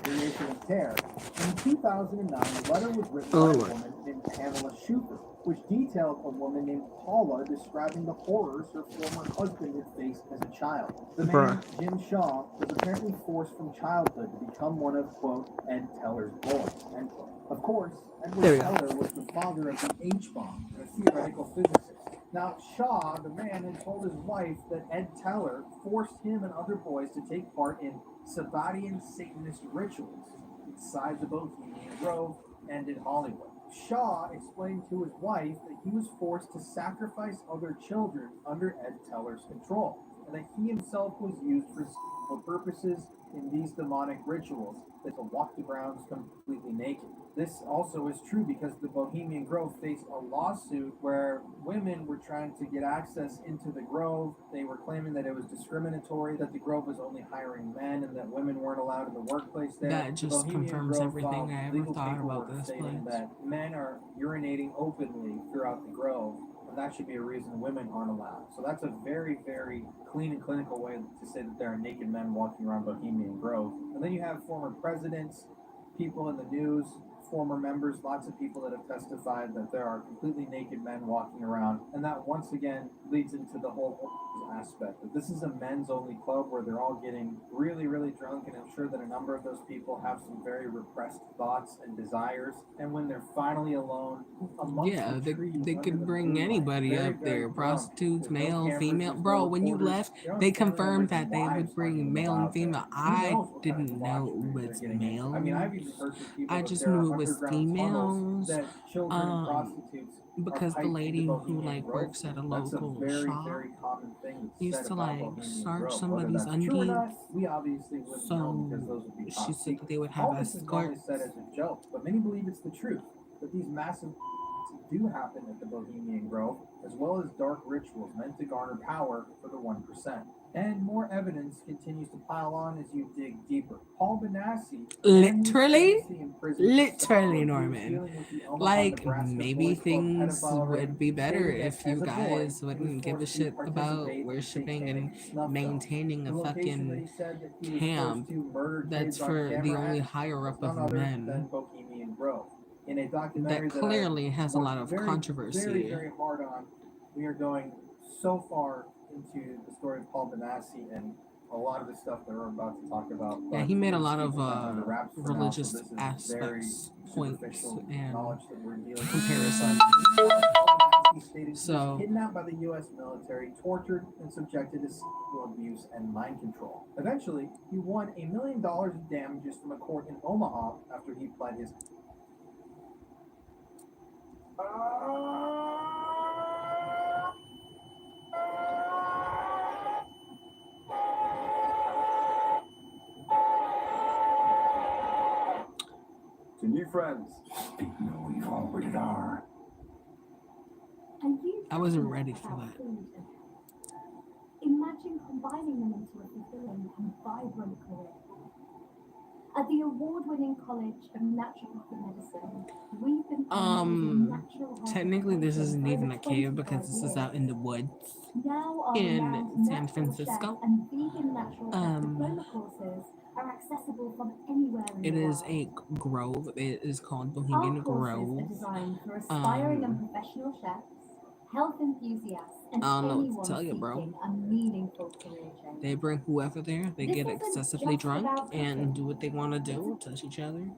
creation of terror. In 2009, a letter was written by a woman named Pamela Schufer, which detailed a woman named Paula describing the horrors her former husband had faced as a child. The man, Jim Shaw, was apparently forced from childhood to become one of, quote, Ed Teller's boys, end quote. Of course, Edward Teller was the father of the H-bomb, a theoretical physicist. Now, Shaw, the man, had told his wife that Ed Teller forced him and other boys to take part in Sabbatian Satanist rituals inside the Bohemian Grove and in Hollywood. Shaw explained to his wife that he was forced to sacrifice other children under Ed Teller's control, and that he himself was used for sexual purposes in these demonic rituals, that to walk the grounds completely naked. This also is true because the Bohemian Grove faced a lawsuit where women were trying to get access into the Grove. They were claiming that it was discriminatory, that the Grove was only hiring men, and that women weren't allowed in the workplace there. That just confirms everything I ever thought about this place. That men are urinating openly throughout the Grove, and that should be a reason women aren't allowed. So that's a very, very clean and clinical way to say that there are naked men walking around Bohemian Grove. And then you have former presidents, people in the news, former members, lots of people that have testified that there are completely naked men walking around. And that once again leads into the whole aspect that this is a men's only club where they're all getting really, really drunk. And I'm sure that a number of those people have some very repressed thoughts and desires. And when they're finally alone, they could bring anybody up there, prostitutes, male, female. Bro, when you left, they confirmed that they would bring male and female. I didn't know it was male. I just knew it was females. Because the lady who like works at a local shop used to like search somebody's undies. So she said that they would have escorts. But many believe it's the truth that these massive do happen at the Bohemian Grove, as well as dark rituals meant to garner power for the 1%. And more evidence continues to pile on as you dig deeper. Paul Benassi, literally, Norman. Like, maybe things would be better if you guys wouldn't give a shit about worshiping and maintaining a fucking camp that's for the only higher up of men. In a documentary that clearly has a lot of controversy. Very, very hard on. We are going so far into the story of Paul Benassi and a lot of the stuff that we're about to talk about. Yeah, he made a lot of religious aspects, points, and comparisons. he stated he So- was kidnapped by the U.S. military, tortured, and subjected to sexual abuse and mind control. Eventually, he won $1 million in damages from a court in Omaha after he pled his. To new friends, Speak no evil, rated R. And you I wasn't talk ready for about that. food and imagine combining them into a fulfilling and vibrant career. At the award-winning College of Naturopathic Medicine, we've been pioneering natural health Technically, this education isn't for even over a cave 25 because this is years. out in the woods. Now our in renowned San natural Francisco. chef and vegan natural Um, diploma courses are accessible from anywhere in It the is world. a grove. It is called Our Bohemian courses are Grove. designed for aspiring and Um, professional chefs, health enthusiasts, and I don't know what to anyone tell you, bro. seeking a meaningful career change. They bring whoever there. They This get isn't excessively just drunk about and cooking. do what they want to do, touch each other,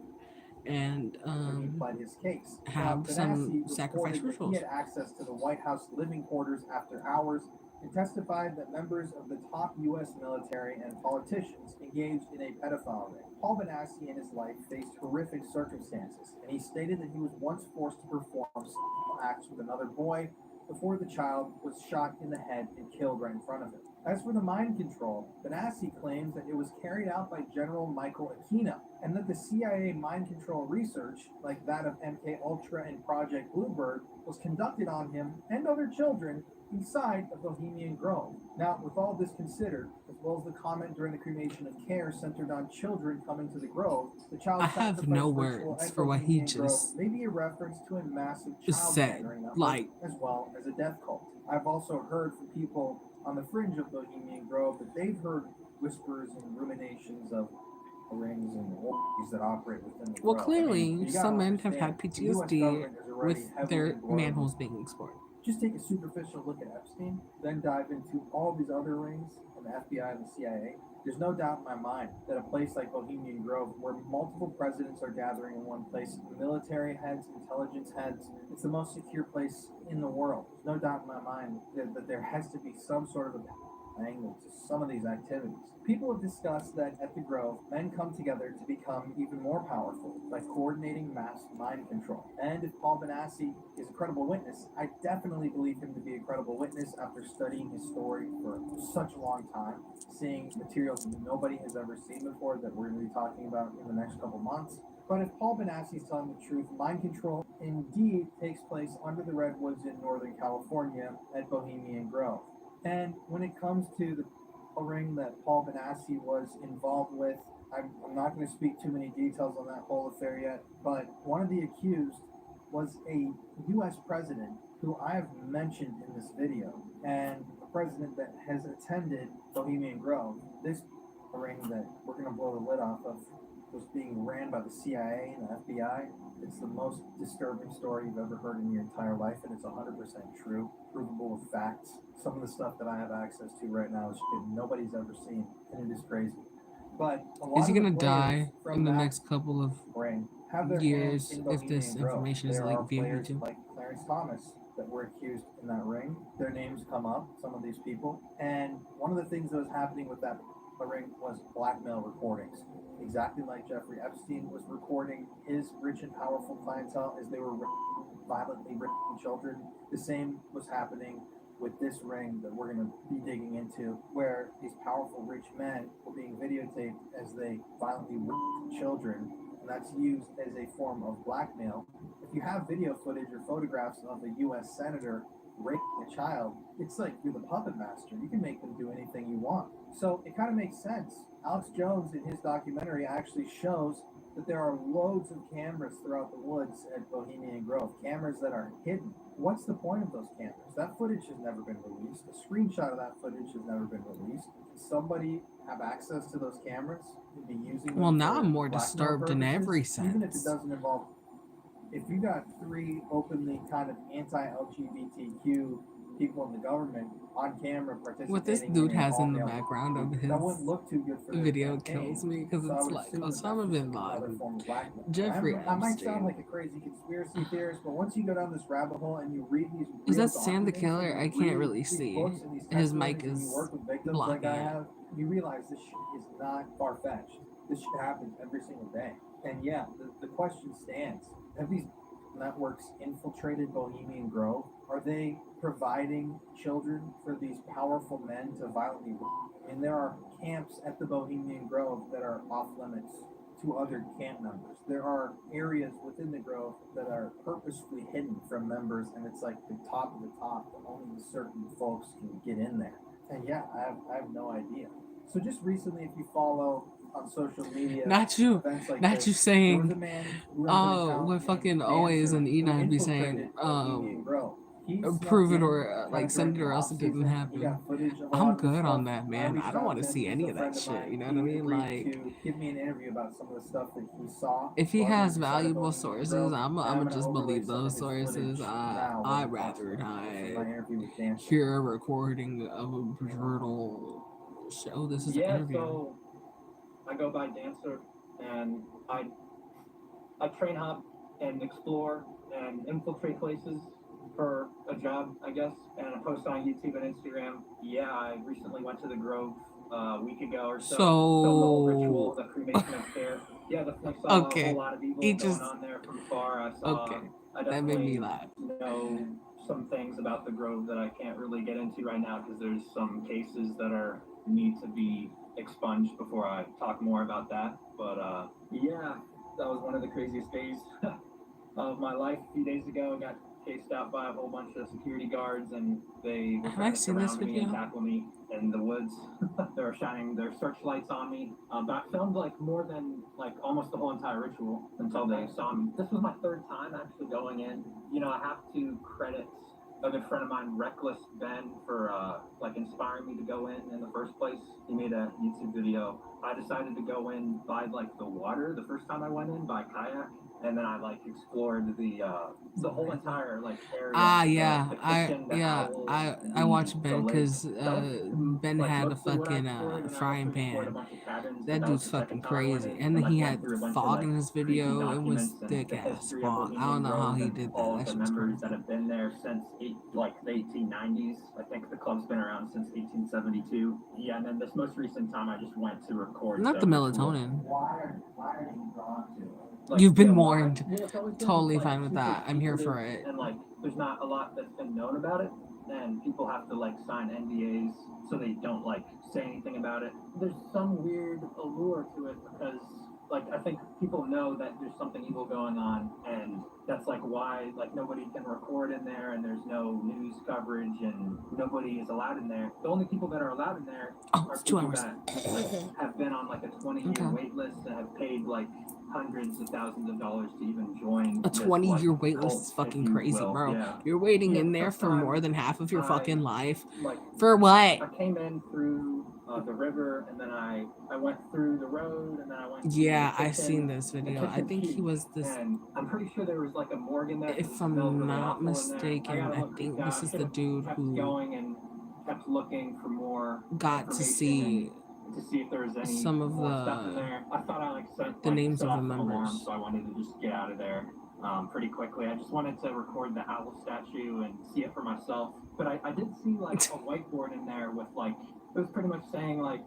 and When he pled his case. have Now, some Benassi sacrifice reported that rituals. he had access to the White House living quarters after hours and testified that members of the top U.S. military and politicians engaged in a pedophile ring. Paul Benassi in his life faced horrific circumstances, and he stated that he was once forced to perform sexual acts with another boy before the child was shot in the head and killed right in front of him. As for the mind control, Benassi claims that it was carried out by General Michael Aquino, and that the CIA mind control research, like that of MK Ultra and Project Bluebird, was conducted on him and other children inside of Bohemian Grove. Now, with all this considered, as well as the comment during the cremation of care centered on children coming to the grove, the child I have sacrifice no ritual words at for what he Bohemian Grove just may be a reference to a massive child said. gathering that Like, works as well as a death cult. I've also heard from people on the fringe of Bohemian Grove that they've heard whispers and ruminations of rings and orgies that operate within the well, grove. clearly, you gotta some men have had understand, the US PTSD government is already with heavily their embroiled manholes being explored. Just take a superficial look at Epstein, then dive into all these other rings and the FBI and the CIA. There's no doubt in my mind that a place like Bohemian Grove, where multiple presidents are gathering in one place, military heads, intelligence heads, it's the most secure place in the world. There's no doubt in my mind that there has to be some sort of a angle to some of these activities. People have discussed that at the Grove, men come together to become even more powerful by coordinating mass mind control. And if Paul Benassi is a credible witness, I definitely believe him to be a credible witness after studying his story for such a long time, seeing materials nobody has ever seen before that we're going to be talking about in the next couple months. But if Paul Benassi is telling the truth, mind control indeed takes place under the redwoods in Northern California at Bohemian Grove. And when it comes to the ring that Paul Benassi was involved with, I'm not going to speak too many details on that whole affair yet, but one of the accused was a U.S. president who I have mentioned in this video, and a president that has attended Bohemian Grove. This ring that we're going to blow the lid off of was being ran by the CIA and the FBI. It's the most disturbing story you've ever heard in your entire life, and it's 100% true, provable with facts. Some of the stuff that I have access to right now is shit nobody's ever seen, and it is crazy. But a lot Is he of the gonna players die from in the that next couple of ring have their years hands in if this Bohemian Grove. information is There like are being players YouTube? like Clarence Thomas that were accused in that ring. Their names come up, some of these people. And one of the things that was happening with that ring was blackmail recordings. Exactly like Jeffrey Epstein was recording his rich and powerful clientele as they were violently raping children. The same was happening with this ring that we're going to be digging into, where these powerful rich men were being videotaped as they violently raped children, and that's used as a form of blackmail. If you have video footage or photographs of a U.S. senator raping a child, it's like you're the puppet master. You can make them do anything you want. So it kind of makes sense. Alex Jones, in his documentary, actually shows that there are loads of cameras throughout the woods at Bohemian Grove, cameras that are hidden. What's the point of those cameras? That footage has never been released. A screenshot of that footage has never been released. Does somebody have access to those cameras and be using them? Well, now for I'm more blackmail disturbed in purposes? every Even if it sense. doesn't involve, if you got three openly kind of anti-LGBTQ people in the government on camera participating. What this dude in has in the all-male background of that his wouldn't look too good for their video campaign. kills me because So I it's would like assume that that's Osama just bin another Laden, form of blackmail. Jeffrey I might sound Epstein. like a crazy conspiracy theorist, but once you go down this rabbit hole and you read these Is real that Sam the documents Killer? and I you can't read really these see. books and these His mic testimonies and you is work with victims like blocking I it. have, you realize this shit is not far-fetched. This shit happens every single day. And yeah, the question stands. Have these networks infiltrated Bohemian Grove? Are they providing children for these powerful men to violently rape? And there are camps at the Bohemian Grove that are off limits to other camp members. There are areas within the Grove that are purposefully hidden from members, and it's like the top of the top, that only certain folks can get in there. And yeah, I have no idea. So just recently, if you follow on social media, Not you, events like not this, you there was a saying, man who runs an oh, account what named fucking Dancer always and who Enoch be infiltrated saying, Bohemian Grove. He snuck prove it in, or kinda like send it during or else it didn't off-season. He happen. got footage of a I'm lot of the good on stuff. that, I man. reached I don't out want to to him. see He's any a of friend that of shit. mine. You know what He I mean? agreed Like, to give me an interview about some of the stuff that he saw. if he while has inside of valuable Bohemian sources, Grove. I'm And I'm gonna gonna just overlay believe some of those his sources. footage now when I'd he talks rather about it. This is not my interview with Dancer. hear a recording of a brutal show. This is an Yeah, interview. so I go by Dancer, and I train hop and explore and infiltrate places for a job, I guess, and I post on YouTube and Instagram. Yeah, I recently went to the Grove a week ago or so. Filmed the whole ritual, the cremation of care. Yeah, definitely saw a Okay, whole lot of evil he going just on there from afar. I saw. okay. I That made me definitely laugh. know some things about the Grove that I can't really get into right now because there's some cases that need to be expunged before I talk more about that. But yeah, that was one of the craziest days of my life. A few days ago, I got chased out by a whole bunch of security guards, and they were Have trying I to seen this surround me and video? tackle me in the woods. They were shining their searchlights on me. But I filmed like more than like almost the whole entire ritual until they saw me. This was my third time actually going in. You know, I have to credit a good friend of mine, Reckless Ben, for like inspiring me to go in the first place. He made a YouTube video. I decided to go in by like the water the first time I went in by kayak, and then I like explored the whole entire like area. Yeah, the kitchen, the owl, I watched the Ben lake. because That was Ben like had a mostly what I fucking explored, and I frying also explored a pan. bunch of cabins. That That was dude's the fucking second time I went crazy, in, and then like he went had through a bunch of fog like in his creepy video. It was documents and thick the ass history of fog. I Bohemian don't know how Grove he and did that. all That the shit was members crazy. that have been there since the 1890s. I think the club's been around since 1872. Yeah, and then this most recent time I just went to record Not the ritual. melatonin. Why are you drawn to it? Like, You've been yeah, warned. well, it's always been, Totally like, fine with super that. I'm here secretive, for it. and like there's not a lot that's been known about it, and people have to like sign NDAs so they don't like say anything about it. There's some weird allure to it because like I think people know that there's something evil going on, and that's like why like nobody can record in there, and there's no news coverage, and nobody is allowed in there. The only people that are allowed in there are it's 2 people hours. that like, have been on like a 20-year Okay. wait list and have paid like hundreds of thousands of dollars to even join A this, 20-year like, wait list cult, is fucking if you crazy, will. bro. Yeah. You're waiting Yeah, in there first for time more than half of your I, fucking life. like For what? I came in through the river, and then I went through the road, and then I went to Yeah, the I kitchen. seen this The video. I kitchen's think he huge, was this. and I'm pretty sure there was like a morgue in there. 'cause it If smelled I'm really not awful in there. mistaken, got a I little think creeped out. this I is the should've dude kept who going and kept looking for more got to information see and to see if there was any some of more stuff in the there. I thought I like set the names set of the off some alarm, members. so I wanted to just get out of there pretty quickly. I just wanted to record the owl statue and see it for myself. But I did see like a whiteboard in there with like it was pretty much saying like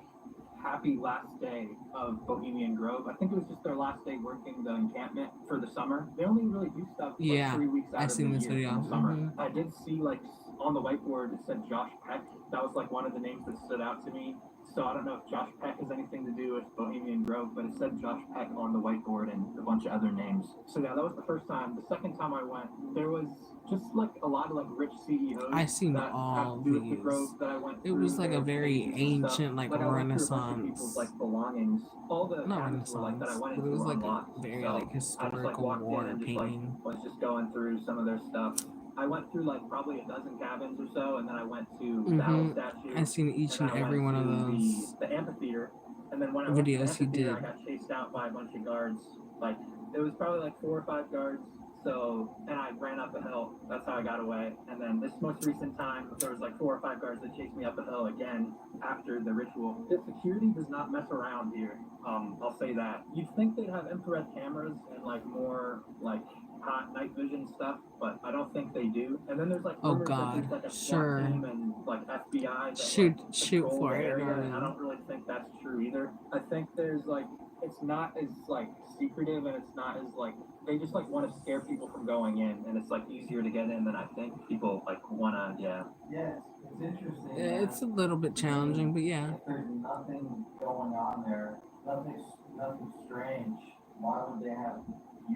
happy last day of Bohemian Grove. I think it was just their last day working the encampment for the summer. They only really do stuff like Yeah, 3 weeks out I of seen the this year video. in the summer. Mhm. I did see like on the whiteboard it said Josh Peck. That was like one of the names that stood out to me. So I don't know if Josh Peck has anything to do with Bohemian Grove, but it said Josh Peck on the whiteboard and a bunch of other names. So yeah, that was the first time. The second time I went, there was just like a lot of like rich CEOs. I seen that all have to do with the these. Grove that I went It was through. like a There was very pages and stuff. ancient, like I went through a bunch of people's Renaissance. like belongings. All the Not cabins were like that I Renaissance, went but it into was were like unlocked. a very So like I just like historical walked in war and just like painting. was just going through some of their stuff. I went through like probably a dozen cabins or so, and then I went to the owl statue. I seen each and and I every went one of to those the amphitheater. And then when I went to the videos he amphitheater, did. I got chased out by a bunch of guards. Like it was probably like 4 or 5 guards So, and I ran up a hill. That's how I got away. And then this most recent time, there was like 4 or 5 guards that chased me up a hill again after the ritual. The security does not mess around here. I'll say that. You'd think they'd have infrared cameras and like more like hot night vision stuff, but I don't think they do. And then there's like Oh rumors that God, there's like a SWAT sure. team and like FBI that Shoot control for the it, area, and I Norman. don't really think that's true either. I think there's like it's not as like secretive, and it's not as like they just like want to scare people from going in, and it's like easier to get in than I think people like wanna. Yeah. Yes, it's interesting. It's a little bit challenging, but yeah. If there's nothing going on there, nothing strange, why would they have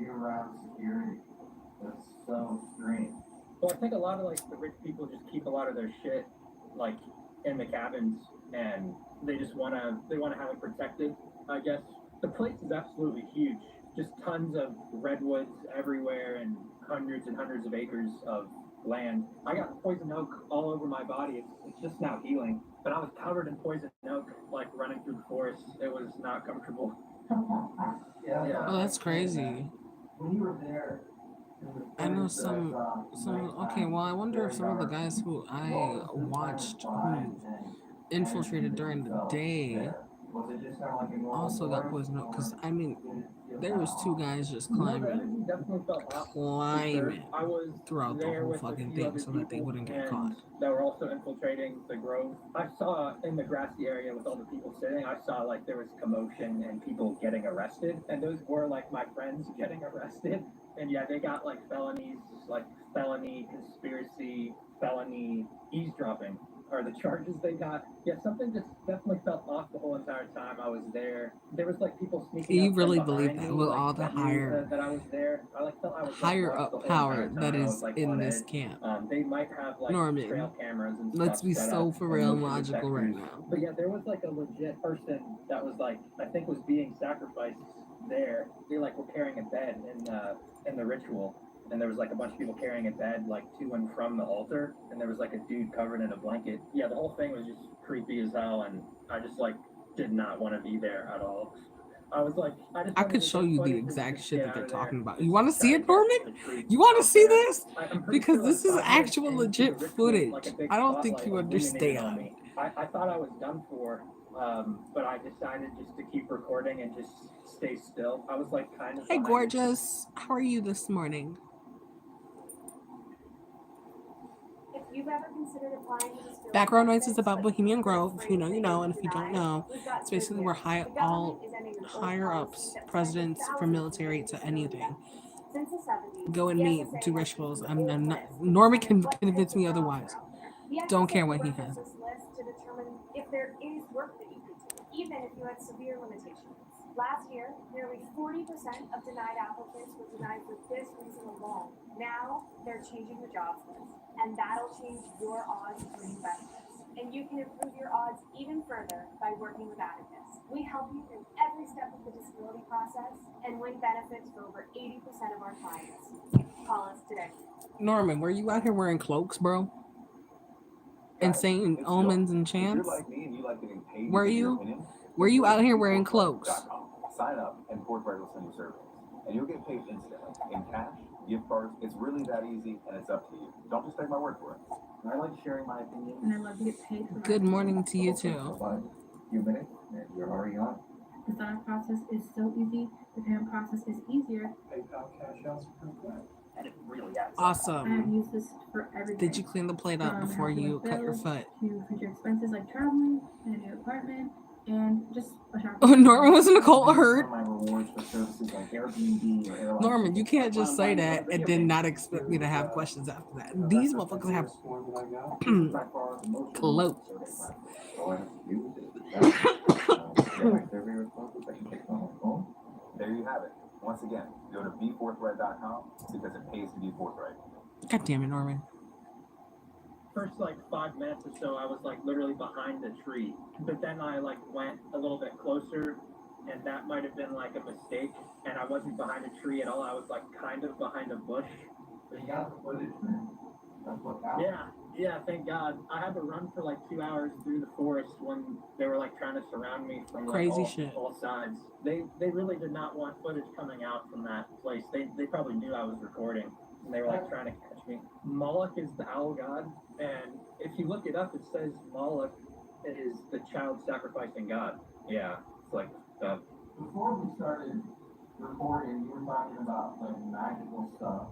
year-round security? That's so strange. Well, I think a lot of like the rich people just keep a lot of their shit like in the cabins, and they just wanna have it protected, I guess. The place is absolutely huge. Just tons of redwoods everywhere and hundreds and hundreds of acres of land. I got poison oak all over my body. It's just now healing. But I was covered in poison oak, like running through the forest. It was not comfortable. Yeah. Oh, that's crazy. When you were there, I know some. Okay, well, I wonder if some of the guys who I watched who infiltrated during the day also got poison oak. Because I mean, there was 2 guys just climbing throughout the whole fucking thing so that they wouldn't get caught. That were also infiltrating the grove. I saw in the grassy area with all the people sitting, I saw like there was commotion and people getting arrested, and those were like my friends getting arrested. And yeah, they got like felonies, like felony conspiracy, felony eavesdropping are the charges they got. Yeah, something just definitely felt off the whole entire time I was there. There was like people sneaking. You up really from believe behind that me, with like, all the that knew higher that I was there. I like felt I was higher watched the up whole power entire time. that I is was, like, in on this edge. camp. They might have like Norman, trail cameras and let's stuff be set so up for and real motion logical right detectors. now. But yeah, there was like a legit person that was like I think was being sacrificed there. They like were carrying a bed in the ritual. And there was like a bunch of people carrying a bed like to and from the altar, and there was like a dude covered in a blanket. Yeah, the whole thing was just creepy as hell, and I just like did not want to be there at all. I was like, I could show you the exact shit that they're talking about. You want to see it, Norman? You want to see this? Because this is actual legit footage. I don't think you understand. I thought I was done for, but I decided just to keep recording and just stay still. I was like kind of. Hey, gorgeous. How are you this morning? If you've ever considered applying to this Background Noise is about Bohemian Grove. If you know, you know, and if you don't know, it's basically where higher ups, presidents from military to anything, go and meet, do rituals. I'm not. Norman can convince me otherwise. Don't care what he has. To determine if there is work that you could do, even if you had severe limitations. Last year, nearly 40% of denied applicants were denied for this reason alone. Now, they're changing the jobs list, and that'll change your odds of winning benefits. And you can improve your odds even further by working with Atticus. We help you through every step of the disability process and win benefits for over 80% of our clients. Call us today. Norman, were you out here wearing cloaks, bro? And saying omens and chants? Were you? Were you out here wearing cloaks? Sign up and Forthright will send you surveys. And you'll get paid instantly. In cash, gift cards, it's really that easy, and it's up to you. Don't just take my word for it. I like sharing my opinion. And I love to get paid for Good morning to you too. You minute, and you're already on. The sign-up process is so easy. The payment process is easier. PayPal cash outs are pretty quick. And it really adds up. I have Awesome. used this for everything. Did you clean the plate up before you cut your foot? To future expenses like traveling and a new apartment and just a shopping. Oh, Norman, was Nicole hurt? My rewards for services like Airbnb or airline. Norman, you can't just say that and then not expect me to have questions after that. These motherfuckers have cloaks. There you have it. Once again, go to beforthright.com because it pays to be forthright. God damn it, Norman. First like 5 minutes or so, I was like literally behind the tree, but then I like went a little bit closer, and that might have been like a mistake, and I wasn't behind a tree at all. I was like kind of behind a bush. But you got the footage, man. That's what happened. Yeah, Yeah, thank God. I had to run for like 2 hours through the forest when they were like trying to surround me from like Crazy shit. all sides. They really did not want footage coming out from that place. They probably knew I was recording and they were like trying to catch me. Moloch is the owl god, and if you look it up, it says Moloch is the child sacrificing god. Yeah, it's like Before we started recording, you were talking about like magical stuff.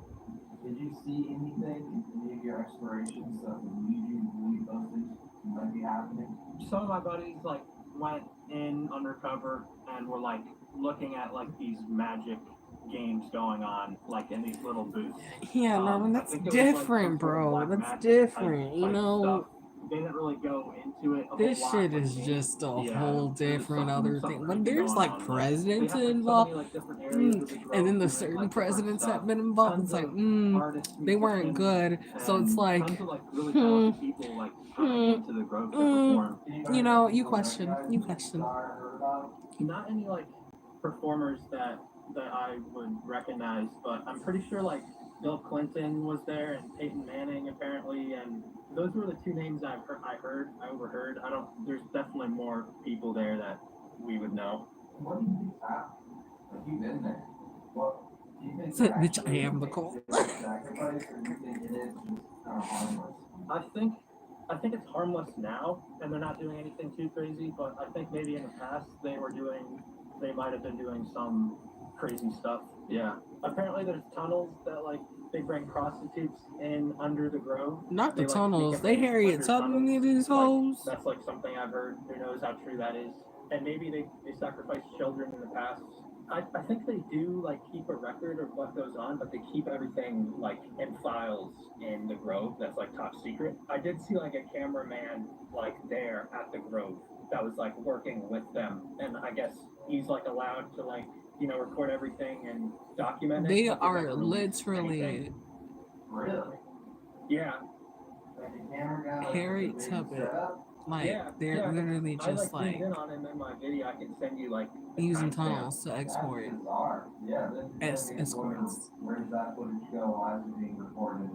Did you see anything in any of your explorations that would lead you to believe those things might be happening? some of my buddies like went in undercover and were like looking at like these magic games going on like in these little booths. Yeah, Norman, I that's think it was, like, some different, sort of bro. black That's magic different. You type know, stuff. They didn't really go into it a this whole lot. shit Like, is just a yeah, whole it was different other something thing. When crazy there's going like on. Like, they presidents have like so involved, many like different areas of the and grove then the doing certain like different presidents stuff. have been involved, Tons it's like, of artists, they weren't musicians, good. So it's and like, tons of like really talented people like coming into the grove to perform. you know, you question. Not any like performers that I would recognize, but I'm pretty sure like Bill Clinton was there and Peyton Manning apparently, and those were the two names I overheard. I don't. There's definitely more people there that we would know. What do you think's happening? Like you've been there. What do you think? So, bitch, I am the cult. Sacrifice, or do you think it is just kind of harmless? I think it's harmless now, and they're not doing anything too crazy. But I think maybe in the past they might have been doing some crazy stuff. Yeah. Apparently, there's tunnels that like they bring prostitutes in under the grove. Not the They, like, tunnels. sneak They in Harriet under Tubman tunnels. in these Like, hoes. that's like something I've heard. Who knows how true that is? And maybe they sacrificed children in the past. I think they do like keep a record of what goes on, but they keep everything like in files in the grove that's like top secret. I did see like a cameraman like there at the grove that was like working with them, and I guess he's like allowed to like record everything and document it. They but are never release literally anything. Really? Yeah. Like a camera guy, like, Harriet a big Tubman. setup? Like, Yeah, they're yeah, literally I just like zoomed like in on him in my video. I can send you like the using timestamp. tunnels to That's export bizarre. Yeah, then escorts. where does that footage go? Why is it being recorded?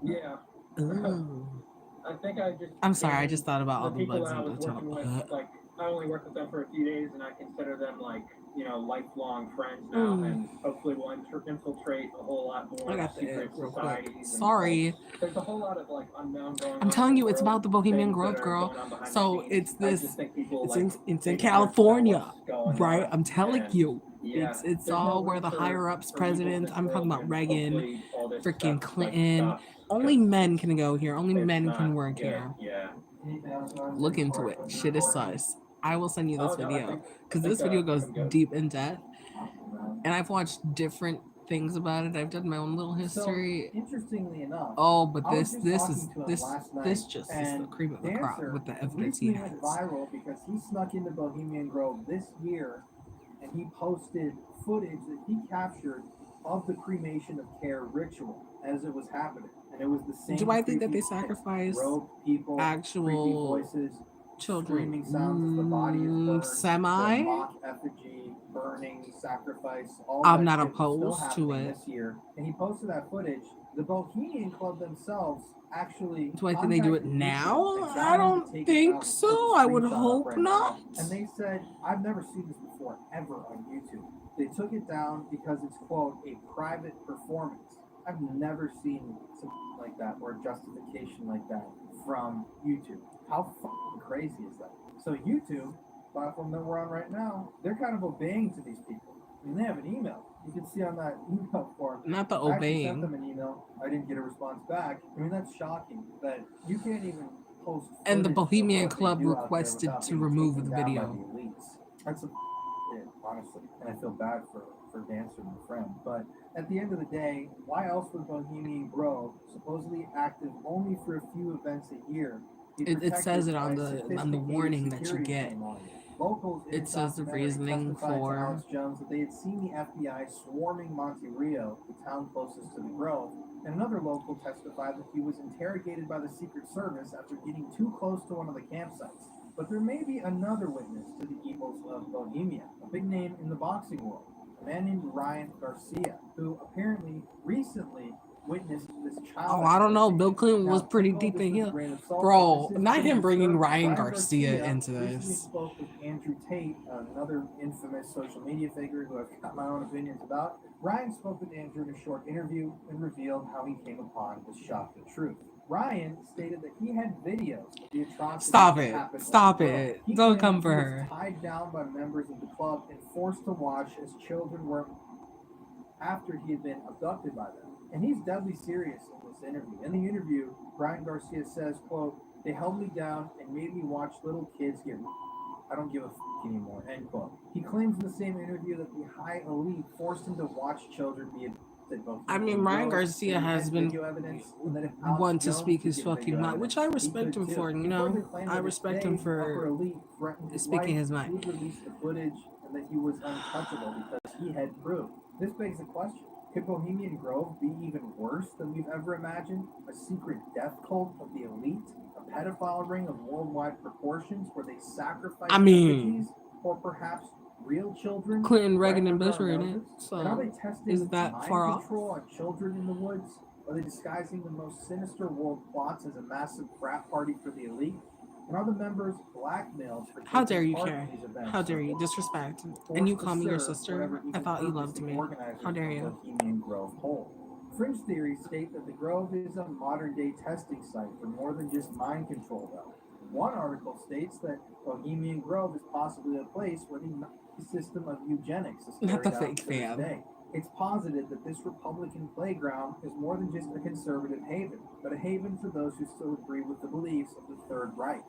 Yeah. Ooh. I think I just. I'm sorry, I just thought about all the people bugs that I in was the working tunnel. with. Like, I only worked with them for a few days, and I consider them like lifelong friends now, and hopefully we'll infiltrate a whole lot more I got the secret egg real quick. societies. And Sorry. cults. There's a whole lot of like unknown going on. I'm telling you, in it's the world, about the Bohemian things Grove, that are girl. going on behind the So scenes. it's I this. just think people, It's like, in maybe know California, what's going right? on, I'm telling and, you, yeah, it's there's all no where room the for higher ups, evil in presidents. this I'm talking world, about and Reagan, hopefully all this freaking stuff, Clinton. stops, Only 'cause men can go here. Only it's men can not work good. here. Yeah. Anything else you want to Look say into before it. I put the Shit is recording? sus. I will send you this Oh, no, I video think because this video goes I'm good. deep in depth, Awesome, man. and I've watched different things about it. I've done my own little history. So, interestingly enough, Oh, but I was this just this talking is to him this last night, this just is the and cream of the crop Dancer with the evidence he recently has. went viral because he snuck into Bohemian Grove this year, and he posted footage that he captured of the cremation of care ritual as it was happening, and it was the same. Do I think that creepy they sacrifice rogue people, creepy actual voices, children? screaming sounds as the body is burned, Semi. the mock effigy, burning, sacrifice, all I'm that not shit was still opposed to happening it. this year. And he posted that footage. The Bohemian Club themselves actually Do I think they do it contacted now? YouTube and got I him to don't take it think down and so. put the I would screenshot up hope right not. now. And they said, I've never seen this before, ever on YouTube. They took it down because it's, quote, a private performance. I've never seen something like that or a justification like that from YouTube. How fucking crazy is that? So YouTube, platform that we're on right now, they're kind of obeying to these people. I mean, they have an email. You can see on that email form. Not the I actually obeying. sent them an email. I didn't get a response back. I mean, that's shocking that you can't even post. And the footage of Bohemian what they Club do out there requested without to being remove taken the down by video. the elites. That's some shit, honestly. And I feel bad for Dancer, my friend. But at the end of the day, why else was Bohemian Grove supposedly active only for a few events a year? It says it on the warning that you get. Locals in It says the documentary reasoning testified to for Alex Jones that they had seen the FBI swarming Monte Rio, the town closest to the Grove, and another local testified that he was interrogated by the Secret Service after getting too close to one of the campsites. But there may be another witness to the evils of Bohemia, a big name in the boxing world, a man named Ryan Garcia, who apparently recently witnessed this child. Oh, I don't know. Bill Clinton was Now, pretty take all deep this in with a here. grain of salt, Bro, but this is not pretty him bringing disturbing. Ryan Brian Garcia into recently this. spoke with Andrew Tate, another infamous social media figure who I've got my own opinions about. Ryan spoke with Andrew in a short interview and revealed how he came upon the shocking truth. Ryan stated that he had videos of the atrocities Stop that it. happened. Stop with the it. He Don't claimed come that for he her. was tied down by members of the club and forced to watch as children were after he had been abducted by them. And he's deadly serious in this interview. In the interview, Brian Garcia says, quote, "They held me down and made me watch little kids get I don't give a anymore," end quote. He claims in the same interview that the high elite forced him to watch children be abducted. I mean, Ryan Garcia has been one to speak his fucking mind, which I respect him for, you know? I respect him for speaking his mind. He would release the footage and that he was untouchable because he had proof. This begs the question. Could Bohemian Grove be even worse than we've ever imagined? A secret death cult of the elite? A pedophile ring of worldwide proportions where they sacrifice refugees? Or perhaps real children? Clinton, Reagan, right and Bush under were our in it, noses? And are they so testing is that mind far off? control on children in the woods? Are they disguising the most sinister world plots as a massive frat party for the elite? And are the members blackmailed for How dare taking you, part Karen? in these events? How dare you? Disrespect. And you call me your sister? I thought you loved me. How dare you? Bohemian Grove hold. Fringe theories state that the Grove is a modern-day testing site for more than just mind control, though. One article states that Bohemian Grove is possibly a place where the system of eugenics is Not the carried out fake to this fam. day. It's posited that this Republican playground is more than just a conservative haven, but a haven for those who still agree with the beliefs of the Third Reich.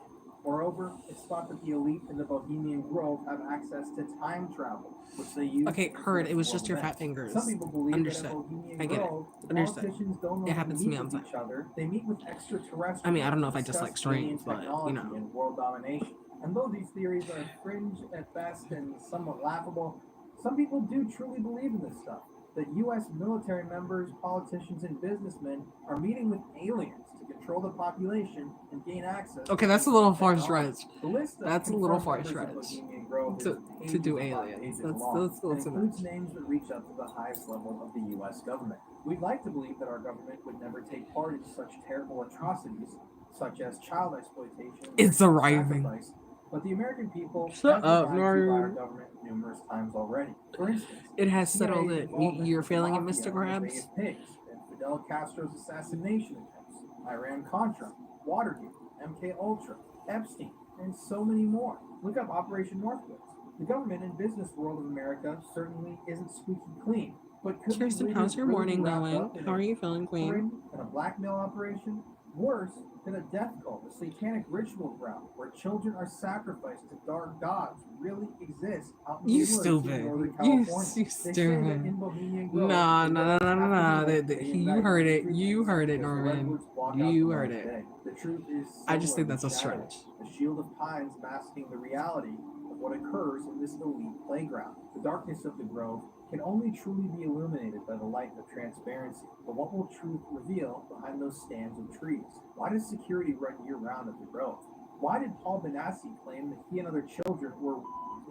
Moreover, it's thought that the elite in the Bohemian Grove have access to time travel, which they use. Okay, heard. It was just your fat fingers. Some people believe Understood. that at Bohemian I get it. Grove, the Understood. politicians don't only It happens to meet me all with the time. each other, they meet with extraterrestrials. I mean, I don't know if I to discuss dislike alien strings, but, you technology know. and world domination. And though these theories are fringe at best and somewhat laughable, some people do truly believe in this stuff. That U.S. military members, politicians, and businessmen are meeting with aliens to control the population and gain access. Okay, that's a little far technology. stretch. The list of That's a little far confirmed members of stretch Bohemian Grove to is do pages upon aliens. pages That's long, a little and too includes much. names that reach up to the highest level of the U.S. government. We'd like to believe that our government would never take part in such terrible atrocities, such as child exploitation. It's and arriving. sacrifice, but the American people Shut have up, been lied to by our nerd. government numerous times already. For instance, It has CIA settled is it. involved in You're the failing at mafia Mr. and the Bay Grabs? of Pigs, and Fidel Castro's assassination attempts, Iran-Contra, Watergate, MK Ultra, Epstein, and so many more. Look up Operation Northwoods. The government and business world of America certainly isn't squeaky clean, but could Kirsten, be how's your really morning wrapped going? up in How a are you feeling, Queen? ring and a blackmail operation? Worse than a death cult, a satanic ritual ground where children are sacrificed to dark gods really exist out in the You woods in stupid. Northern You California. They say that stupid. in Bohemian Grove, Nah, the nah, nah, ghosts nah, have to nah, be nah. like they You invite heard the it. street You lights heard it, because the Norman. redwoods block out You the heard light of it. day. The truth is I just think somewhere that's a in the shadows, stretch. a shield of pines masking the reality of what occurs in this elite playground. The darkness of the grove can only truly be illuminated by the light of transparency. But what will truth reveal behind those stands of trees? Why does security run year-round at the grove? Why did Paul Benassi claim that he and other children were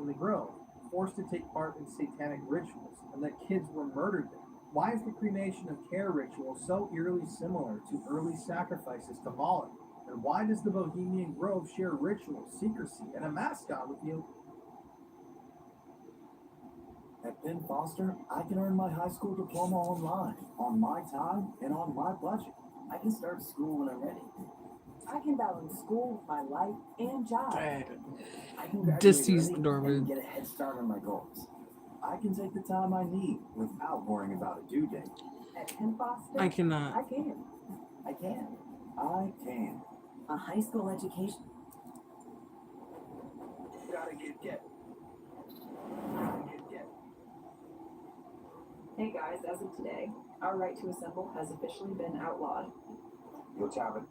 in the grove, forced to take part in satanic rituals, and that kids were murdered there? Why is the cremation of care ritual so eerily similar to early sacrifices to Moloch? And why does the Bohemian Grove share ritual, secrecy, and a mascot with the At Penn Foster, I can earn my high school diploma online, on my time, and on my budget. I can start school when I'm ready. I can balance school with my life and job. I can graduate Deceased early Norman. and get a head start on my goals. I can take the time I need without worrying about a due date. At Penn Foster, I cannot. I can. I can. I can. A high school education. Gotta get. Hey guys, as of today, our right to assemble has officially been outlawed. Yo, Chavin.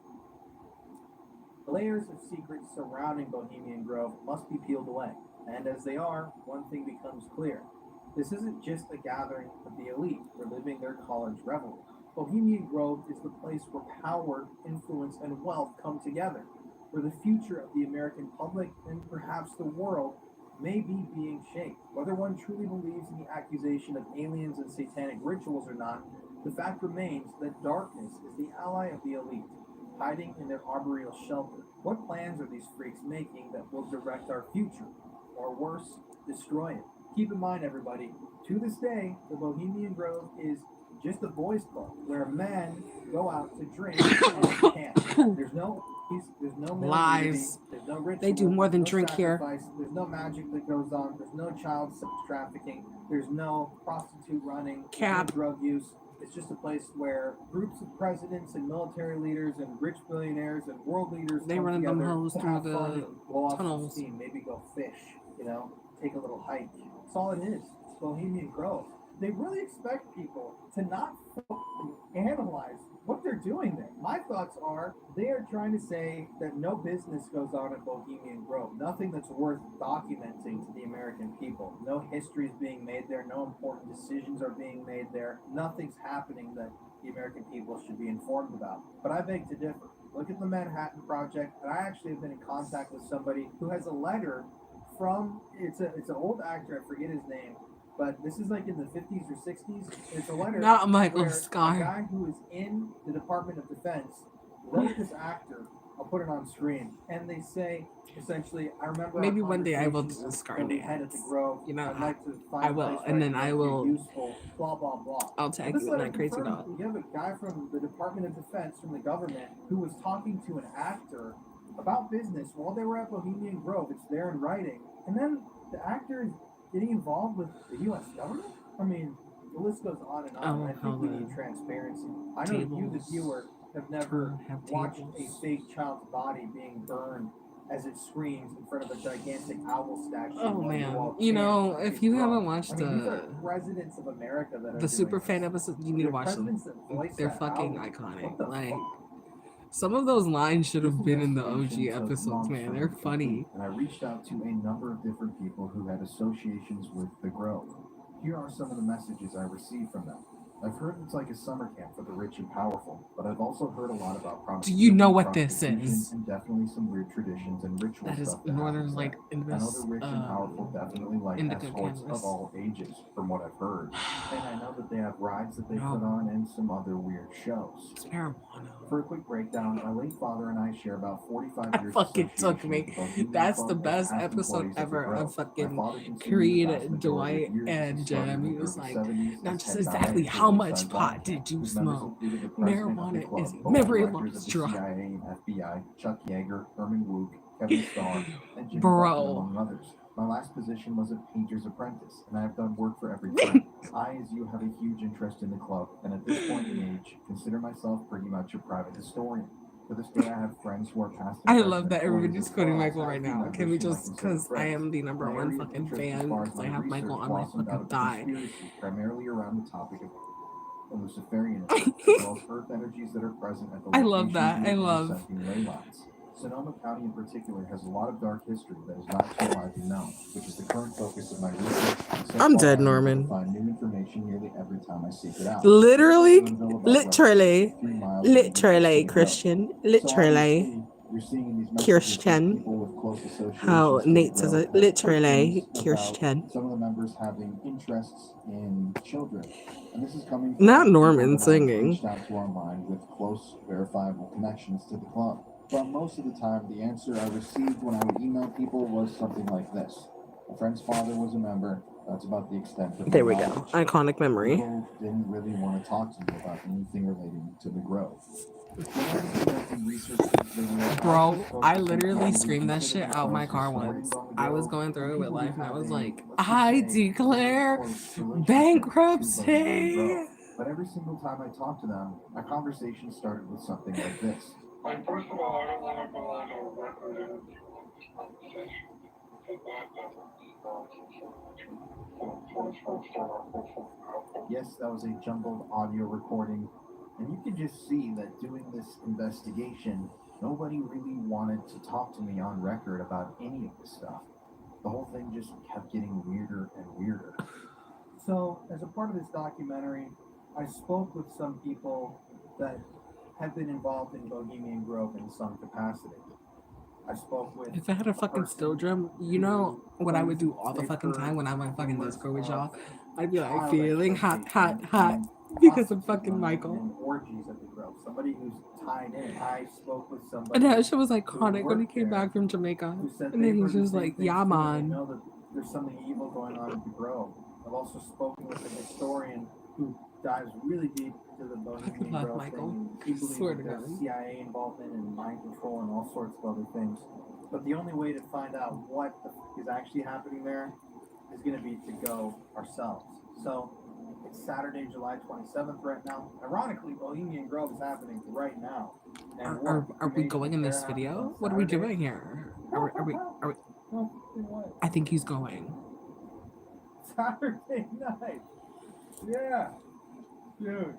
The layers of secrets surrounding Bohemian Grove must be peeled away, and as they are, one thing becomes clear. This isn't just a gathering of the elite reliving their college revelry. Bohemian Grove is the place where power, influence, and wealth come together, where the future of the American public and perhaps the world may be being shaped. Whether one truly believes in the accusation of aliens and satanic rituals or not, The fact remains that darkness is the ally of the elite, hiding in their arboreal shelter. What plans are these freaks making that will direct our future? Or worse, destroy it? Keep in mind, everybody, to this day, the Bohemian Grove is just a boys' club where men go out to drink and camp. There's no Lies. there's no ritual, They do more than there's drink here. sacrifice, there's no magic that goes on, there's no child sex trafficking, there's no prostitute running, Cap. there's no drug use. It's just a place where groups of presidents and military leaders and rich billionaires and world leaders They come run them together hoes to through have the fun and blow off some tunnels. steam, maybe go fish, take a little hike. That's all it is. It's Bohemian Grove. They really expect people to not analyze what they're doing there. My thoughts are they are trying to say that no business goes on in Bohemian Grove. Nothing that's worth documenting to the American people. No history is being made there. No important decisions are being made there. Nothing's happening that the American people should be informed about. But I beg to differ. Look at the Manhattan Project, and I actually have been in contact with somebody who has a letter from it's an old actor, I forget his name, but this is like in the 50s or 60s. It's a letter Not Michael where Scott. a guy who is in the Department of Defense wrote this actor. I'll put it on screen, and they say essentially, I remember Maybe one day I will conversations discard that we it. had at the Grove. You know, I'd like to find I a will, place and where then can I be will. useful. Blah blah blah. I'll tag This you in letter that crazy confirms dog. you have a guy from the Department of Defense from the government who was talking to an actor about business while they were at Bohemian Grove. It's there in writing, and then the actor is getting involved with the U.S. government. I mean, the list goes on and on. Oh, I think we need transparency. I know you, the viewer, have never watched a fake child's body being burned as it screams in front of a gigantic owl statue. Oh while man, all you chant know, and if get you drunk. haven't watched I mean, these are presidents of America that are the doing super this. fan episodes, you need to They're watch them. presidents that voice They're that fucking owl. iconic. What the Like fuck? some of those lines should This have been in the investigation OG took episodes, months man. for They're me to funny. complete, and I reached out to a number of different people who had associations with the Grove. Here are some of the messages I received from them. I've heard it's like a summer camp for the rich and powerful, but I've also heard a lot about Do you know what this prostitution, is? and definitely some weird traditions and ritual That is stuff that Northern happens Light there. I know the rich and powerful definitely like indica escorts cannabis. of all ages, from what I've heard. And I know that they have rides that they No. put on and some other weird shows. It's marijuana. For a quick breakdown, my late father and I share about 45 That years fucking took association me. with the Bohemian That's the Club best as past episode employees of the ever Grove. of My fucking father continued Creed, the vast majority of Dwight, years and as started Jim. He in the was early like, 70s not as just head exactly guy how for much Eastside pot Ganja, did you whose members smoke. included the president of the Marijuana club, is board of very directors large of the drug. CIA and FBI, Chuck Yeager, Herman Wouk, Kevin Starr, and Jimmy Bro. Buffett, among others. My last position was a painter's apprentice, and I have done work for every firm. I, as you, have a huge interest in the club, and at this point in age, consider myself pretty much a private historian. To this day, I have friends who are past and I present love that employees everybody's as quoting well Michael as right the now. members Can we whom I just, consider because I friends. am the number My one area of fucking interest as fan, far as because I my have Michael research on my blossomed out fucking of thigh. conspiracies, primarily around the topic of Luciferianism, as well as earth energies that are present at the I love that. locations I of love. intersecting ley lines. Sonoma County in particular has a lot of dark history that is not too widely known, which is the current focus of my research. So I'm far, dead, I'm able Norman. to find new information nearly every time I seek it out. Literally, Louisville, about literally, 3 miles from the literally, State Road. Christian, So literally, obviously, you're seeing in these messages from Kirsten. people with close associations How with the Nate says Grove it, have literally, questions Kirsten. about some of the members having interests in children. And this is coming from Not people Norman that I've singing. reached out to online with close, verifiable connections to the club. But most of the time, the answer I received when I would email people was something like this. A friend's father was a member. That's about the extent of my There we go. knowledge. Iconic memory. People didn't really want to talk to me about anything relating to the Grove. Bro, I literally screamed that shit out my car once. I was going through it with life and I was like, I declare bankruptcy. But every single time I talked to them, our conversation started with something like this. First of all, I don't want to go on a record and conversation. Yes, that was a jumbled audio recording, and you could just see that doing this investigation, nobody really wanted to talk to me on record about any of this stuff. The whole thing just kept getting weirder and weirder. So, as a part of this documentary, I spoke with some people that have been involved in Bohemian Grove in some capacity. I spoke with. If I had a fucking steel drum, you know what I would do all the fucking time when I'm on fucking Discord with y'all? I'd be like, feeling hot, hot, hot. Because of fucking Michael. and orgies at the Grove. Somebody who's tied in. I spoke with somebody. And that shit was who iconic when he worked came there, back from Jamaica. who said And they've then he's heard the just same like, things yeah, too, and they man. know that there's something evil going on at the Grove. I've also spoken with a historian who dives really deep into the Bohemian love Grove Michael. thing. He believes Swear that to there's God. CIA involvement and mind control and all sorts of other things. But the only way to find out what the fuck is actually happening there is going to be to go ourselves. So it's Saturday, July 27th right now. Ironically, Bohemian Grove is happening right now. And Are we going in this video? What are we doing here? Are we I think he's going. Saturday night. Yeah. Dude.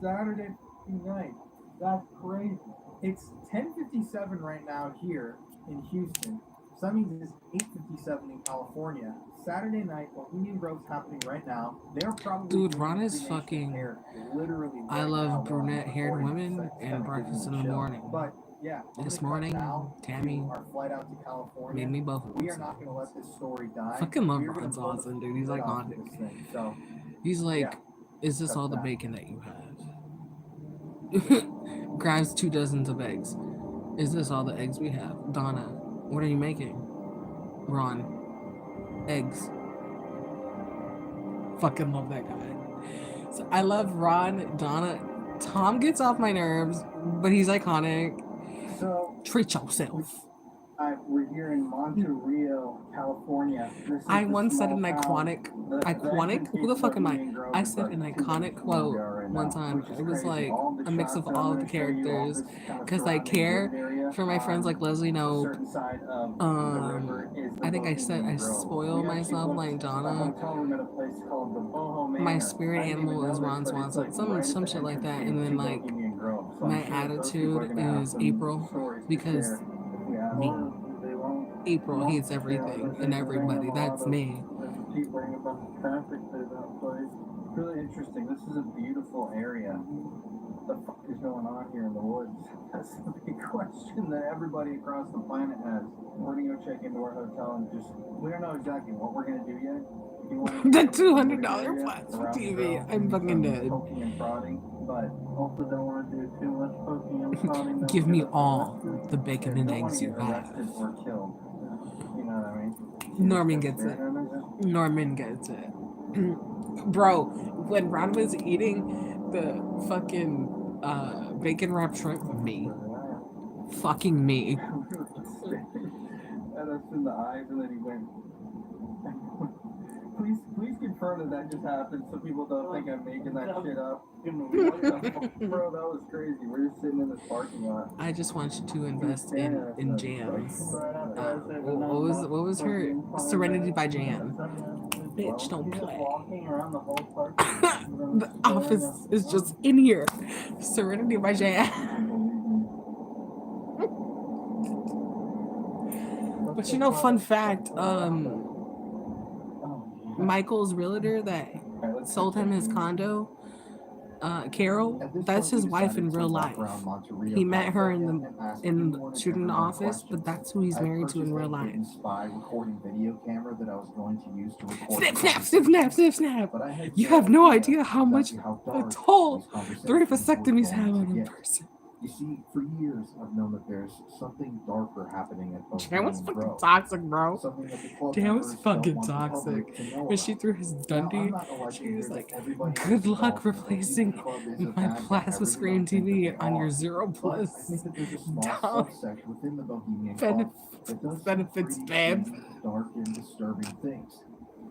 Saturday night. That's crazy. It's 10:57 right now here in Houston. So that means it's 8:57 in California. Saturday night, Bohemian Grove's happening right now. They're probably Dude, doing Ron is cremation fucking. here literally I right now love while I'm brunette-haired recording women this. It's and kinda breakfast gives in me the chills. morning. But yeah, I'm This gonna cut morning, now Tammy to our flight out to California. made me both of We them. are not going to let this story die. Fucking love We're gonna Ron's pull the awesome, dude. He's lid off of iconic. this thing. So He's like, yeah, is this that's all the that. bacon that you have? Grabs 2 dozens of eggs. Is this all the eggs we have? Donna, what are you making? Ron, eggs. Fucking love that guy. So I love Ron, Donna. Tom gets off my nerves, but he's iconic. So treat yourself. We're here in Monte Rio, California. I once said an iconic. Who the fuck am I? I said an iconic quote one time. It was like a mix of all the characters, because I care for my friends like Leslie Knope. I think I said I spoil myself like Donna. My spirit animal is Ron Swanson. Some shit like that. And then like my attitude is April, because me. April hates everything and everybody. That's me. Keep bringing a bunch of traffic to that place. It's really interesting. This is a beautiful area. What the fuck is going on here in the woods? That's the big question that everybody across the planet has. We're gonna go check into our hotel and we don't know exactly what we're gonna do yet. The $200 flats for TV. I'm fucking dead. Poking and prodding, but also don't want to do too much poking and prodding. Give me all the bacon and eggs you have. Or killed. You know what I mean? Norman gets it. Norman gets it. Bro, when Ron was eating the fucking bacon wrapped shrimp, me. Fucking me. And us in the eyes, and then he went. Please confirm that just happened so people don't think I'm making that shit up. Bro, that was crazy. We're just sitting in this parking lot. I just want you to invest in jams. What was her Serenity by Jan? Bitch, don't play. The office is just in here. Serenity by Jan. But you know, fun fact, Michael's realtor that sold him his condo, Carol, that's his wife in real life. He met her in the shooting the office, but that's who he's married to in real life. Recording video camera that I was going to use to record. Snap, snap, snap, snap, snap, snap. You have no idea how much a toll 3 vasectomies have on a person. You see, for years I've known that there's something darker happening at both. Damn, was fucking toxic, bro. Damn, was fucking toxic. When she threw his Dundee, she was like, "Good luck replacing my plasma screen TV on your 0 plus benefits, babe." Dark and disturbing things.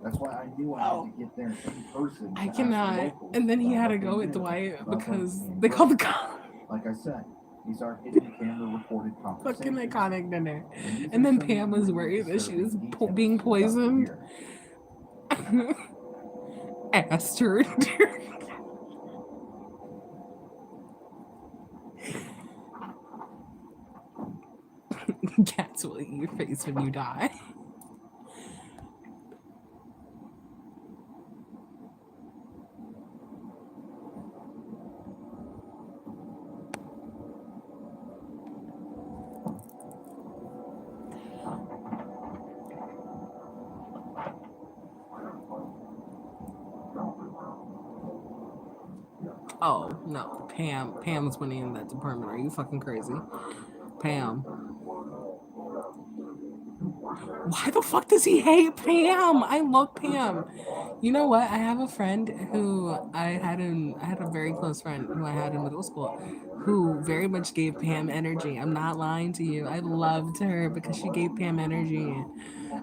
That's why I knew I had to get there in person. I cannot. And then he had to go with Dwight because they called the cops. Like I said, these are hidden camera recorded conversations. Fucking iconic dinner. And then Pam was worried that she was being poisoned. Asked her. Cats will eat your face when you die. Oh no, Pam's winning in that department. Are you fucking crazy? Pam. Why the fuck does he hate Pam? I love Pam. You know what? I have a friend who I had a very close friend who I had in middle school who very much gave Pam energy. I'm not lying to you. I loved her because she gave Pam energy.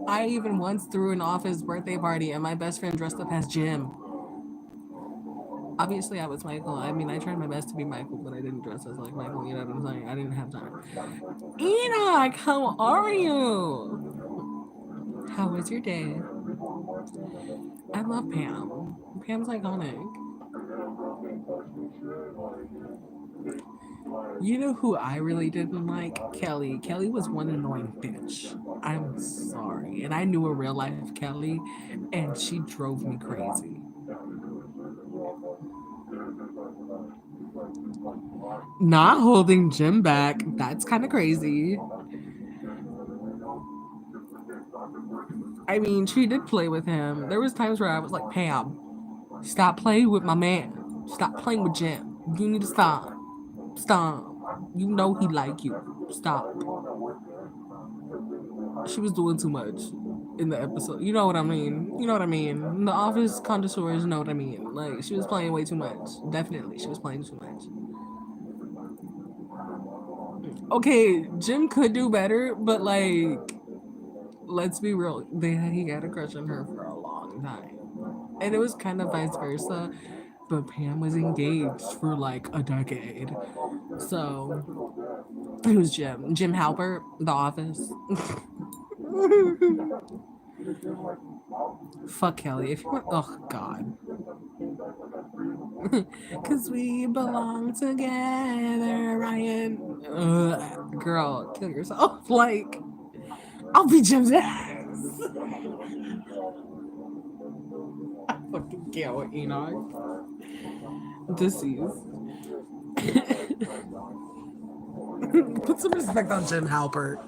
I even once threw an office birthday party and my best friend dressed up as Jim. Obviously, I was Michael. I mean, I tried my best to be Michael, but I didn't dress as like Michael. You know what I'm saying? I didn't have time. Enoch, how are you? How was your day? I love Pam. Pam's iconic. You know who I really didn't like? Kelly. Kelly was one annoying bitch. I'm sorry. And I knew a real life Kelly, and she drove me crazy. Not holding Jim back. That's kind of crazy. I mean, she did play with him. There was times where I was like, Pam, stop playing with my man. Stop playing with Jim. You need to stop. Stop. You know he like you. Stop. She was doing too much in the episode. You know what I mean? You know what I mean? The office connoisseurs know what I mean. Like, she was playing way too much. Definitely, she was playing too much. Okay, Jim could do better, but like, let's be real. He had a crush on her for a long time. And it was kind of vice versa. But Pam was engaged for like a decade. So it was Jim. Jim Halpert, The Office. Fuck Kelly. If you want, oh God. Cause we belong together, Ryan. Girl, kill yourself. Like, I'll be Jim's ass. I fucking can't with Enoch. Deceased. Put some respect on Jim Halpert.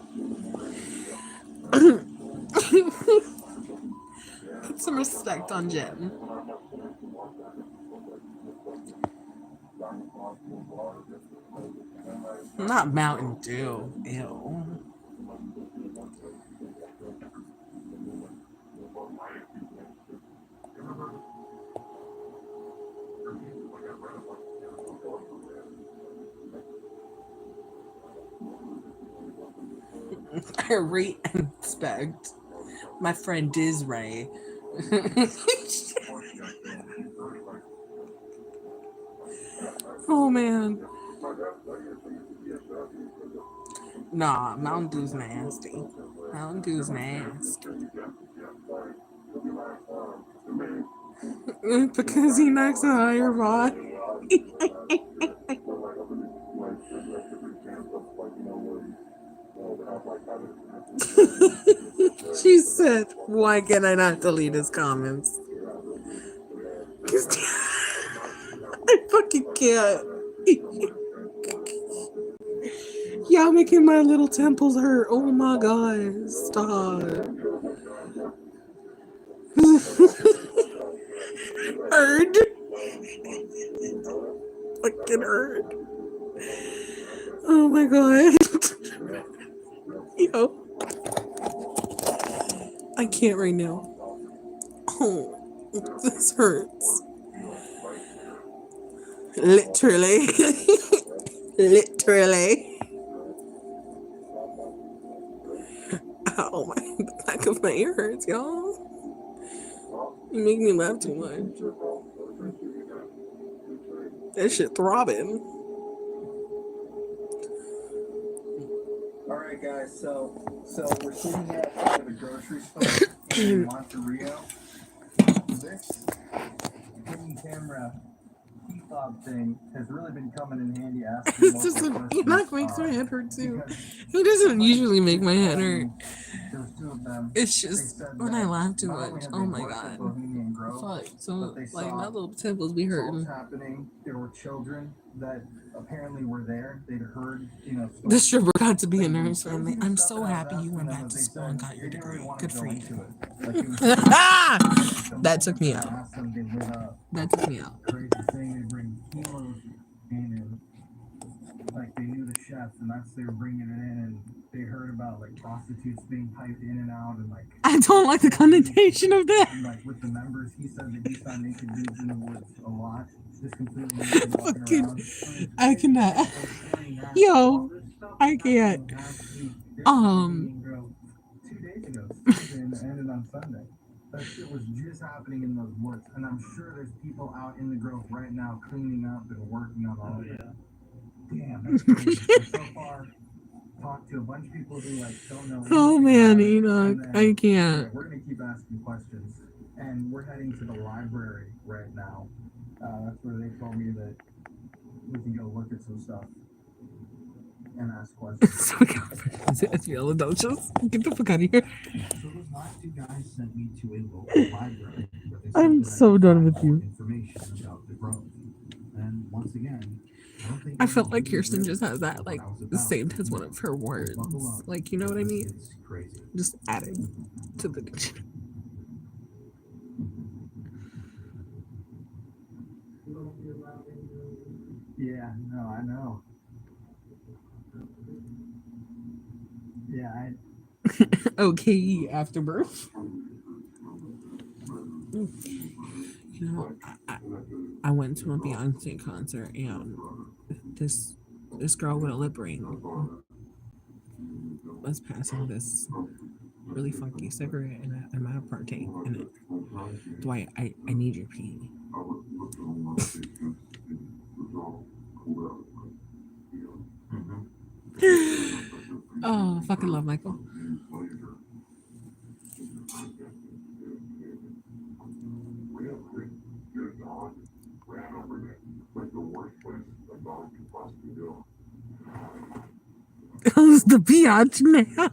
Put some respect on Jim. Not Mountain Dew. Ew. I rate and respect my friend Disray. Oh man. Nah, Mountain Dew's nasty. Mountain Dew's nasty. Because he knocks a higher rod. She said, why can I not delete his comments? I fucking can't. Y'all making my little temples hurt. Oh my god. Stop. Heard. Fucking heard. Oh my god. Yo. I can't right now. Oh, this hurts. Literally. Literally. Ow, the back of my ear hurts, y'all. You make me laugh too much. That shit throbbing. Alright guys, so we're sitting at the grocery store in Monterey. This hidden camera key fob thing has really been coming in handy. It's just Enoch makes my head hurt too. He doesn't usually make my head hurt. It's just when I laugh too much. Oh my god. Fuck. So like my little temples be hurting. Happening. There were children that apparently were there. They'd heard, This stripper got to be a nurse, family. I'm so happy you went back to school and got your degree. Good for you. That took me out. That took me out. chef, and they were bringing it in, and they heard about like prostitutes being piped in and out, and like I don't like the connotation of that. and, like with the members, he said that he saw naked dudes in the woods a lot, just completely naked walking around. I cannot. Yo, I can't. 2 days ago, Tuesday, and it ended on Sunday. That shit was just happening in those woods, and I'm sure there's people out in the grove right now cleaning up and working on all of it. Damn, that's crazy. So far, talked to a bunch of people who like don't know. Oh man, Enoch, then, I can't. We're gonna keep asking questions, and we're heading to the library right now. That's where they told me that we can go look at some stuff and ask questions. It's yellow, don't just get the fuck out of here. So those last two guys sent me to a local library. Where they said I'm that I so could done find with more you. information about the grove. And once again, I don't think I felt like anybody Kirsten really just has that knows like what I was about. saved as one of her words. Like, you know what I mean? It's crazy. Just added to the dictionary. Yeah, no, I know. Yeah, Okay, afterbirth. You know, I went to a Beyonce concert and this girl with a lip ring was passing this really funky cigarette, and I'm gonna partake in it. Dwight, I need your pee. Oh, fucking love Michael. Who's the biatch now?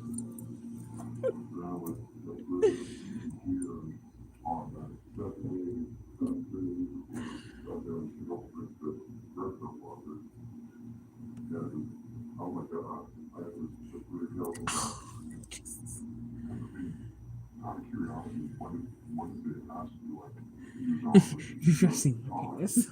You've just seen my penis.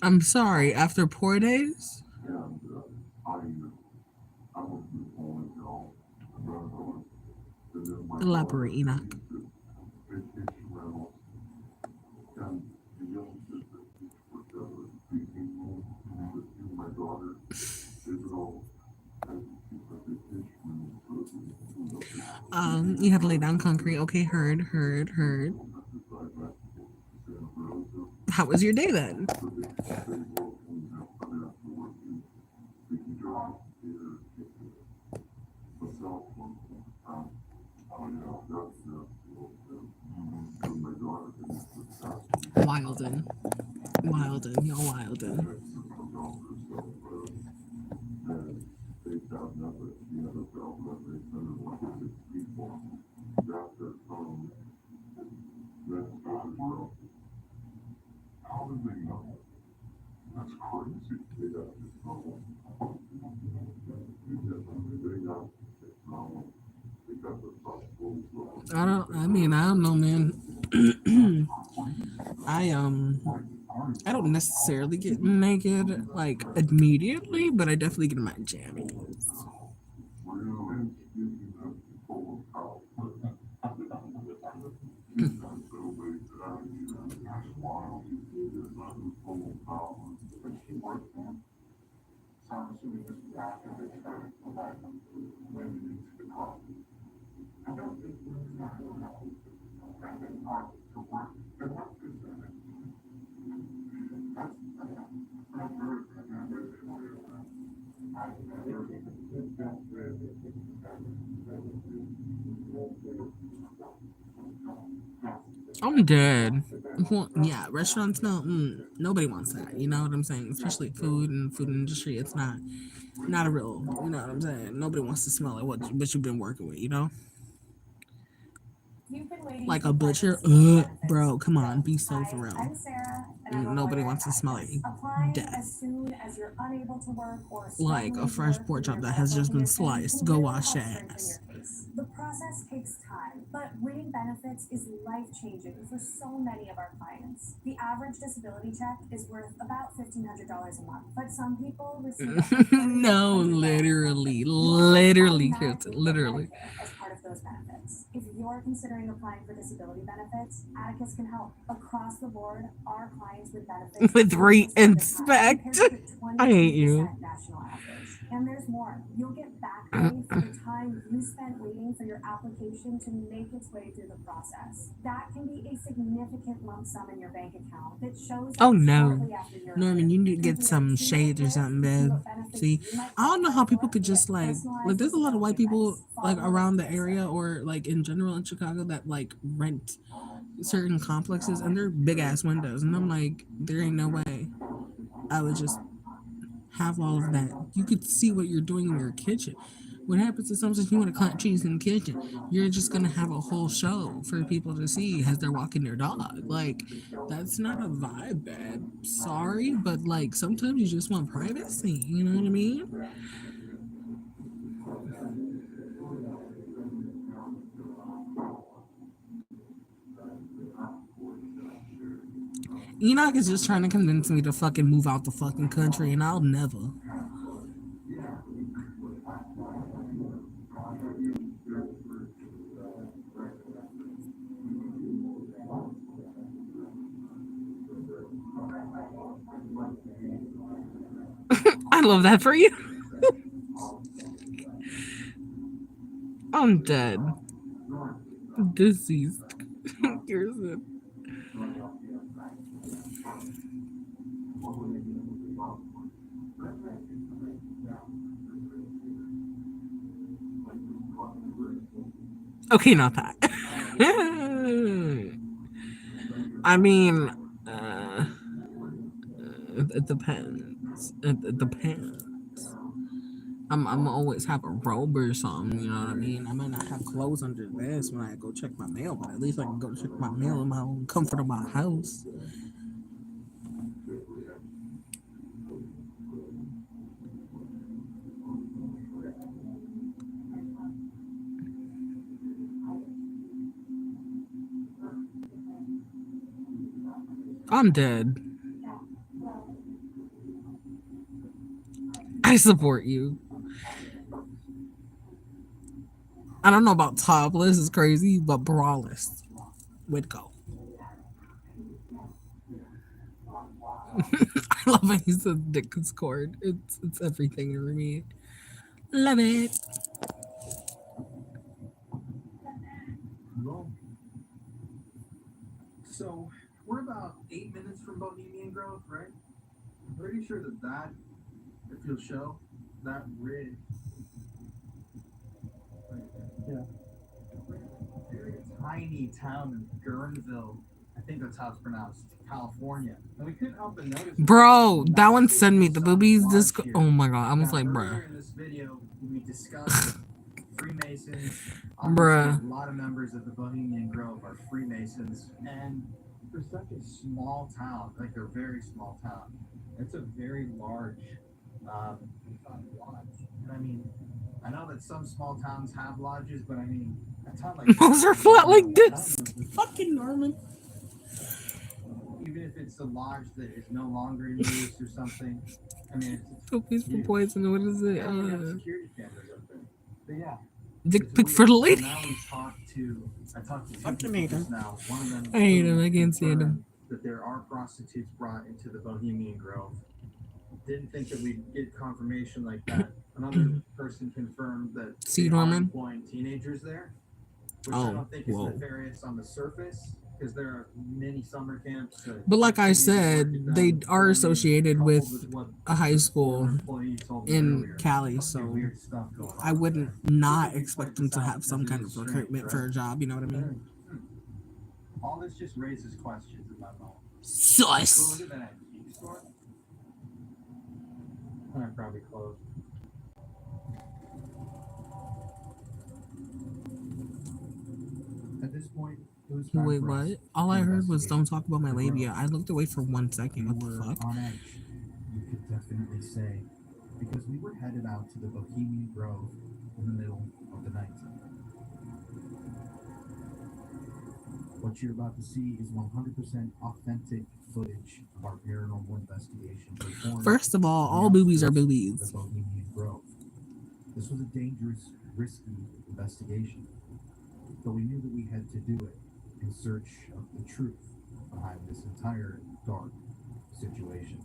I'm sorry, after poor days? Elaborate, Enoch. You had to lay down concrete. Okay, heard. How was your day then? Wildin', y'all wildin'. How did they know? That's crazy. I don't know, man. I don't necessarily get naked like immediately, but I definitely get in my jammies. I'm dead. Well, yeah, restaurants. No, nobody wants that. You know what I'm saying? Especially food and food industry. It's not a real. You know what I'm saying? Nobody wants to smell like what you've been working with. You know, You've been waiting like to a apply for butcher. disability benefits. Bro, come on, be so Hi, for real. I'm Sarah, and I'm a Nobody lawyer wants to at smell like Atticus. Applying as death. soon as you're unable to work or Like a struggling to fresh work pork due to chop your that has medical just been condition sliced. can Go really wash help your strengthen ass. your case. The process takes time, but winning benefits is life-changing for so many of our clients. The average disability check is worth about $1,500 a month, but some people receive up to No, literally, literally, Kirsten, literally. as part of those benefits. If you're considering applying for disability benefits, Atticus can help. Across the board, our clients with benefits With compared reinspect. to the I hate 22% you. national average. And there's more. You'll get back pay for the time you spent waiting for your application to make its way through the process. That can be a significant lump sum in your bank account that shows Oh up no, shortly after your Norman, you need to get some shades or something, babe. See, I don't know how people could just like. There's a lot of white people like around the area or like in general in Chicago that like rent certain complexes and they're big ass windows, and I'm like, there ain't no way I would just have all of that. You could see what you're doing in your kitchen. What happens if sometimes you want to cut cheese in the kitchen? You're just gonna have a whole show for people to see as they're walking their dog. Like, that's not a vibe, babe. Sorry, but like sometimes you just want privacy. You know what I mean? Enoch is just trying to convince me to fucking move out the fucking country, and I'll never. I love that for you. I'm dead. Deceased. Kirsten. Okay, not that. I mean, uh, it depends. It depends. I'm always have a robe or something. You know what I mean? I might not have clothes under this when I go check my mail, but at least I can go check my mail in my own comfort of my house. I'm dead. I support you. I don't know about topless is crazy, but braless would go. I love it. He said dick Discord. It's everything for me. Love it. Well, so we're about 8 minutes from Bohemian Grove, right? I'm pretty sure that if you'll show that ridge right there. Yeah. Very tiny town in Guerneville. I think that's how it's pronounced. California. And we couldn't help but notice Bro, that one sent me the boobies. This. Oh my god, I was like, bruh. earlier in this video, we discussed Freemasons. Bruh. A lot of members of the Bohemian Grove are Freemasons, and for such a small town, like a very small town, it's a very large lodge. And I mean, I know that some small towns have lodges, but I mean, a town like Those are flat like this. Fucking Norman. Even if it's a lodge that is no longer in use or something, I mean, it's Cookies for poison. What is it? security cameras up there. But yeah. Dick pic for the lady. Now I talked to two Fucking people hate him. just now. One of them I hate him. I can't stand him. that there are prostitutes brought into the Bohemian Grove. Didn't think that we'd get confirmation like that. Another person confirmed that See, they are Norman? employing teenagers there, which I don't think is nefarious on the surface, because there are many summer camps. But like I said, they are associated with a high school in Cali, so I wouldn't not expect them to have some kind of recruitment for a job. You know what I mean? All this just raises questions in my mind. Sus. Go to that antique store? Probably closed. At this point, it was Wait, time for us what? All I to heard was investigate don't talk about my the labia. grove. I looked away for 1 second. We What the were fuck? on edge, you could definitely say, because we were headed out to the Bohemian Grove in the middle of the night. What you're about to see is 100% authentic footage of our paranormal investigation. performed First of all on the boobies are outskirts of boobies. The Bohemian Grove. This was a dangerous, risky investigation, but we knew that we had to do it in search of the truth behind this entire dark situation.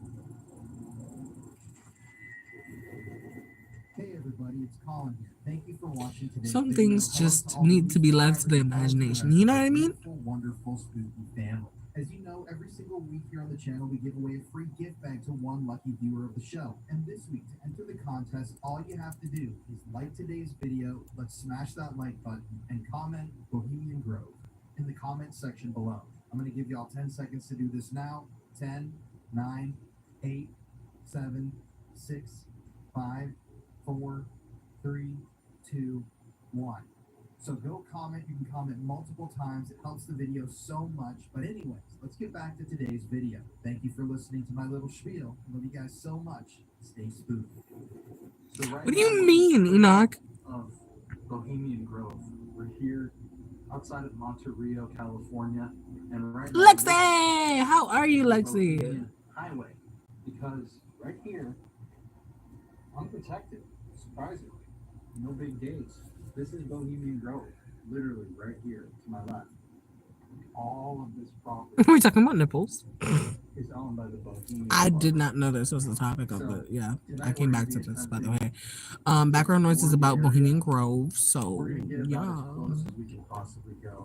Hey everybody, it's Colin here. Thank you for watching today's Some video. things Hello just to all need new to be left to the subscribers and hello to the imagination. rest You of know our what I mean? beautiful, wonderful, spooky family. As you know, every single week here on the channel, we give away a free gift bag to one lucky viewer of the show. And this week, to enter the contest, all you have to do is like today's video, let's smash that like button, and comment Bohemian Grove in the comment section below. I'm going to give y'all 10 seconds to do this now. 10, 9, 8, 7, 6, 5, 4, 3, 2, 1. So go comment. You can comment multiple times. It helps the video so much. But anyways, let's get back to today's video. Thank you for listening to my little spiel. I love you guys so much. Stay spooky. So right What do now, you mean, Enoch? of Bohemian Grove. We're here outside of Monterey, California, and right now Lexi! How are you, this is Lexi? Bohemian Highway, because right here, unprotected, surprisingly, no big gates. This is Bohemian Grove, literally right here to my left. All of this property We're talking about nipples. is owned by the Bohemian I Club. did not know this was the topic of So, the. Yeah, I tonight came we're back gonna to be this, by the attempting way. Background noise is explore the about area. Bohemian Grove, so We're gonna get about yeah. as close as we can possibly go.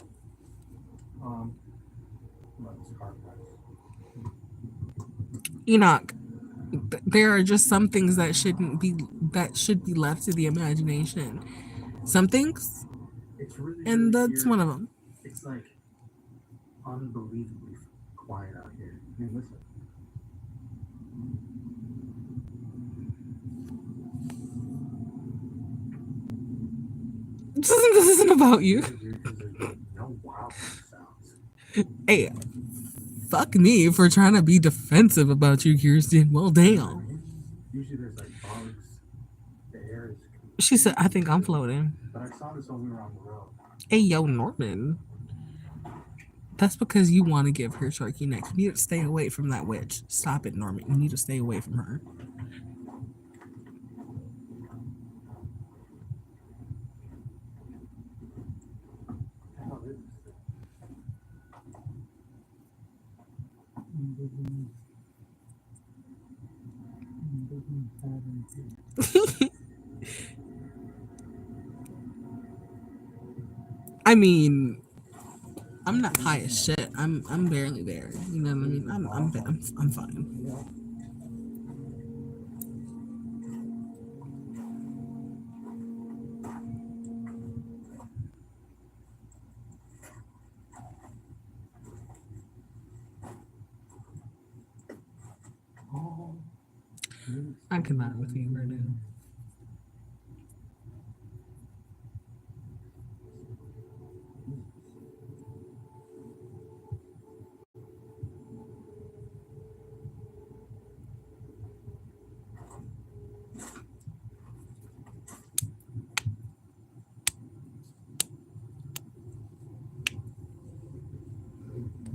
About this car crash. Enoch, there are just some things that should be left to the imagination. Some things, It's really, and really that's eerie. one of them. It's like unbelievably quiet out here. I mean, listen. This isn't about you. No wild sounds. Hey, fuck me for trying to be defensive about you, Kirsten. Well, damn. Usually there's like bugs. The air is. She said, I think I'm floating. But I saw this when we were on the road. Hey, yo, Norman. That's because you want to give her turkey neck. You need to stay away from that witch. Stop it, Norman. You need to stay away from her. I mean, I'm not high as shit. I'm barely there. You know what I mean? I'm fine. I cannot with you right now.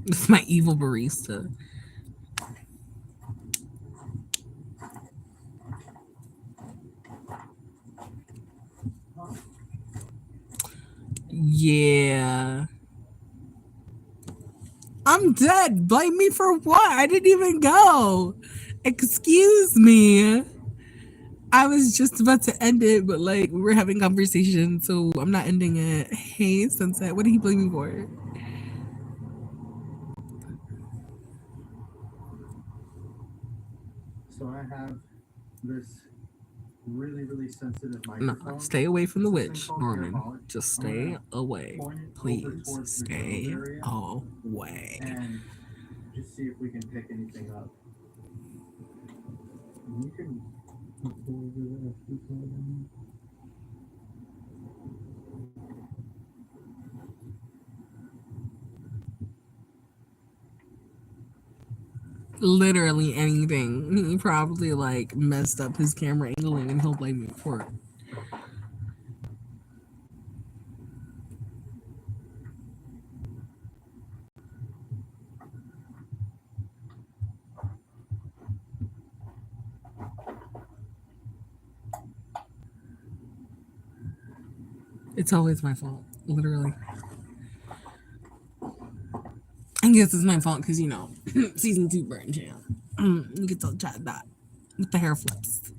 This is my evil barista. Yeah. I'm dead. Blame me for what? I didn't even go. Excuse me. I was just about to end it, but like we were having conversation, so I'm not ending it. Hey, Sunset, what did he blame me for? So I have this really sensitive No, microphone. stay away from the It's this witch, thing called Norman. parabolic. Just I'm stay gonna away. point it over Please towards the stay nose area away. and just see if we can pick anything up. You can Literally anything. He probably like messed up his camera angling and he'll blame me for it. It's always my fault, literally. I guess it's my fault because, you know, season 2 burn jam. You get to try that with the hair flips.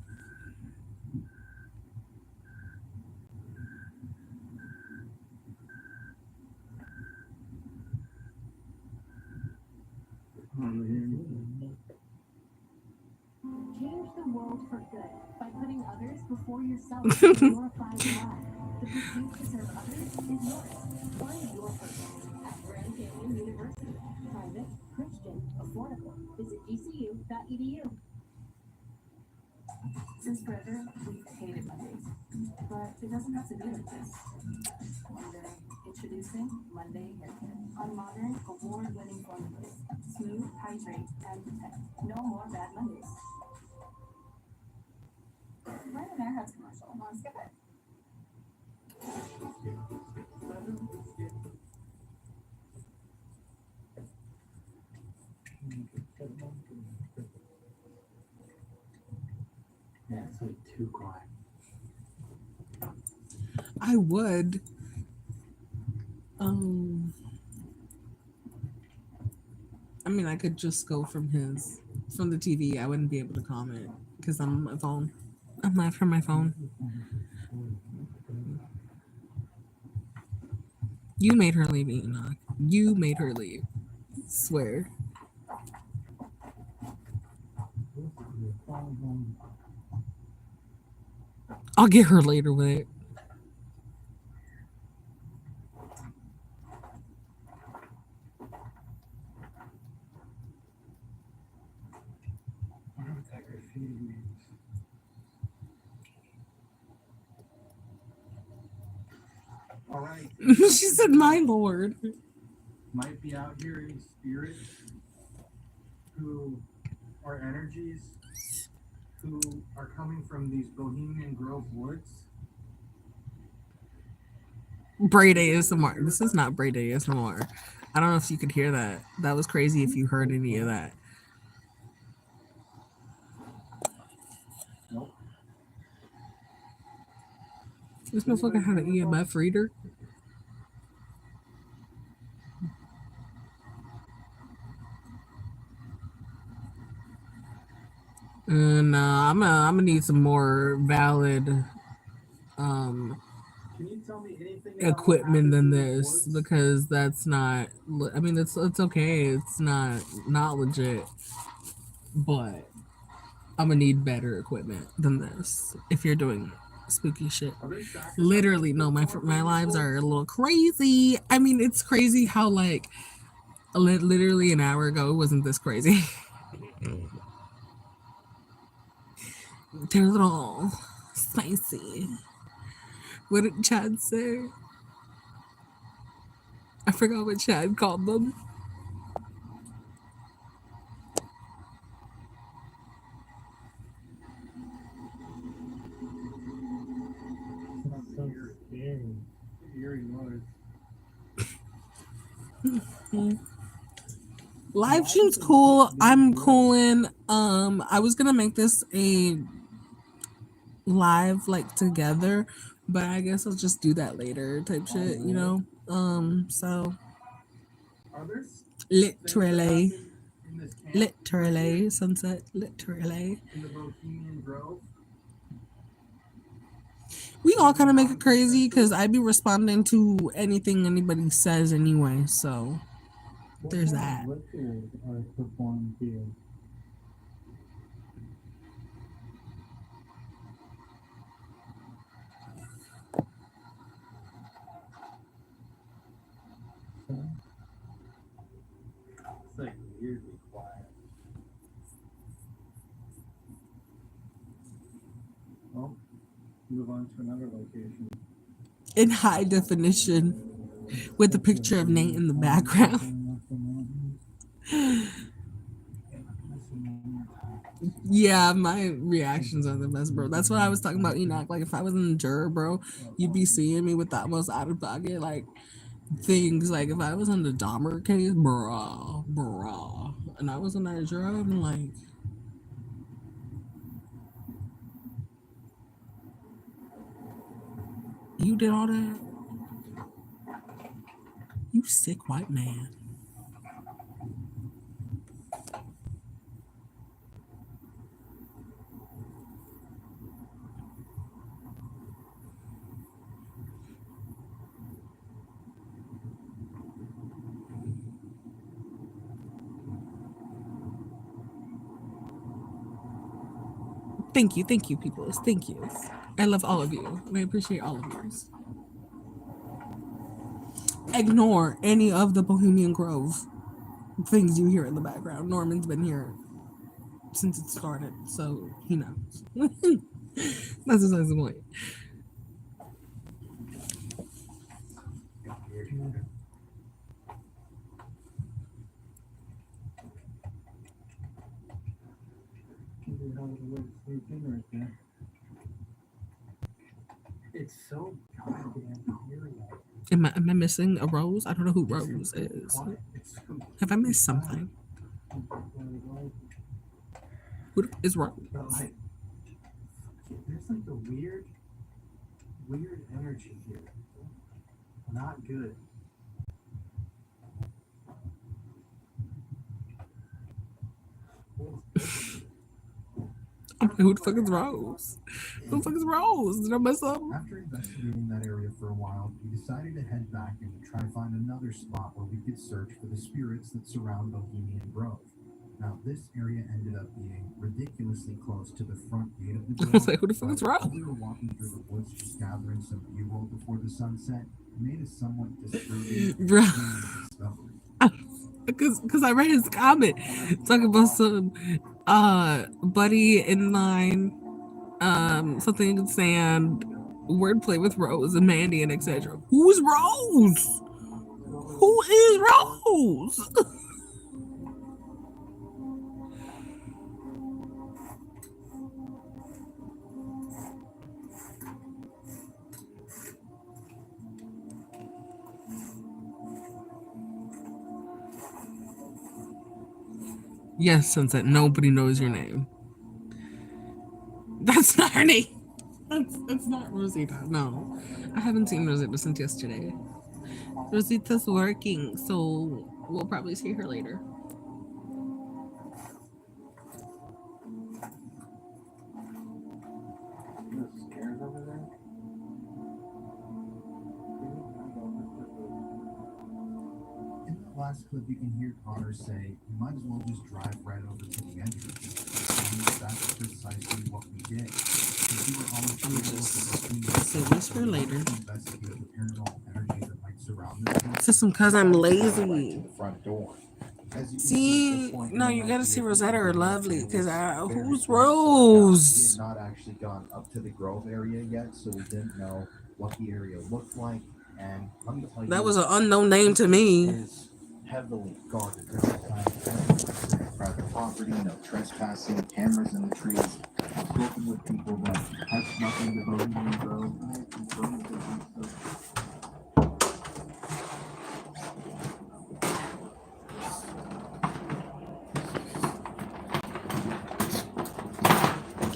Change the world for good by putting others before yourself in your five why. The pursuit to serve others is yours. Find your purpose at Grand Canyon University. Private, Christian, affordable. Visit gcu.edu. Since forever, we've hated Mondays. But it doesn't have to be like this. One day, introducing Monday Haircare. On modern, award-winning formulas. Smooth, hydrate, and protect. No more bad Mondays. Why an Airheads commercial? Want to skip it? Yeah, it's like too quiet. I would. I mean, I could just go from the TV. I wouldn't be able to comment because I'm on my phone. I'm live from my phone. You made her leave, Enoch. You made her leave. Swear. I'll get her later with it. All right. She said, "My lord." Might be out here in spirit, who are energies, who are coming from these Bohemian Grove woods. Braid ASMR. This is not Braid ASMR. I don't know if you could hear that. That was crazy if you heard any of that. Nope. This motherfucker had an EMF reader. Nah, I'm gonna need some more valid Can you tell me anything equipment than this because that's not. I mean, it's okay. It's not legit, but I'm gonna need better equipment than this if you're doing spooky shit. Literally, no, my lives are a little crazy. I mean, it's crazy how like literally an hour ago it wasn't this crazy. They're a little spicy. What did Chad say? I forgot what Chad called them. Eerie noise. Live stream's cool. I'm cooling. I was gonna make this a live like together, but I guess I'll just do that later type shit, you know. So literally sunset, literally. In the Bohemian Grove. We all kind of make it crazy because I be responding to anything anybody says anyway, so there's that. Rituals are performed here. on to another location. In high definition with a picture of Nate in the background. Yeah, my reactions are the best, bro. That's what I was talking about, Enoch. Like, if I was in a juror, bro, you'd be seeing me with the most out of pocket, like, things. Like, if I was in the Dahmer case, bruh, and I was in that juror, I'd be like, you did all that? You sick white man. Thank you, people. Thank you. I love all of you, and I appreciate all of yours. Ignore any of the Bohemian Grove things you hear in the background. Norman's been here since it started, so he knows. That's besides the point. It's so goddamn eerie. Am I missing a Rose? I don't know who Rose is. Have I missed something? Who is Rose? But like, there's like a weird energy here. Not good. I'm like, who the fuck is Rose? Who the fuck is Rose? Did I mess up? After investigating that area for a while, we decided to head back and try to find another spot where we could search for the spirits that surround Bohemian Grove. Now, this area ended up being ridiculously close to the front gate of the grove. I was like, who the fuck is Rose? While we were walking through the woods just gathering some B-roll before the sunset, it made a somewhat disturbing discovery. Because I read his comment talking about some buddy in line, something in sand, wordplay with Rose and Mandy and etc. Who's Rose? Who is Rose? Yes, Sunset, nobody knows your name. That's not her name. That's not Rosita. No. I haven't seen Rosita since yesterday. Rosita's working, so we'll probably see her later. Last clip, you can hear Connor say, "You might as well just drive right over to the entrance." And that's precisely what we did. We were almost Say this for later. Investigate the paranormal energy that might surround this. System, cause I'm lazy. To the front door. See, no, you gotta see Rosetta or Lovely, because who's Rose? We had not actually gone up to the Grove area yet, so we didn't know what the area looked like. And let me tell you, that was an unknown name to me. Is heavily guarded. Private property, no trespassing, cameras in the trees. I've spoken with people that have snuck into Bohemian Grove.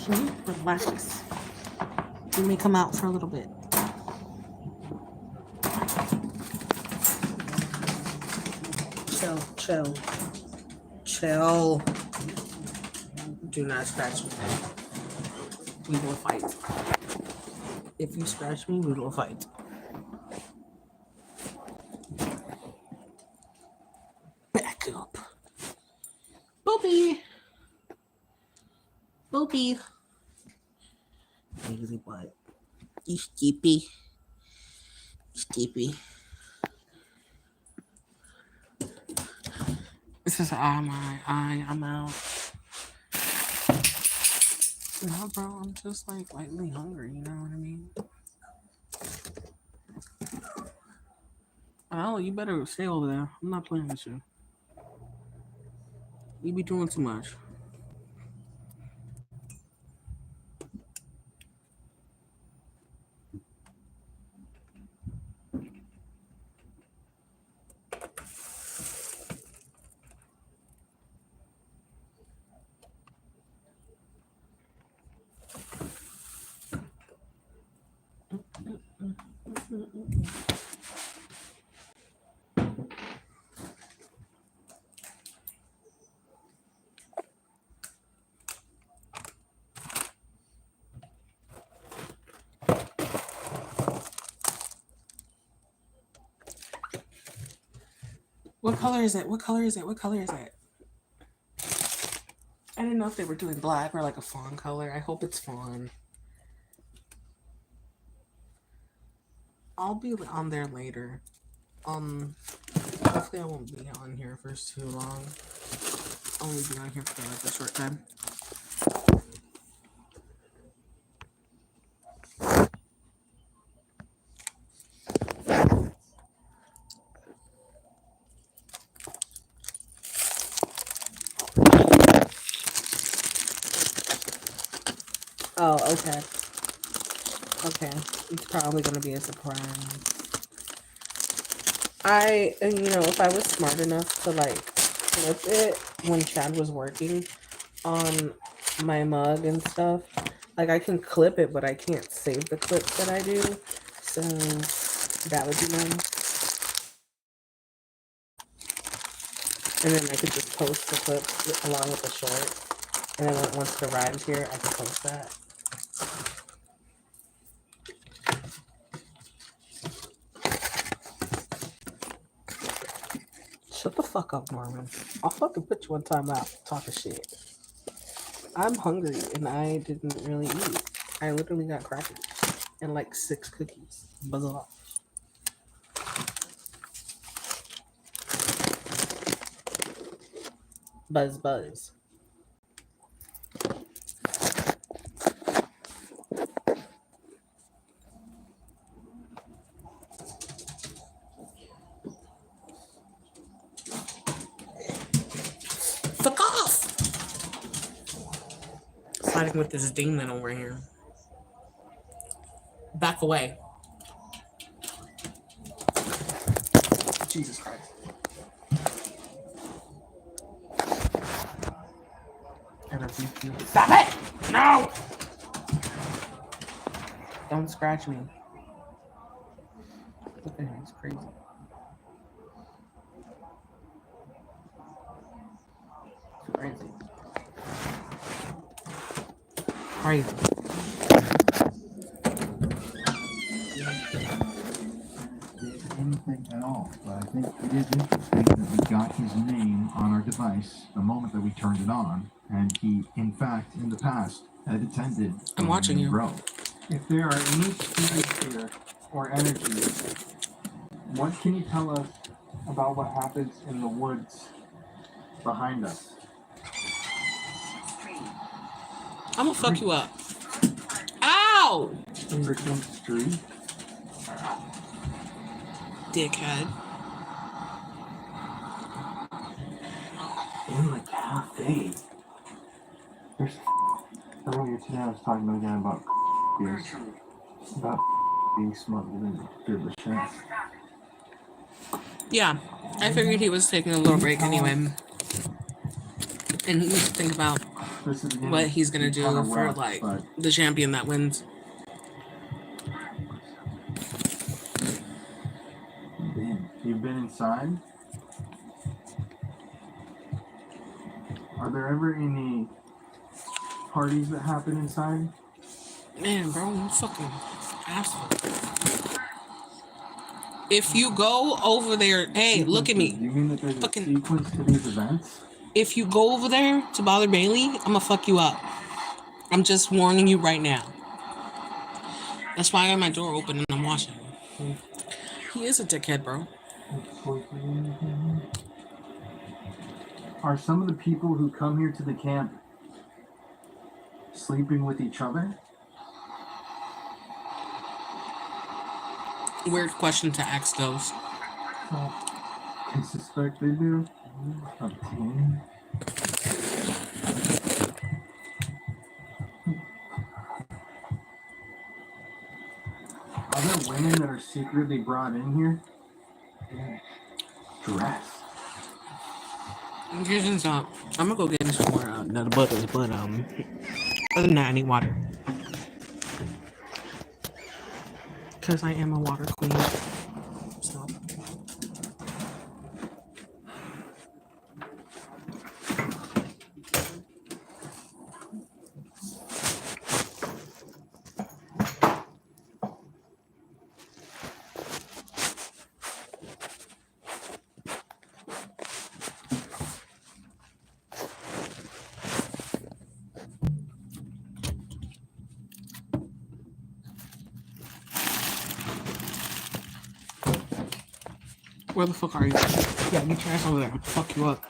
Can you relax? Let me come out for a little bit. Chill. Do not scratch me. We will fight. If you scratch me, we will fight. Back up. Boopy. Lazy butt. You skippy. This is I'm out. No, bro, I'm just like lightly hungry. You know what I mean? Oh, you better stay over there. I'm not playing with you. You be doing too much. What color is it? What color is it? What color is it? I didn't know if they were doing black or like a fawn color. I hope it's fawn. I'll be on there later. Hopefully I won't be on here for too long. I'll only be on here for like a short time. Oh, okay. Okay. It's probably gonna be a surprise. If I was smart enough to like flip it when Chad was working on my mug and stuff, like I can clip it, but I can't save the clips that I do. So that would be nice. And then I could just post the clip along with the short. And then once it arrives here, I can post that. Shut the fuck up, Norman. I'll fucking put you one time out talking shit. I'm hungry and I didn't really eat. I literally got crackers and like 6 cookies. Buzz off. Buzz, buzz. Fuck off! Fighting with this demon over here. Back away. Jesus Christ. Stop it! No! Don't scratch me. What the hell? It's crazy. It's crazy. Crazy. Anything at all, but I think it is interesting that we got his name on our device the moment that we turned it on, and he, in fact, in the past, had attended. I'm watching you. Bro, if there are any spirits here or energies, what can you tell us about what happens in the woods behind us? I'm gonna fuck you up. Ow! In Richmond Street? Dickhead. In the cafe. There's earlier today I was talking again about beers. About being smuggled in through the chef. Yeah, I figured he was taking a little break anyway. And he needs to think about what he's gonna do for like the champion that wins. You've been inside? Are there ever any parties that happen inside? Man, bro, you fucking asshole. If you go over there, hey, look at me. You mean that there's a sequence to these events? If you go over there to bother Bailey, I'm gonna fuck you up. I'm just warning you right now. That's why I got my door open and I'm watching. He is a dickhead, bro. Are some of the people who come here to the camp sleeping with each other? Weird question to ask those. Well, I suspect they do. Obtain. Are there women that are secretly brought in here? Dressed. Here's I'm gonna go get some more nut butters, but other than that, I need water. Because I am a water queen. So. Where the fuck are you? Yeah, get your ass over there. I'll fuck you up.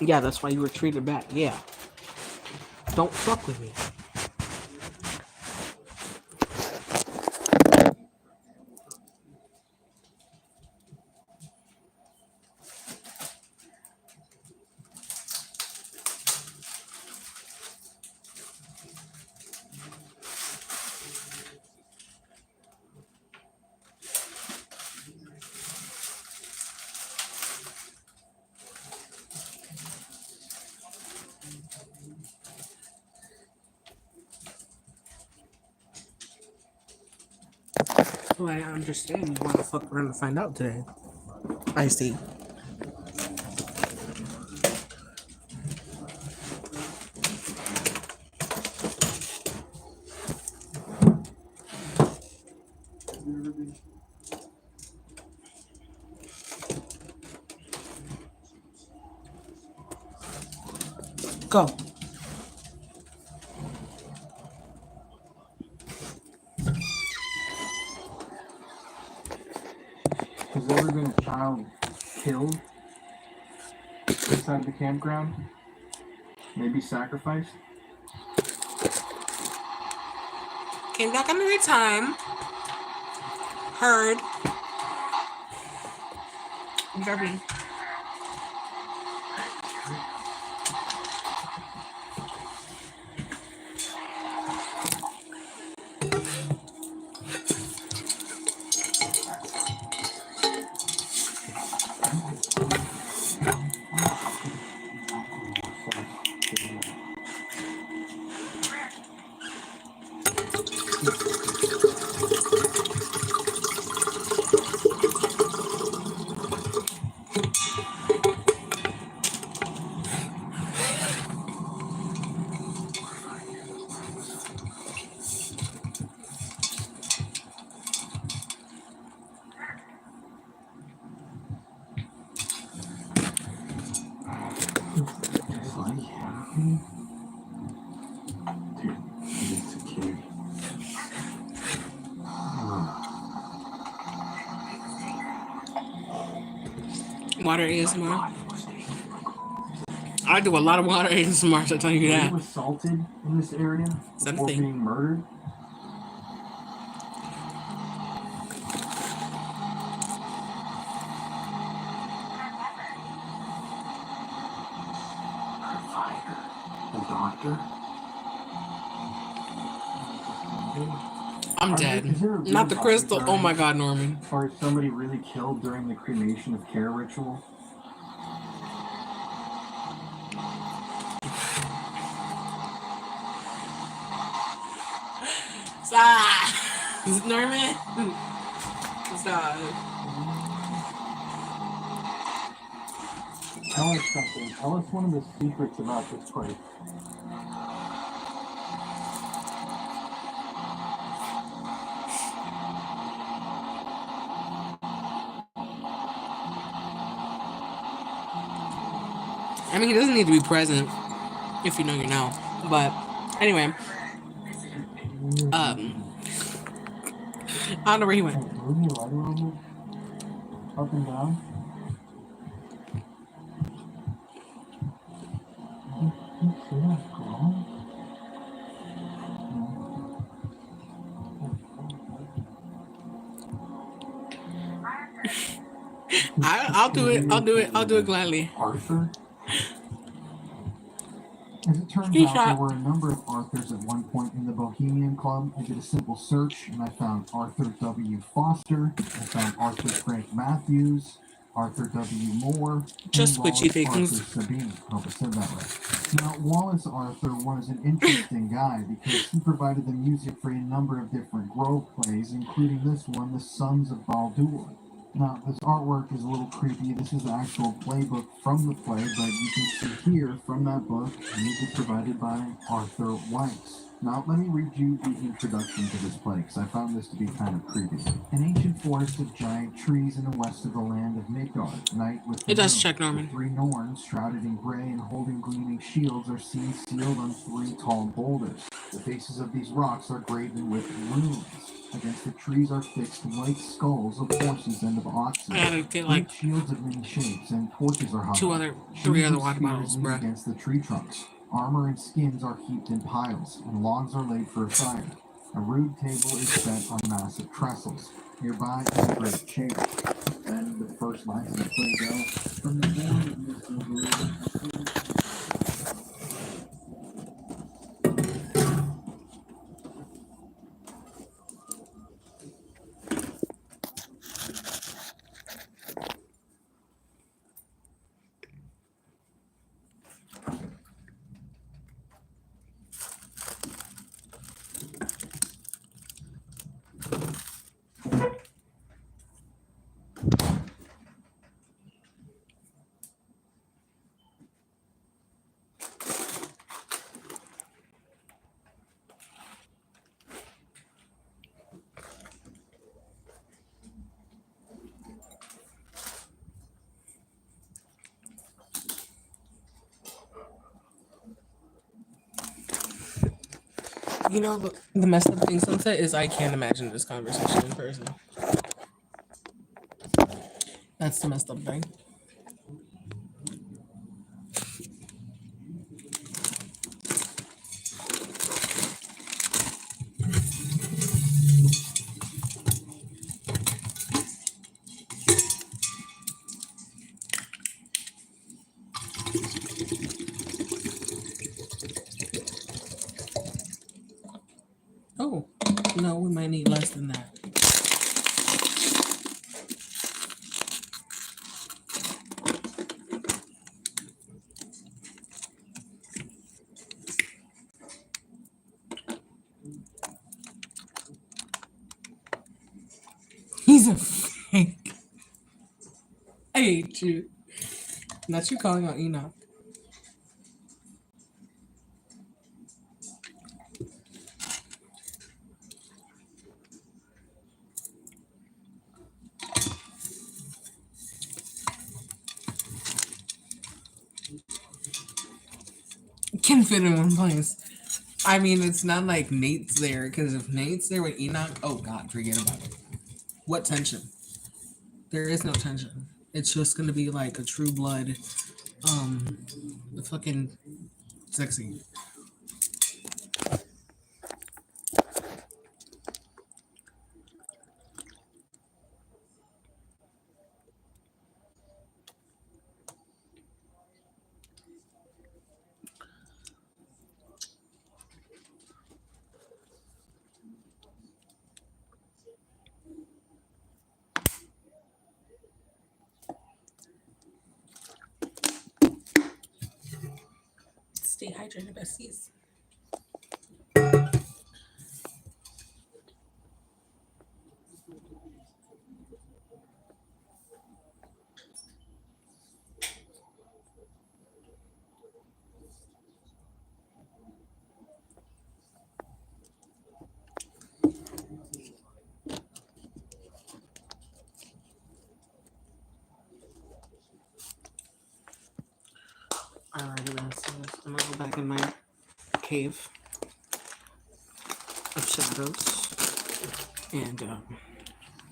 Yeah, that's why you were treated bad. Yeah. Don't fuck with me. Well, I understand you want to fuck around and find out today. I see. Go. Has there ever been a child killed inside the campground? Maybe sacrificed? Came back on the right time. Heard. Very. Water ASMR. I do a lot of water ASMR, so I tell you that. Were you assaulted in this area before being murdered? A doctor? I'm dead. Not the crystal. Oh my god, Norman. Or is somebody really killed during the cremation of care ritual? Stop. Norman. Stop. Tell us something. Tell us one of the secrets about this place. I mean, it doesn't need to be present if you know you know. But anyway, I don't know where he went. Move your leg a little bit. Up and down. You see that glow? I'll do it. I'll do it. I'll do it gladly. Arthur? As it turns out, there were a number of Arthurs at one point in the Bohemian Club. I did a simple search, and I found Arthur W. Foster, I found Arthur Frank Matthews, Arthur W. Moore, Just and witchy Wallace things. Arthur Sabine. I hope I said that right. Now, Wallace Arthur was an interesting guy because he provided the music for a number of different Grove plays, including this one, The Sons of Baldur. Now, this artwork is a little creepy. This is the actual playbook from the play, but you can see here from that book, music provided by Arthur Weiss. Now, let me read you the introduction to this play, because I found this to be kind of creepy. An ancient forest of giant trees in the west of the land of Midgard, night with the It does moon. check, Norman. The three Norns, shrouded in gray and holding gleaming shields, are seen sealed on three tall boulders. The faces of these rocks are graven with runes. Against the trees are fixed white skulls of horses and of oxen. I gotta get like great shields of many shapes and torches are hung. three other Sheaves of water spears bottles, lean bruh. against the tree trunks. Armor and skins are heaped in piles, and logs are laid for a fire. A rude table is set on massive trestles. Nearby is a great chair. Then the first lines of the play go, from the morning is the blue. You know, the messed up thing, Sunset, is I can't imagine this conversation in person. That's the messed up thing. Oh, no, we might need less than that. He's a fake. I hate you. Not you calling out Enoch. Can fit in one place. I mean, it's not like Nate's there, because if Nate's there with Enoch, oh God, forget about it. What tension? There is no tension. It's just gonna be like a true blood, fucking sexy. Stay hydrated, besties. Alrighty, besties. I'm gonna go back in my cave of shadows. And,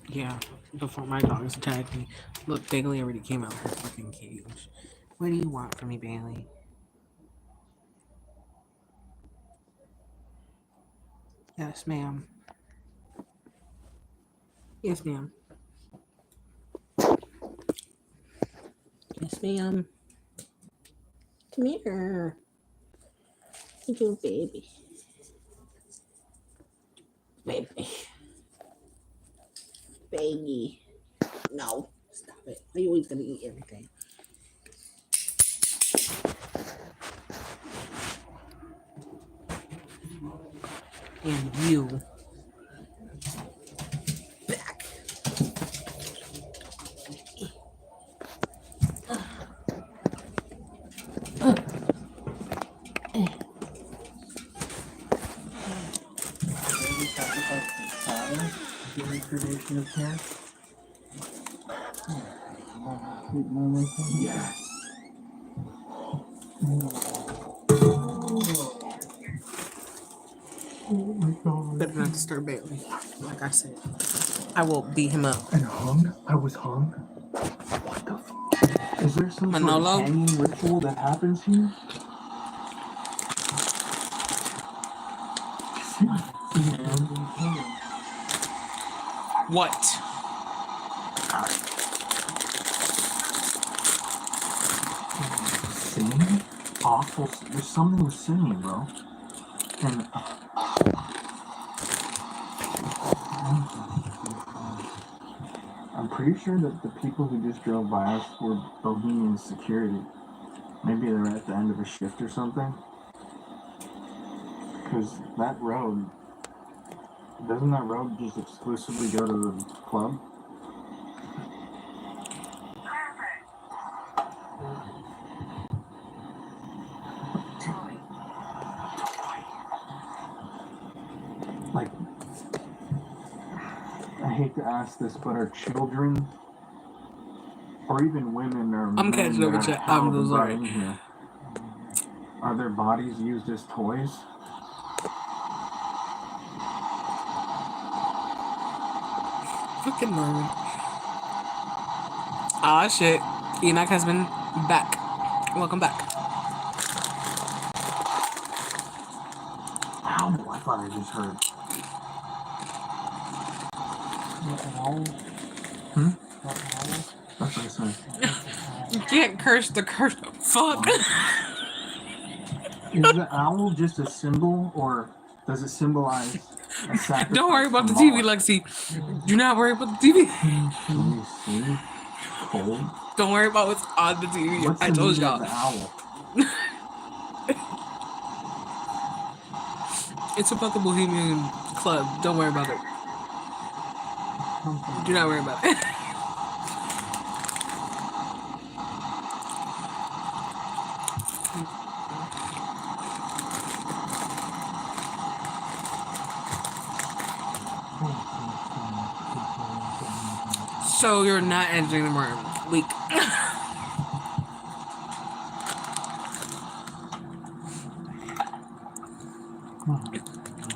yeah, before my dogs attack me. Look, Bailey already came out of her fucking cage. What do you want from me, Bailey? Yes, ma'am. Yes, ma'am. Yes, ma'am. Come here. Thank you, baby. Baby. Baby. No. Stop it. Are you always going to eat everything? And you. Back. Maybe sacrifice the child during cremation of care. Yes. Oh my god. Better not disturb Bailey. Like I said, I will beat him up. And hung? I was hung? What the f? Is there some sort Manolo? of hanging ritual that happens here? What? Singing? Awful. There's something with singing, bro. And I'm pretty sure that the people who just drove by us were Bohemian security. Maybe they're at the end of a shift or something. Because that road, doesn't that road just exclusively go to the club? Like, I hate to ask this, but are children or even women or I'm men catching up that with are you. I'm so held sorry. in here, are their bodies used as toys? Fucking nerd. Ah, shit. Enoch has been back. Welcome back. Ow, I thought I just heard. That's what I said. You can't curse the curse. Fuck. Is the owl just a symbol, or does it symbolize a sacrifice? Don't worry about the from TV, Moloch? Lexi. Do not worry about the TV. Can you see? Cold? Don't worry about what's on the TV. What's I the told meaning y'all. of the owl? It's about the Bohemian Club. Don't worry about it. Do not worry about it. So you're not entering the room. Weak.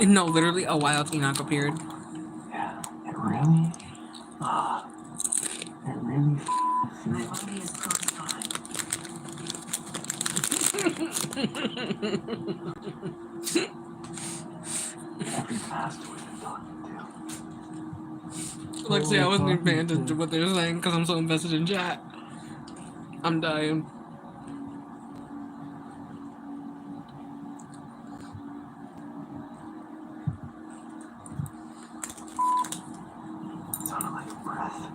No, literally a wild Enoch appeared. Yeah, it really? It really My body is close by. every pastor we've been talking to. Lexi, I wasn't even paying attention to what they're saying because I'm so invested in chat. I'm dying. It sounded like a breath.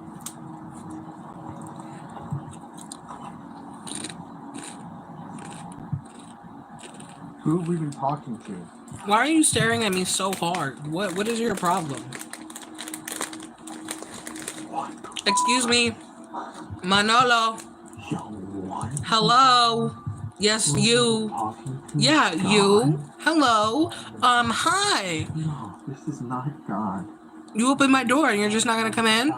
Who have we been talking to? Why are you staring at me so hard? What is your problem? Excuse me. Manolo. Yo, what? Hello. Yes, you. Yeah, you. Hello. Hi. No, this is not God. You opened my door and you're just not gonna come in?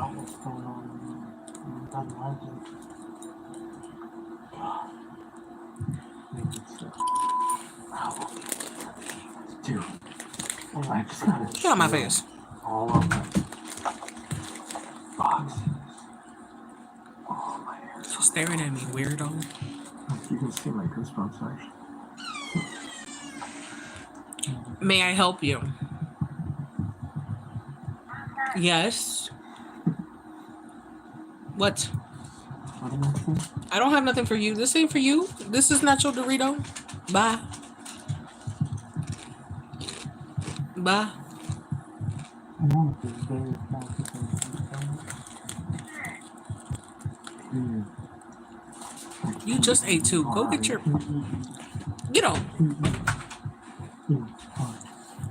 Dude, I just gotta Get out my face. all of my boxes. Oh, my hair. She's staring at me, weirdo. You can see my goosebumps, actually. May I help you? Yes. What? What am I saying? I don't have nothing for you. This ain't for you. This is not your Dorito. Bye. Bye. No, this is very small chicken. Dude, You just ate two. Go get your. Get on.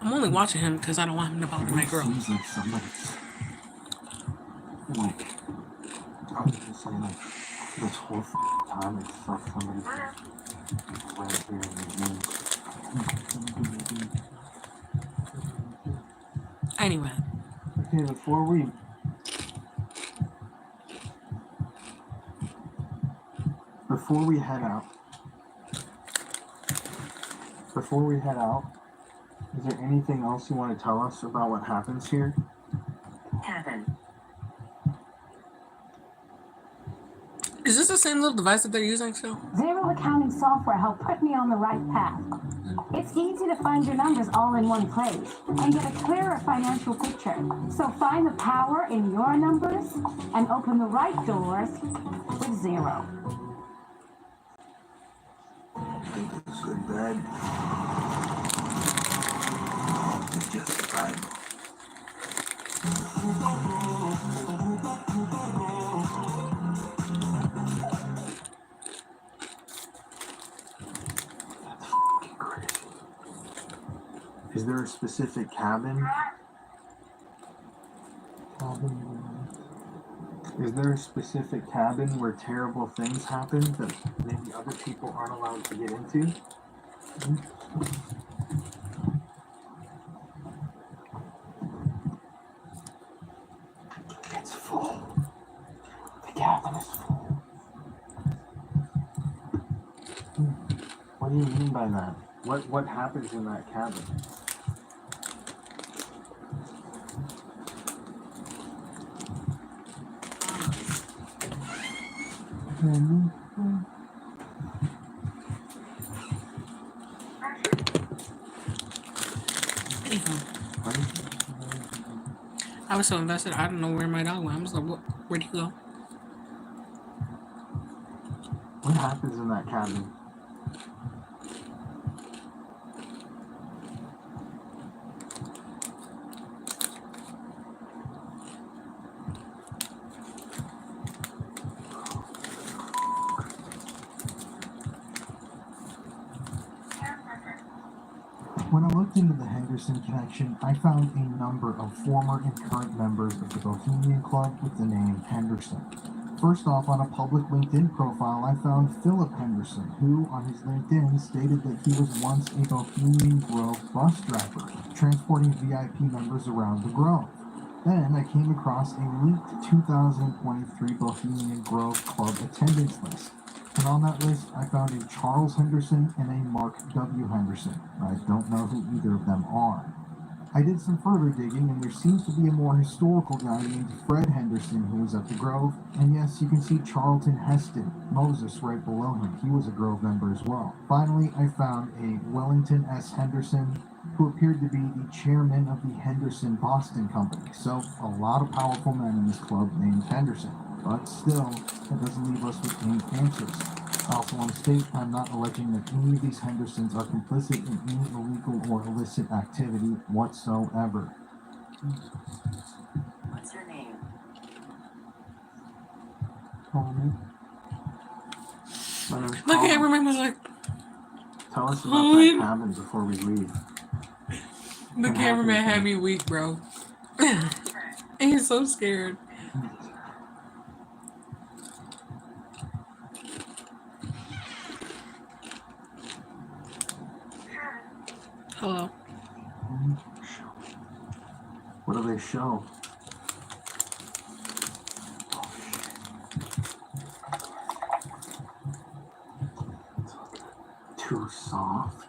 I'm only watching him because I don't want him to bother my girl. Seems like somebody's like, I was just saying, like, this whole time it's like somebody's right here in the room. Anyway. Okay, before we head out, is there anything else you want to tell us about what happens here? Kevin. Is this the same little device that they're using still? Zero accounting software helped put me on the right path. It's easy to find your numbers all in one place and get a clearer financial picture. So find the power in your numbers and open the right doors with Zero. It's good bad. It's just fine. Is there a specific cabin? Is there a specific cabin where terrible things happen that maybe other people aren't allowed to get into? It's full. The cabin is full. What do you mean by that? What happens in that cabin? I was so invested, I don't know where my dog went. I was like, where'd he go? What happens in that cabin? When I looked into the Henderson connection, I found a number of former and current members of the Bohemian Club with the name Henderson. First off, on a public LinkedIn profile, I found Philip Henderson, who, on his LinkedIn, stated that he was once a Bohemian Grove bus driver, transporting VIP members around the Grove. Then I came across a leaked 2023 Bohemian Grove Club attendance list. And on that list, I found a Charles Henderson and a Mark W. Henderson. I don't know who either of them are. I did some further digging, and there seems to be a more historical guy named Fred Henderson who was at the Grove. And yes, you can see Charlton Heston, Moses, right below him. He was a Grove member as well. Finally, I found a Wellington S. Henderson, who appeared to be the chairman of the Henderson Boston Company. So, a lot of powerful men in this club named Henderson. But still, that doesn't leave us with any answers. I also want to state I'm not alleging that any of these Hendersons are complicit in any illegal or illicit activity whatsoever. What's your name? Tommy. The cameraman was like, tell us about that cabin before we leave. The cameraman had me weak, bro. He's so scared. Hello. What do they show? Too soft.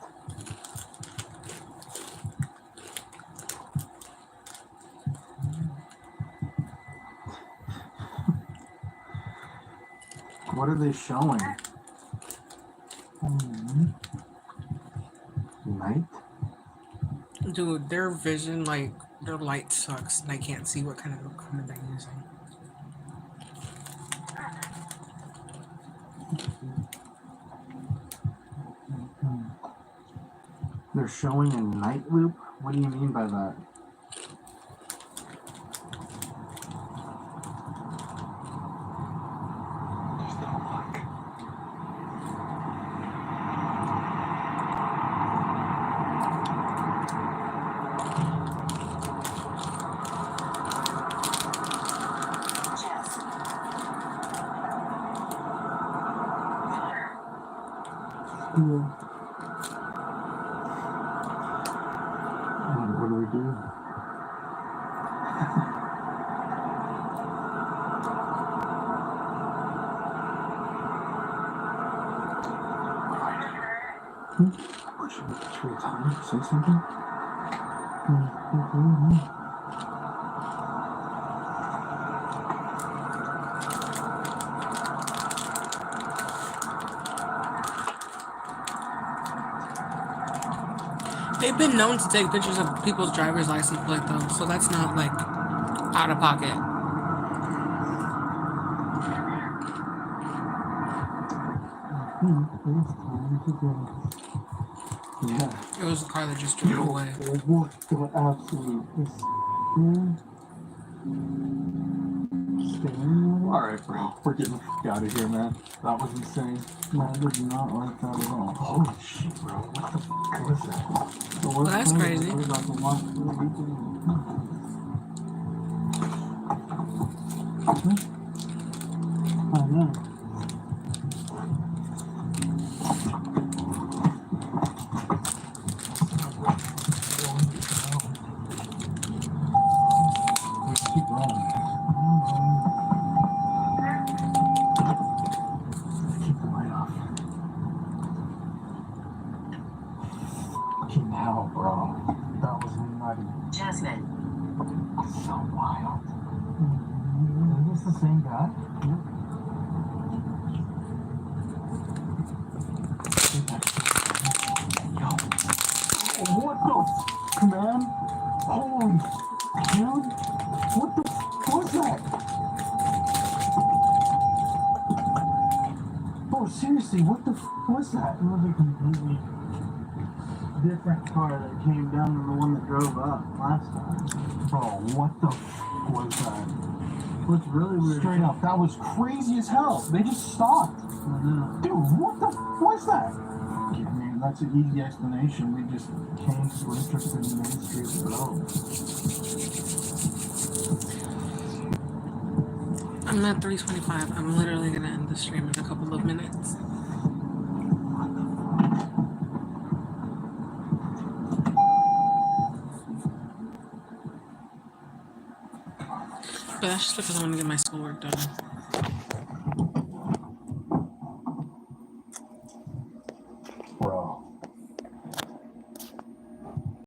What are they showing? Night? Dude, their vision, like, their light sucks, and I can't see what kind of equipment they're using. They're showing a night loop? What do you mean by that? Yeah. What do we do? Should we time? Say something? They've been known to take pictures of people's driver's license plate though, so that's not like out of pocket. Yeah. It was the car that just drove away. What the absolute Alright, bro. We're getting the f out of here, man. That was insane. Man, I did not like that at all. Holy shit, bro. What the f was that? Well, that's crazy. I know. Keep rolling. Keep the light off. Fucking hell, bro. That was nutty. Jasmine. So wild. Is this the same guy? Yep. Yo. What the f, man? Holy dude. What the f was that? Oh, seriously, what the f was that? It was a completely different car that came down than the one that drove up last time. Bro, what the f was that? What's really weird? Straight up, that was crazy as hell. They just stopped. Dude, what the f was that? I mean, that's an easy explanation. We just came to interested in Main Street Road. I'm at 3:25. I'm literally gonna end the stream in a couple of minutes. But that's just because I want to get my schoolwork done.